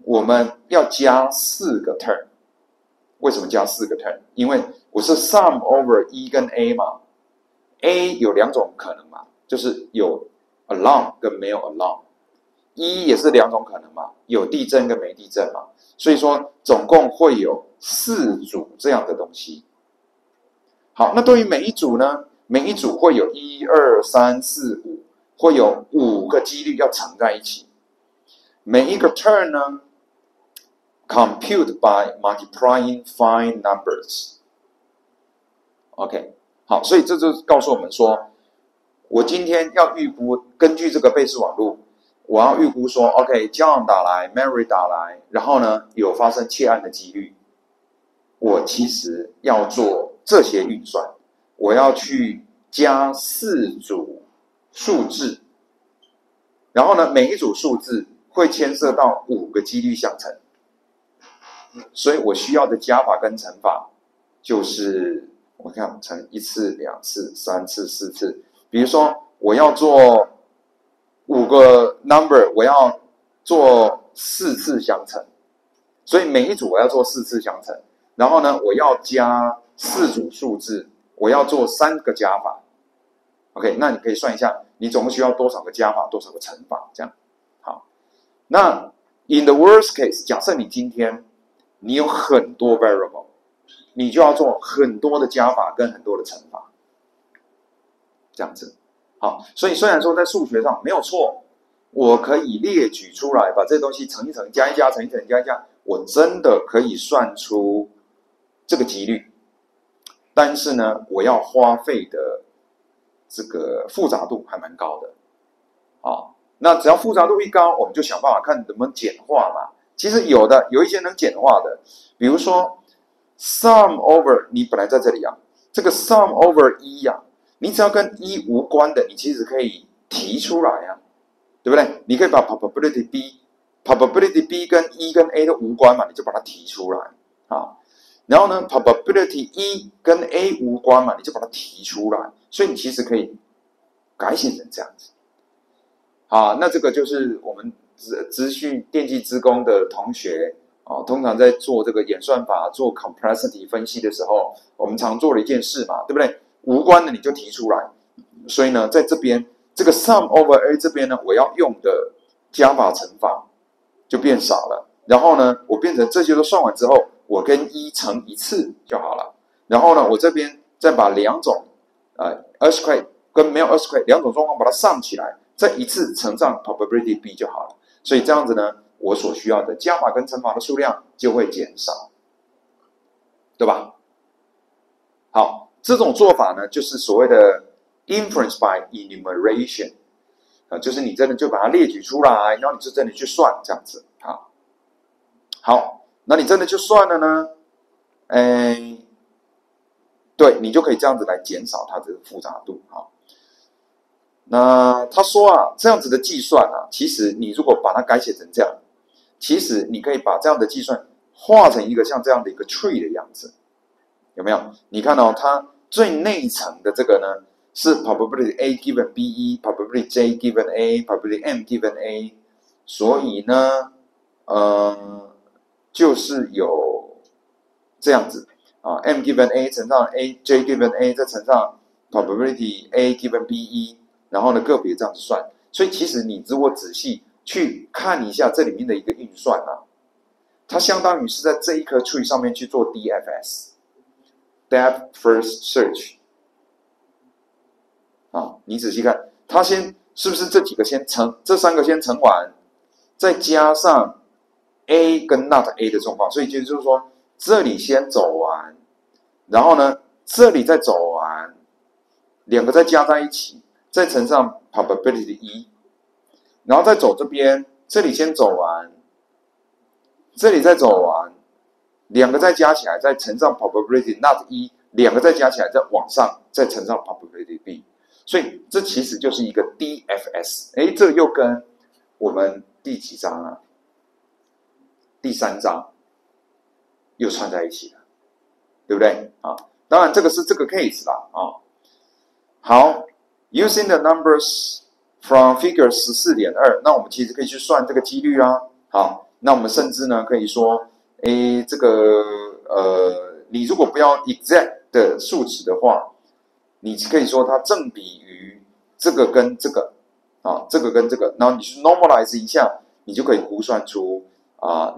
我们要加4个 term。为什么加4个 term？ 因为我是 sum over E 跟 A 嘛。A 有2种可能嘛，就是有 alarm 跟没有 alarm。E 也是2种可能嘛，有地震跟没地震嘛。所以说，总共会有4组这样的东西。好，那对于每一组呢？每一组会有1、2、3、4、5，会有5个几率要乘在一起。每一个 term 呢 ，compute by multiplying fine numbers。OK， 好，所以这就告诉我们说，我今天要预估，根据这个贝氏网络，我要预估说 ，OK，John 打来 ，Mary 打来，然后呢有发生窃案的几率，我其实要做这些运算。我要去加4组数字，然后呢，每一组数字会牵涉到5个几率相乘，所以我需要的加法跟乘法就是我看乘1次、2次、3次、4次。比如说我要做5个 number， 我要做4次相乘，所以每一组我要做4次相乘，然后呢，我要加4组数字。我要做3个加法 ，OK， 那你可以算一下，你总共需要多少个加法，多少个乘法，这样。好，那 in the worst case， 假设你今天你有很多 variable， 你就要做很多的加法跟很多的乘法，这样子。好，所以虽然说在数学上没有错，我可以列举出来，把这东西乘一乘，加一加，乘一乘，加一加，我真的可以算出这个几率。但是呢，我要花费的这个复杂度还蛮高的，那只要复杂度一高，我们就想办法看能不能简化嘛。其实有一些能简化的，比如说 sum over， 你本来在这里啊，这个 sum over 1啊，你只要跟1无关的，你其实可以提出来啊，对不对？你可以把 probability B 跟1跟 A 都无关嘛，你就把它提出来啊。然后呢 ，probability E 跟 A 无关嘛，你就把它提出来，所以你其实可以改写成这样子。好，那这个就是我们资讯电气资工的同学通常在做这个演算法、做 complexity 分析的时候，我们常做的一件事嘛，对不对？无关的你就提出来。所以呢，在这边这个 sum over A 这边呢，我要用的加法乘法就变少了。然后呢，我变成这些都算完之后，我跟乘一次就好了。然后呢，我这边再把两种earthquake 跟没有 earthquake 两种状况把它上起来，再一次乘上 probability b 就好了。所以这样子呢，我所需要的加法跟乘法的数量就会减少，对吧？好，这种做法呢，就是所谓的 inference by enumeration，就是你真的就把它列举出来，然后你就真的去算这样子。好，那你真的去算了呢？对，你就可以这样子来减少它的复杂度。好，那他说啊，这样子的计算啊，其实你如果把它改写成这样，其实你可以把这样的计算画成一个像这样的一个 tree 的样子，有没有？你看到它最内层的这个呢，是 probability A given B1，probability J given A，probability M given A， 所以呢，就是有这样子啊 ，M given A 乘上 J given A 再乘上 probability A given B1， 然后呢个别这样子算。所以其实你如果仔细去看一下这里面的一个运算啊，它相当于是在这一颗 tree 上面去做 DFS。Depth First Search 啊，你仔细看，它先是不是这几个先乘，这三个先乘完，再加上 A 跟 Not A 的状况，所以就是说这里先走完，然后呢这里再走完，两个再加在一起，再乘上 probability 1，然后再走这边，这里先走完，这里再走完。两个再加起来，再乘上 probability not 1，两个再加起来，再往上，再乘上 probability b， 所以这其实就是一个 DFS。这又跟我们第几章啊？第3章又串在一起了，对不对啊？当然这个是这个 case 啦啊。好 ，using the numbers from figure 14.2， 那我们其实可以去算这个几率啊。好，那我们甚至呢可以说。这个你如果不要 exact 的数值的话，你可以说它正比于这个跟这个啊，这个跟这个，然后你去 normalize 一下，你就可以估算出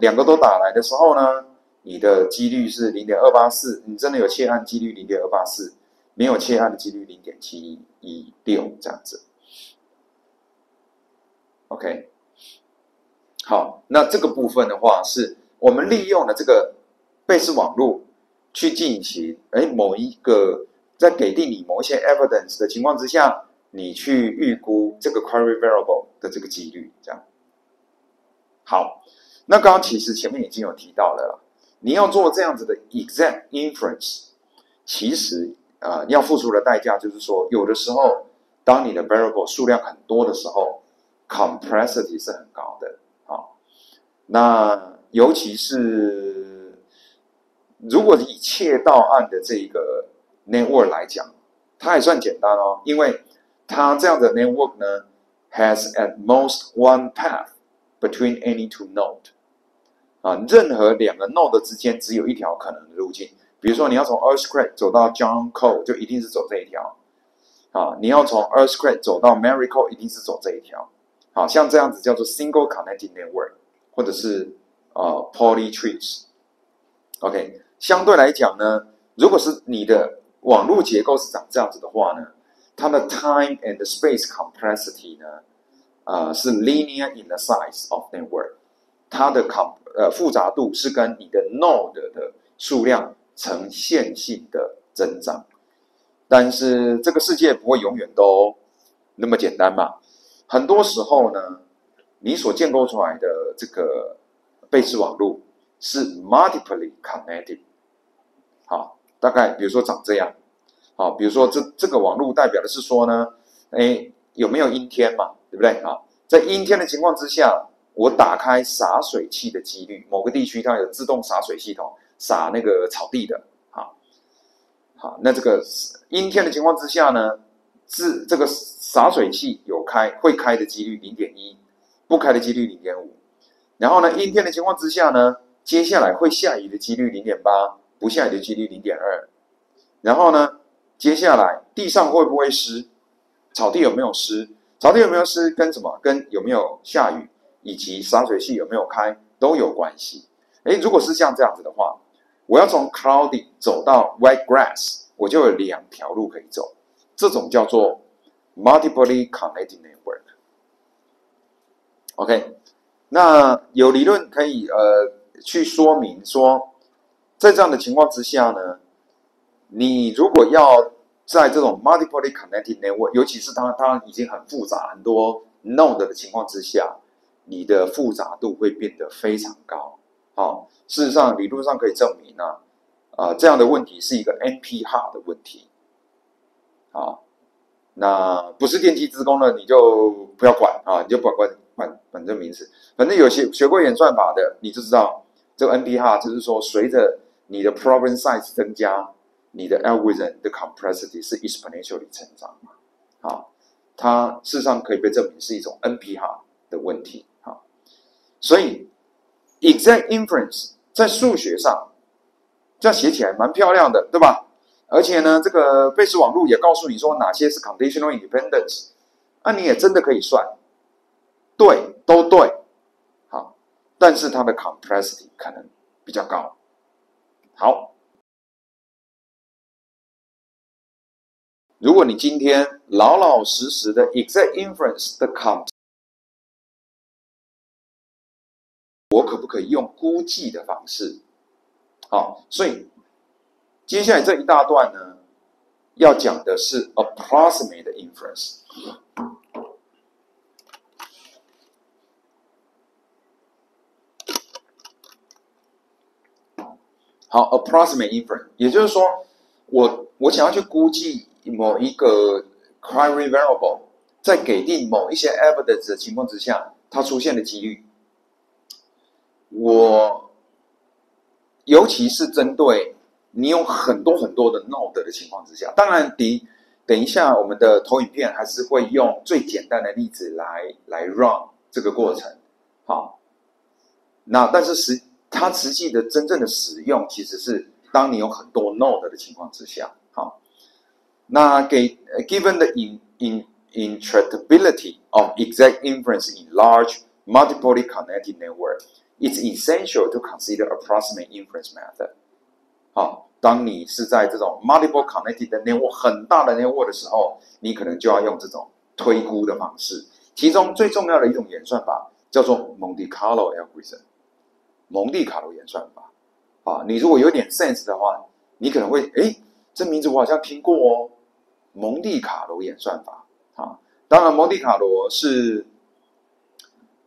两个都打来的时候呢，你的几率是 0.284， 你真的有切按几率 0.284， 没有切按的几率 0.716 这样子。OK， 好，那这个部分的话是。我们利用了这个贝氏网络去进行，某一个在给定你某一些 evidence 的情况之下，你去预估这个 query variable 的这个几率，这样。好，那刚刚其实前面已经有提到了啦，你要做这样子的 exact inference， 其实要付出的代价就是说，有的时候当你的 variable 数量很多的时候 ，complexity 是很高的。好，那尤其是如果以窃盗案的这个 network 来讲，它还算简单哦，因为它这样的 network 呢 has at most one path between any two node 任何两个 node 之间只有一条可能的路径。比如说你要从 Earthquake 走到 John Cole 就一定是走这一条你要从 Earthquake 走到 Mary Cole 一定是走这一条。像这样子叫做 single connected network 或者是poly trees。OK， 相对来讲呢，如果是你的网络结构是长这样子的话呢，它的 time and space complexity 呢，是 linear in the size of network， 它的复杂度是跟你的 node 的数量呈线性的增长。但是这个世界不会永远都那么简单嘛，很多时候呢，你所建构出来的这个贝氏网络是 multiply connected， 好，大概比如说长这样，好，比如说这个网络代表的是说呢，有没有阴天嘛，对不对？好，在阴天的情况之下，我打开洒水器的几率，某个地区它有自动洒水系统，洒那个草地的，好，那这个阴天的情况之下呢，这个洒水器会开的几率 0.1， 不开的几率 0.5。然后呢，阴天的情况之下呢，接下来会下雨的几率 0.8， 不下雨的几率 0.2。然后呢，接下来地上会不会湿，草地有没有湿，草地有没有湿跟什么？跟有没有下雨，以及洒水器有没有开都有关系。如果是像这样子的话，我要从 cloudy 走到 wet grass， 我就有2条路可以走，这种叫做 multiply connected network。OK， 那有理论可以去说明说，在这样的情况之下呢，你如果要在这种 multiply connected network， 尤其是它已经很复杂，很多 node 的情况之下，你的复杂度会变得非常高。事实上理论上可以证明这样的问题是一个 NP-hard 的问题。那不是电机资工的你就不要管你就管这名词。反正有学过演算法的，你就知道这个 NP-hard 就是说，随着你的 problem size 增加，你的 algorithm 的 complexity 是 exponentially 成长它事实上可以被证明是一种 NP-hard 的问题所以 exact inference 在数学上这样写起来蛮漂亮的，对吧？而且呢，这个贝氏网络也告诉你说哪些是 conditional independence， 你也真的可以算，对，都对，但是它的 complexity 可能比较高。好，如果你今天老老实实的 exact inference 的 我可不可以用估计的方式？所以接下来这一大段呢，要讲的是 approximate inference。好 ，approximate inference， 也就是说，我想要去估计某一个 query variable， 在给定某一些 evidence 的情况之下，它出现的几率。尤其是针对你有很多的 node 的情况之下，当然等一下我们的投影片还是会用最简单的例子来 run 这个过程。那但是它实际的真正的使用其实是当你有很多 node 的情况之下。那given the intractability of exact inference in large multiply connected network, it's essential to consider approximate inference method。当你是在这种 multiple connected network 很大的 network 的时候，你可能就要用这种推估的方式。其中最重要的一种演算法叫做 Monte Carlo algorithm， 蒙地卡罗演算法。你如果有点 sense 的话，你可能会这名字我好像听过哦，蒙地卡罗演算法。当然蒙地卡罗是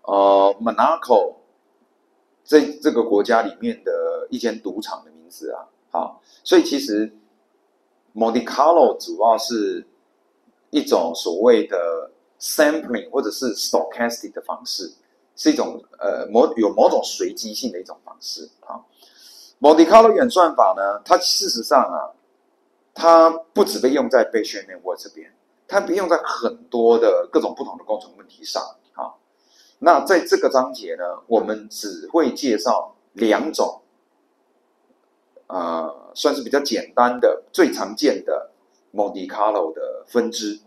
Monaco 这个国家里面的一间赌场的名字所以其实 Monte Carlo 主要是一种所谓的 sampling 或者是 stochastic 的方式，是一种有某种随机性的一种方式Monte Carlo 演算法呢，它事实上它不只被用在 Bayesian network 这边，它被用在很多的各种不同的工程问题上那在这个章节呢，我们只会介绍2种算是比较简单的、最常见的 Monte Carlo 的分支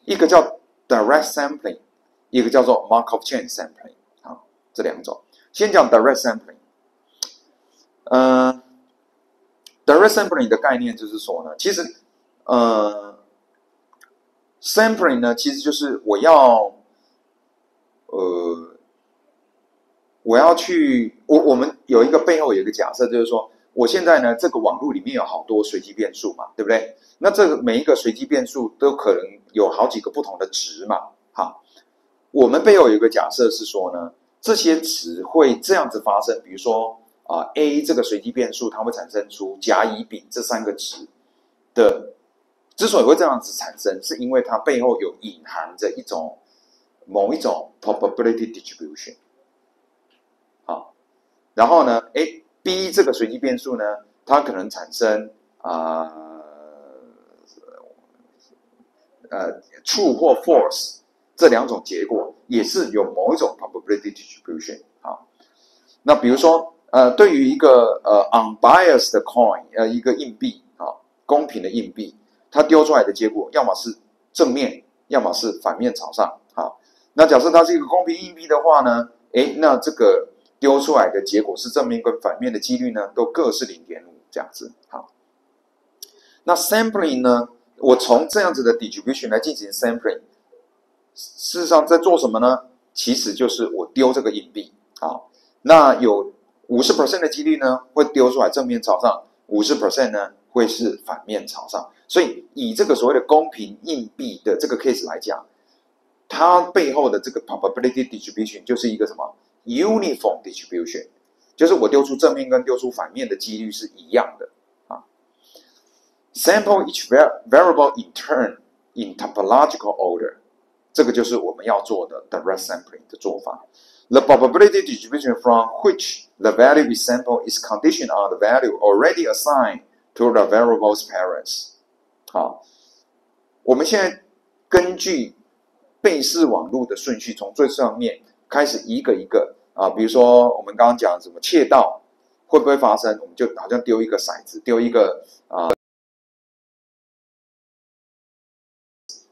一个叫 direct sampling， 一个叫做 Markov chain sampling这2种。先讲 direct sampling。direct sampling 的概念就是说呢，其实sampling 呢，其实就是我们有一个背后有一个假设，就是说，我现在呢这个网络里面有好多随机变数嘛，对不对？那这个每一个随机变数都可能有好几个不同的值嘛。我们背后有一个假设是说呢，这些值会这样子发生，比如说A 这个随机变数，它会产生出甲、乙、丙这3个值的。之所以会这样子产生，是因为它背后有隐含着某一种 probability distribution。然后呢 B 这个随机变数呢，它可能产生true 或 false 这2种结果，也是有某一种 probability distribution。那比如说对于一个unbiased 的 coin 一个硬币公平的硬币，它丢出来的结果要么是正面，要么是反面朝上那假设它是一个公平硬币的话呢，那这个丢出来的结果是正面跟反面的几率呢，都各是0.5这样子。好，那 sampling 呢，我从这样子的 distribution 来进行 sampling， 事实上在做什么呢？其实就是我丢这个硬币。好，那有50% 的几率呢会丢出来正面朝上，50% 呢会是反面朝上。所以以这个所谓的公平硬币的这个 case 来讲，它背后的这个 probability distribution 就是一个什么 uniform distribution， 就是我丢出正面跟丢出反面的几率是一样的啊。Sample each variable in turn in topological order， 这个就是我们要做的 direct sampling 的做法。The probability distribution from which the value we sample is conditioned on the value already assigned to the variable's parents。好，我们现在根据贝氏网络的顺序，从最上面开始一个一个啊，比如说我们刚刚讲什么窃盗会不会发生，我们就好像丢一个骰子，丢一个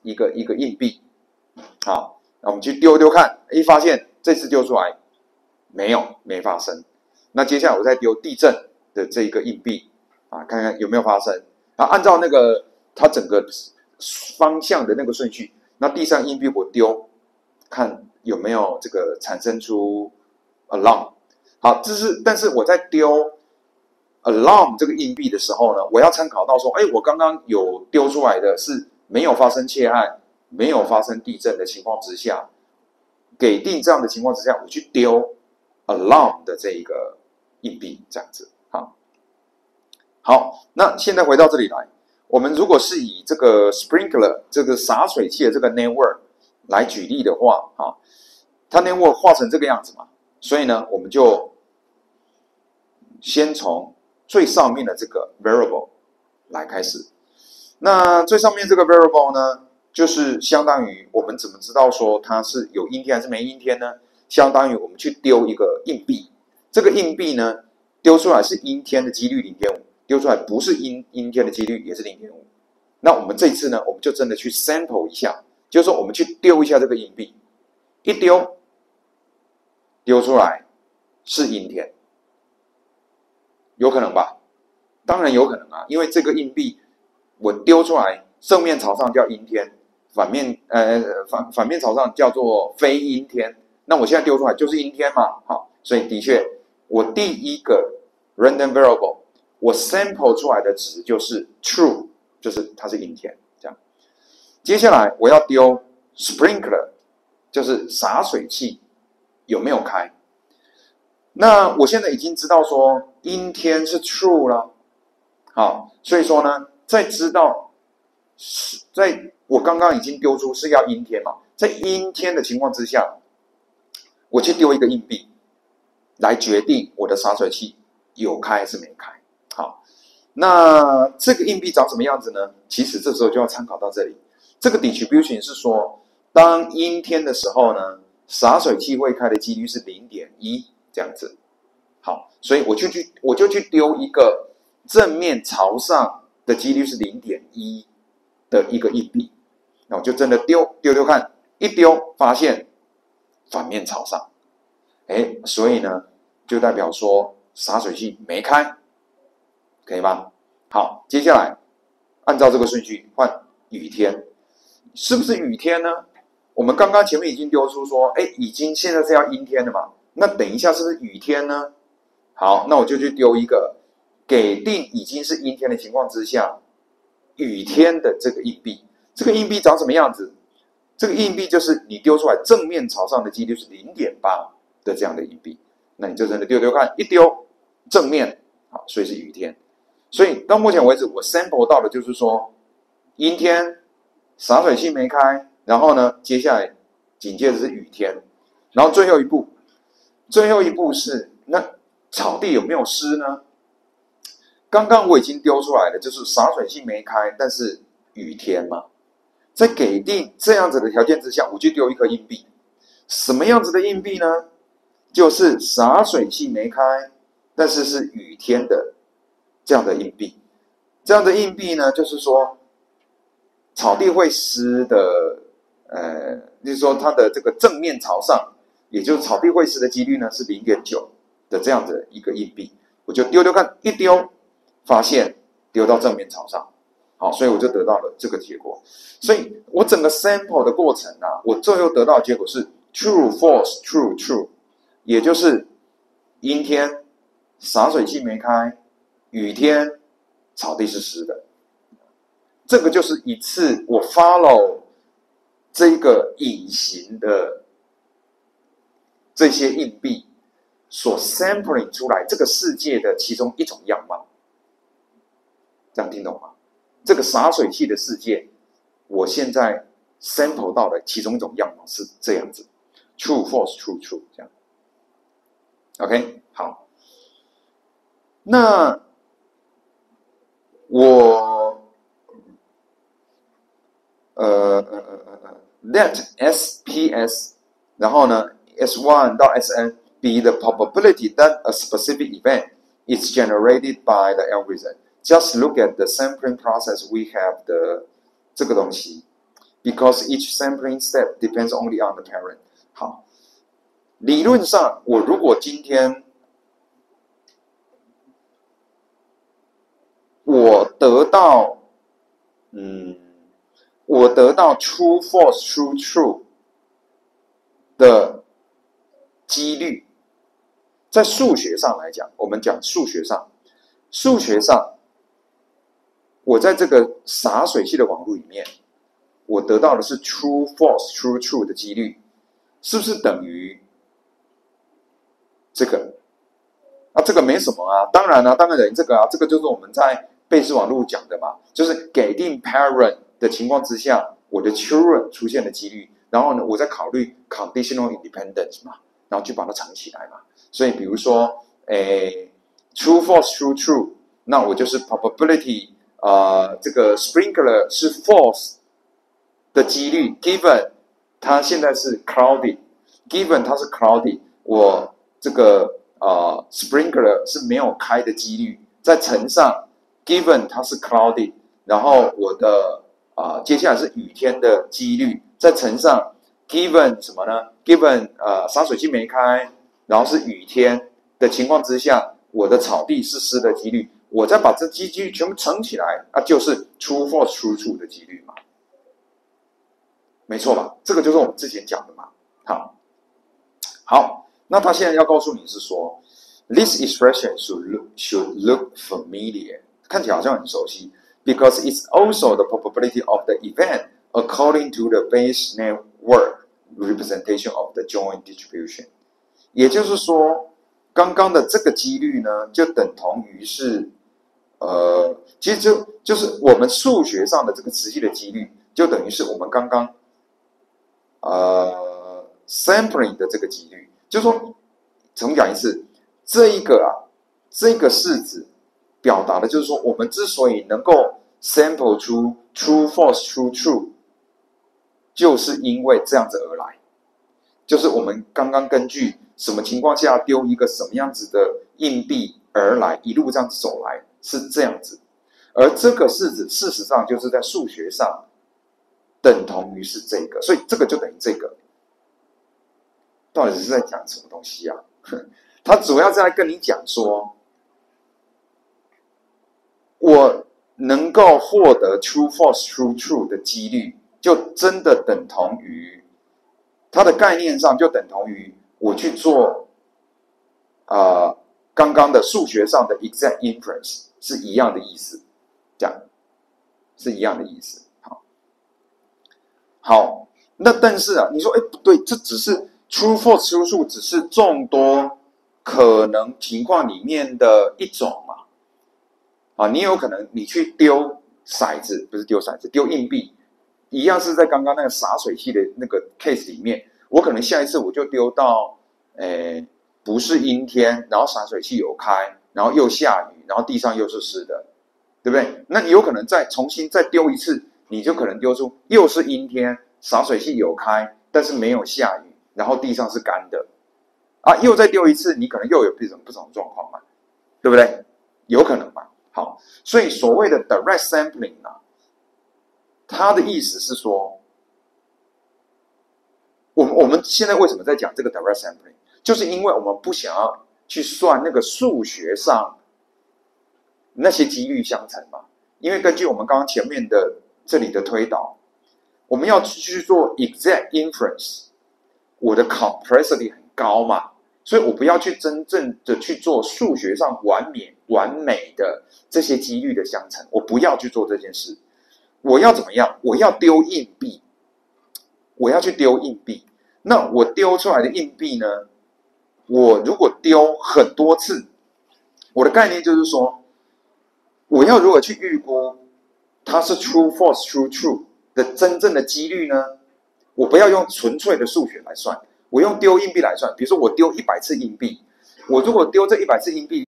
一个硬币，好，那我们去丢丢看，发现这次丢出来没发生，那接下来我再丢地震的这一个硬币啊，看看有没有发生，然后按照那个它整个方向的那个顺序，那地上硬币我丢，看有没有这个产生出 alarm。好，但是我在丢 alarm 这个硬币的时候呢，我要参考到说，我刚刚有丢出来的是没有发生窃案、没有发生地震的情况之下，给定这样的情况之下，我去丢 alarm 的这一个硬币，这样子。好，那现在回到这里来，我们如果是以这个 sprinkler 这个洒水器的这个 network 来举例的话，它 network 画成这个样子嘛，所以呢，我们就先从最上面的这个 variable 来开始。那最上面这个 variable 呢，就是相当于我们怎么知道说它是有阴天还是没阴天呢？相当于我们去丢一个硬币，这个硬币呢丢出来是阴天的几率 0.5， 丢出来不是阴天的几率也是 0.5。那我们这次呢，我们就真的去 sample 一下，就是说我们去丢一下这个硬币，一丢出来是阴天，有可能吧？当然有可能啊，因为这个硬币我丢出来正面朝上叫阴天，反面朝上叫做非阴天。那我现在丢出来就是阴天嘛，好，所以的确我第一个 random variable 我 sample 出来的值就是 true， 就是它是阴天这样。接下来我要丢 sprinkler， 就是洒水器有没有开。那我现在已经知道说阴天是 true 了，好，所以说呢，在我刚刚已经丢出是要阴天嘛，在阴天的情况之下，我去丢一个硬币来决定我的洒水器有开还是没开。好，那这个硬币长什么样子呢？其实这时候就要参考到这里，这个 distribution 是说，当阴天的时候呢，洒水器会开的几率是 0.1 这样子。好，所以我就去丢一个正面朝上的几率是 0.1 的一个硬币，那我就真的丢看，一丢发现反面朝上，所以呢就代表说洒水器没开，可以吗？好，接下来按照这个顺序换雨天，是不是雨天呢？我们刚刚前面已经丢出说，现在是要阴天的嘛，那等一下是不是雨天呢？好，那我就去丢一个给定已经是阴天的情况之下，雨天的这个硬币。这个硬币长什么样子？这个硬币就是你丢出来正面朝上的几率是 0.8 的这样的硬币。那你就真的丢看，一丢正面，好，所以是雨天。所以到目前为止，我 sample 到的就是说，阴天，洒水器没开，然后呢，接下来紧接着是雨天，然后最后一步是那草地有没有湿呢？刚刚我已经丢出来的就是洒水器没开，但是雨天嘛，在给定这样子的条件之下，我就丢一颗硬币。什么样子的硬币呢？就是洒水器没开，但是是雨天的这样的硬币。这样的硬币呢，就是说草地会湿的，就是说它的这个正面朝上，也就是草地会湿的几率呢是 0.9。的这样的一个硬币，我就丢丢看，一丢发现丢到正面朝上，好，所以我就得到了这个结果。所以我整个 sample 的过程啊，我最后得到的结果是 true false true true， 也就是阴天洒水器没开，雨天草地是湿的。这个就是一次我 follow 这个隐形的这些硬币所 sampling 出来这个世界的其中一种样貌。这样听懂吗？这个洒水器的世界，我现在 sample 到的其中一种样貌是这样子 ，true false true true 这样。OK， 好，那我let SPS， 然后呢 S1 到 SN be the probability that a specific event is generated by the algorithm. Just look at the sampling process we have 的这个东西 because each sampling step depends only on the parent. 好，理论上我如果今天我得到true false true true 的几率，在数学上来讲，我们讲数学上我在这个洒水器的网络里面，我得到的是 true false true true 的几率，是不是等于这个？这个没什么啊，当然当然等于这个啊，这个就是我们在贝氏网络讲的嘛，就是给定 parent 的情况之下，我的 children 出现的几率，然后呢，我再考虑 conditional independence 嘛，然后就把它藏起来嘛。所以比如说true false true true， 那我就是 probability 这个 sprinkler 是 false 的几率 given 它现在是 cloudy， given 它是 cloudy， 我这个sprinkler 是没有开的几率，再乘上 given 它是 cloudy， 然后我的接下来是雨天的几率，再乘上 given 什么呢 ？given 洒水器没开，然后是雨天的情况之下，我的草地是湿的几率，我再把这几率全部乘起来，就是 true false true true 的几率嘛，没错吧？这个就是我们之前讲的嘛。好，那他现在要告诉你是说 ，this expression should look familiar， 看起来好像很熟悉 ，because it's also the probability of the event according to the Bayes network representation of the joint distribution。也就是说，刚刚的这个几率呢，就等同于是，其实就是我们数学上的这个实际的几率，就等于是我们刚刚sampling 的这个几率，就是说，重讲一次，这个式子表达的就是说，我们之所以能够 sample 出 true false true true， 就是因为这样子而来，就是我们刚刚根据什么情况下丢一个什么样子的硬币而来，一路这样子走来，是这样子。而这个式子事实上就是在数学上等同于是这个，所以这个就等于这个。到底是在讲什么东西啊？他主要是在跟你讲说，我能够获得 true false true true 的几率，就真的等同于它的概念上就等同于我去做刚刚的数学上的 exact inference 是一样的意思，这样是一样的意思。好，那但是你说不对，这只是 true false true true 只是众多可能情况里面的一种嘛。你有可能你去丢骰子，不是丢骰子，丢硬币，一样是在刚刚那个洒水器的那个 case 里面，我可能下一次我就丢到不是阴天，然后洒水器有开，然后又下雨，然后地上又是湿的，对不对？那你有可能再重新再丢一次，你就可能丢出又是阴天，洒水器有开，但是没有下雨，然后地上是干的，又再丢一次，你可能又有不同状况嘛，对不对？有可能嘛。好，所以所谓的 direct sampling 它的意思是说，我们现在为什么在讲这个 direct sampling， 就是因为我们不想要去算那个数学上那些几率相乘嘛。因为根据我们刚刚前面的这里的推导，我们要去做 exact inference， 我的 complexity 很高嘛，所以我不要去真正的去做数学上完美的这些几率的相乘，我不要去做这件事。我要怎么样？我要丢硬币，我要去丢硬币。那我丢出来的硬币呢？我如果丢很多次，我的概念就是说，我要如何去预估它是 true false true 的真正的几率呢？我不要用纯粹的数学来算，我用丢硬币来算。比如说我丢100次硬币，我如果丢这100次硬币，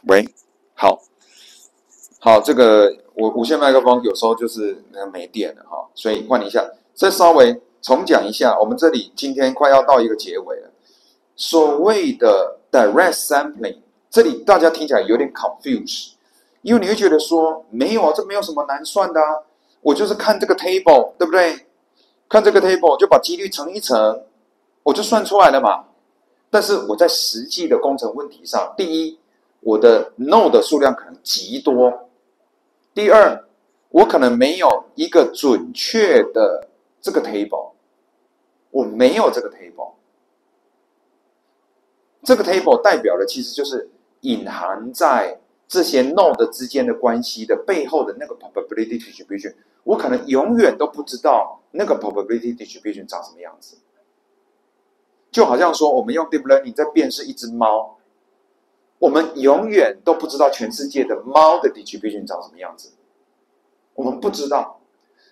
喂，好，这个我无线麦克风有时候就是没电了哈，所以换一下。再稍微重讲一下，我们这里今天快要到一个结尾了。所谓的 direct sampling， 这里大家听起来有点 confused， 因为你会觉得说没有啊，这没有什么难算的啊，我就是看这个 table， 对不对？看这个 table 就把几率乘一乘，我就算出来了嘛。但是我在实际的工程问题上，第一，我的 node 的数量可能极多。第二，我可能没有一个准确的这个 table， 我没有这个 table。这个 table 代表的其实就是隐含在这些 node 之间的关系的背后的那个 probability distribution， 我可能永远都不知道那个 probability distribution 长什么样子。就好像说我们用 deep learning 在辨识一只猫，我们永远都不知道全世界的猫的 distribution 长什么样子，我们不知道。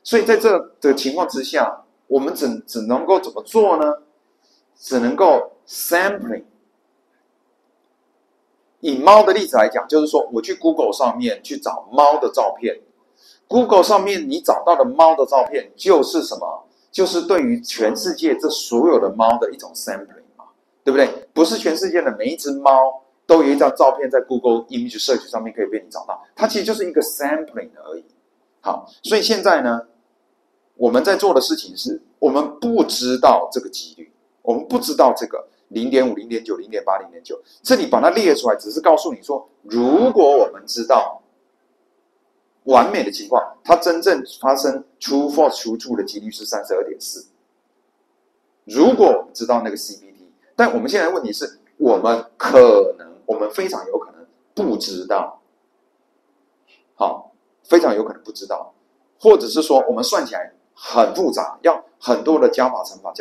所以在这个情况之下，我们只能够怎么做呢？只能够 sampling。以猫的例子来讲，就是说我去 Google 上面去找猫的照片， Google 上面你找到的猫的照片就是什么？就是对于全世界这所有的猫的一种 sampling 嘛，对不对？不是全世界的每一只猫都有一张照片在 Google Image Search 上面可以被你找到，它其实就是一个 sampling 而已。好，所以现在呢，我们在做的事情是，我们不知道这个几率，我们不知道这个0.5、0.9、0.8、0.9，这里把它列出来，只是告诉你说，如果我们知道完美的情况，它真正发生 true false true true 的几率是32.4。如果我们知道那个 CPT， 但我们现在的问题是，我们非常有可能不知道，好，非常有可能不知道，或者是说我们算起来很复杂，要很多的加法乘法。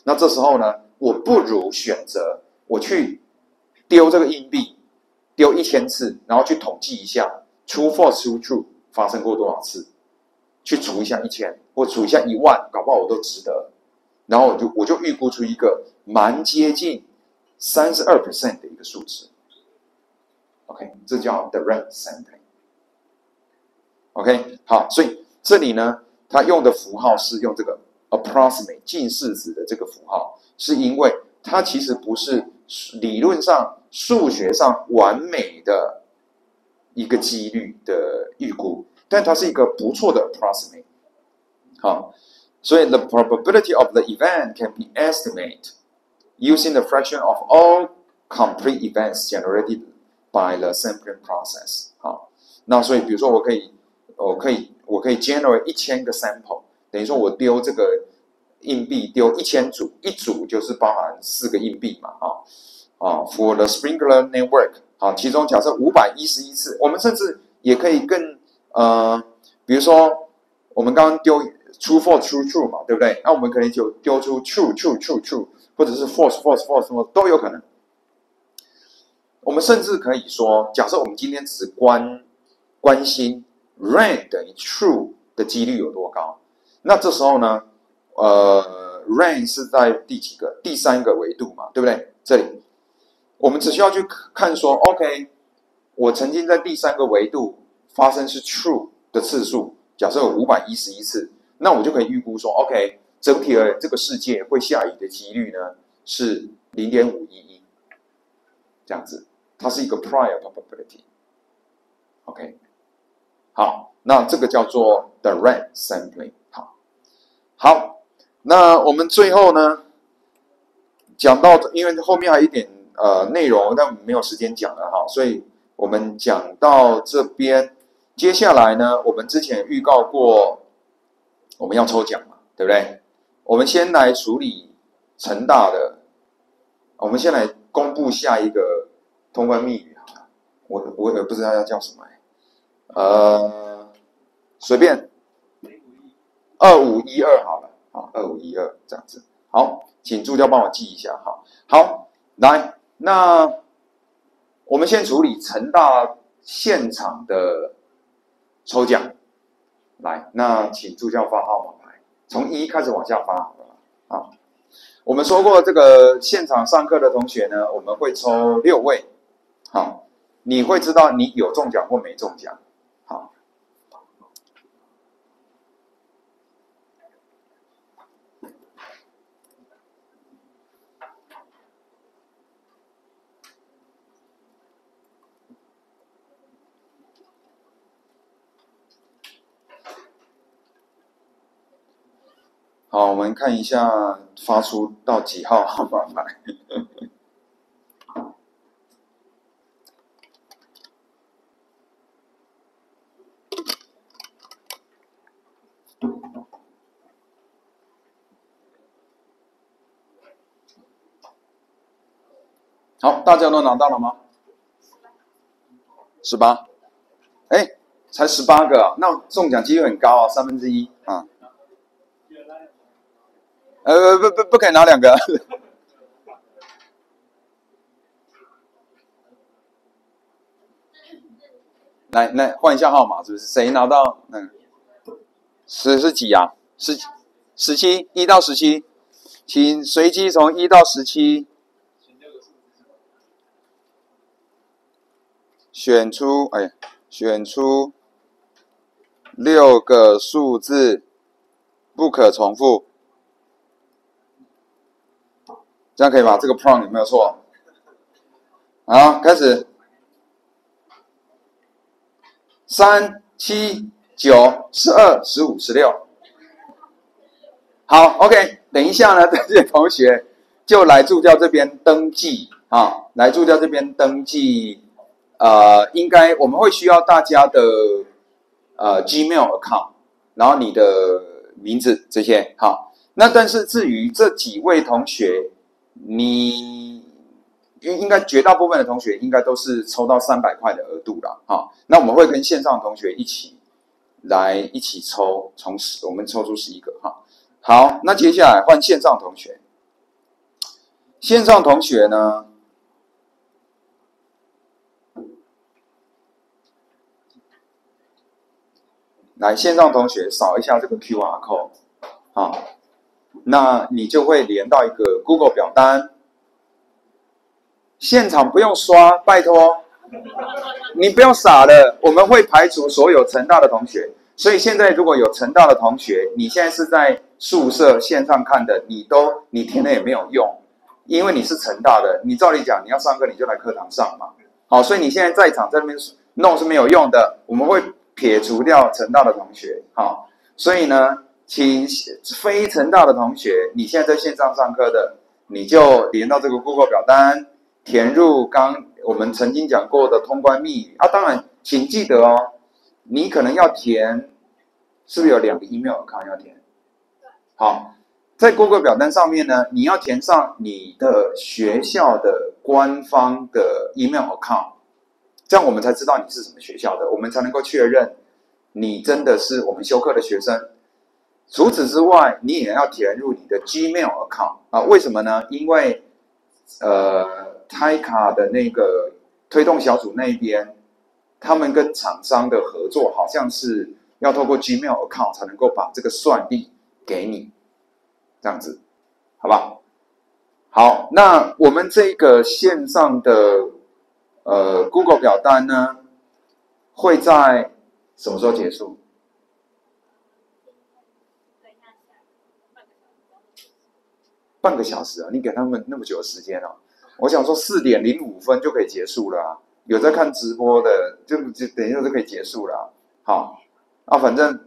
那这时候呢，我不如选择我去丢这个硬币，丢1000次，然后去统计一下 true false true true 发生过多少次，去除一下1000或除一下10000，搞不好我都值得。然后我就预估出一个蛮接近32% 的一个数值。OK， 这叫 direct sampling。OK， 好，所以这里呢，它用的符号是用这个 approximate 近似值的这个符号，是因为它其实不是理论上数学上完美的一个几率的预估，但它是一个不错的 approximate。好，所以 the probability of the event can be estimated using the fraction of all complete events generated by the sampling process。好，那所以比如说我可以 generate 1000个 sample， 等于说我丢这个硬币丢1000组，一组就是包含4个硬币嘛，for the sprinkler network， 好，其中假设511次，我们甚至也可以更比如说我们刚刚丢 true false true true 嘛，对不对？那我们可能就丢出 true true true true， 或者是 false false false 什么都有可能。我们甚至可以说，假设我们今天只关心 rain 等于 true 的几率有多高，那这时候呢，rain 是在第几个？第3个维度嘛，对不对？这里我们只需要去看说 ，OK， 我曾经在第3个维度发生是 true 的次数，假设有511次，那我就可以预估说 ，OK， 整体而言这个世界会下雨的几率呢是0.511，这样子，它是一个 prior probability。OK， 好，那这个叫做 direct sampling。好，那我们最后呢讲到，因为后面还有一点内容，但没有时间讲了哈，所以我们讲到这边。接下来呢，我们之前预告过我们要抽奖嘛，对不对？我们先来处理成大的，我们先来公布下一个通关密语好了，我也不知道要叫什么随便2512好了，好，2512这样子。好，请助教帮我记一下哈。好，来，那我们先处理成大现场的抽奖。来，那请助教发号码牌，从1开始往下发好了。好，我们说过这个现场上课的同学呢，我们会抽6位。好，你会知道你有中奖或没中奖。好。好，我们看一下发出到几号号码牌。好，大家都拿到了吗？18，哎，才18个啊，那中奖几率很高啊，1/3啊。不可以拿2个。来换一下号码，是不是？谁拿到那个是几啊？17， 1到17，请随机从1到17选出6个数字。不可重复，这样可以吧？这个 prompt 有没有错？好，开始。3、7、9、12、15、16。好 ，OK。等一下呢，这些同学就来助教这边登记啊，来助教这边登记。应该我们会需要大家的Gmail account， 然后你的名字这些。好，那但是至于这几位同学，你应该绝大部分的同学应该都是抽到300块的额度啦。好，那我们会跟线上同学一起抽，我们抽出11个哈。好，那接下来换线上同学。线上同学呢，来线上同学扫一下这个 QR code， 好，那你就会连到一个 Google 表单。现场不用刷，拜托，你不要傻了，我们会排除所有成大的同学。所以现在如果有成大的同学，你现在是在宿舍线上看的，你填了也没有用，因为你是成大的，你照理讲你要上课你就来课堂上嘛。好，所以你现在在场在那边弄是没有用的，我们会撇除掉成大的同学。好，所以呢，请非成大的同学，你现在在线上上课的，你就连到这个 Google 表单，填入刚我们曾经讲过的通关密语啊。当然，请记得哦，你可能要填，是不是有2个 email account 要填？好，在 Google 表单上面呢，你要填上你的学校的官方的 email account， 这样我们才知道你是什么学校的，我们才能够确认你真的是我们修课的学生。除此之外，你也要填入你的 Gmail account 啊？为什么呢？因为TAICA 的那个推动小组那边，他们跟厂商的合作好像是要透过 Gmail account 才能够把这个算力给你，这样子，好不好？好，那我们这个线上的Google 表单呢，会在什么时候结束？半个小时啊！你给他们那么久的时间哦。我想说4点05分就可以结束了啊。有在看直播的，就等一下就可以结束了啊。好啊，反正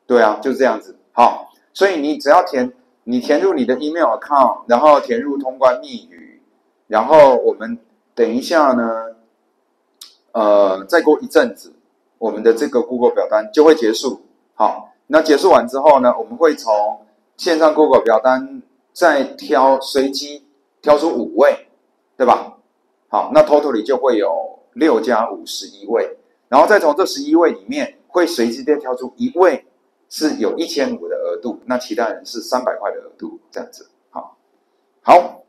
对啊，就是这样子。好，所以你只要填入你的 email account， 然后填入通关密语，然后我们等一下呢，再过一阵子，我们的这个 Google 表单就会结束。好，那结束完之后呢，我们会从线上 Google 表单再随机挑出5位，对吧？好，那 totally 就会有6加5 11位，然后再从这11位里面会随机再挑出1位是有1500的额度，那其他人是300块的额度，这样子。好，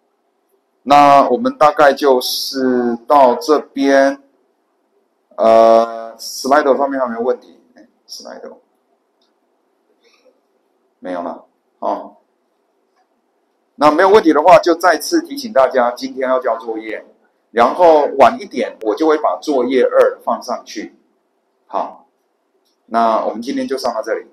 那我们大概就是到这边。Slido 上面还有没有问题？Slido 没有了。好，那没有问题的话，就再次提醒大家，今天要交作业，然后晚一点我就会把作业2放上去。好，那我们今天就上到这里。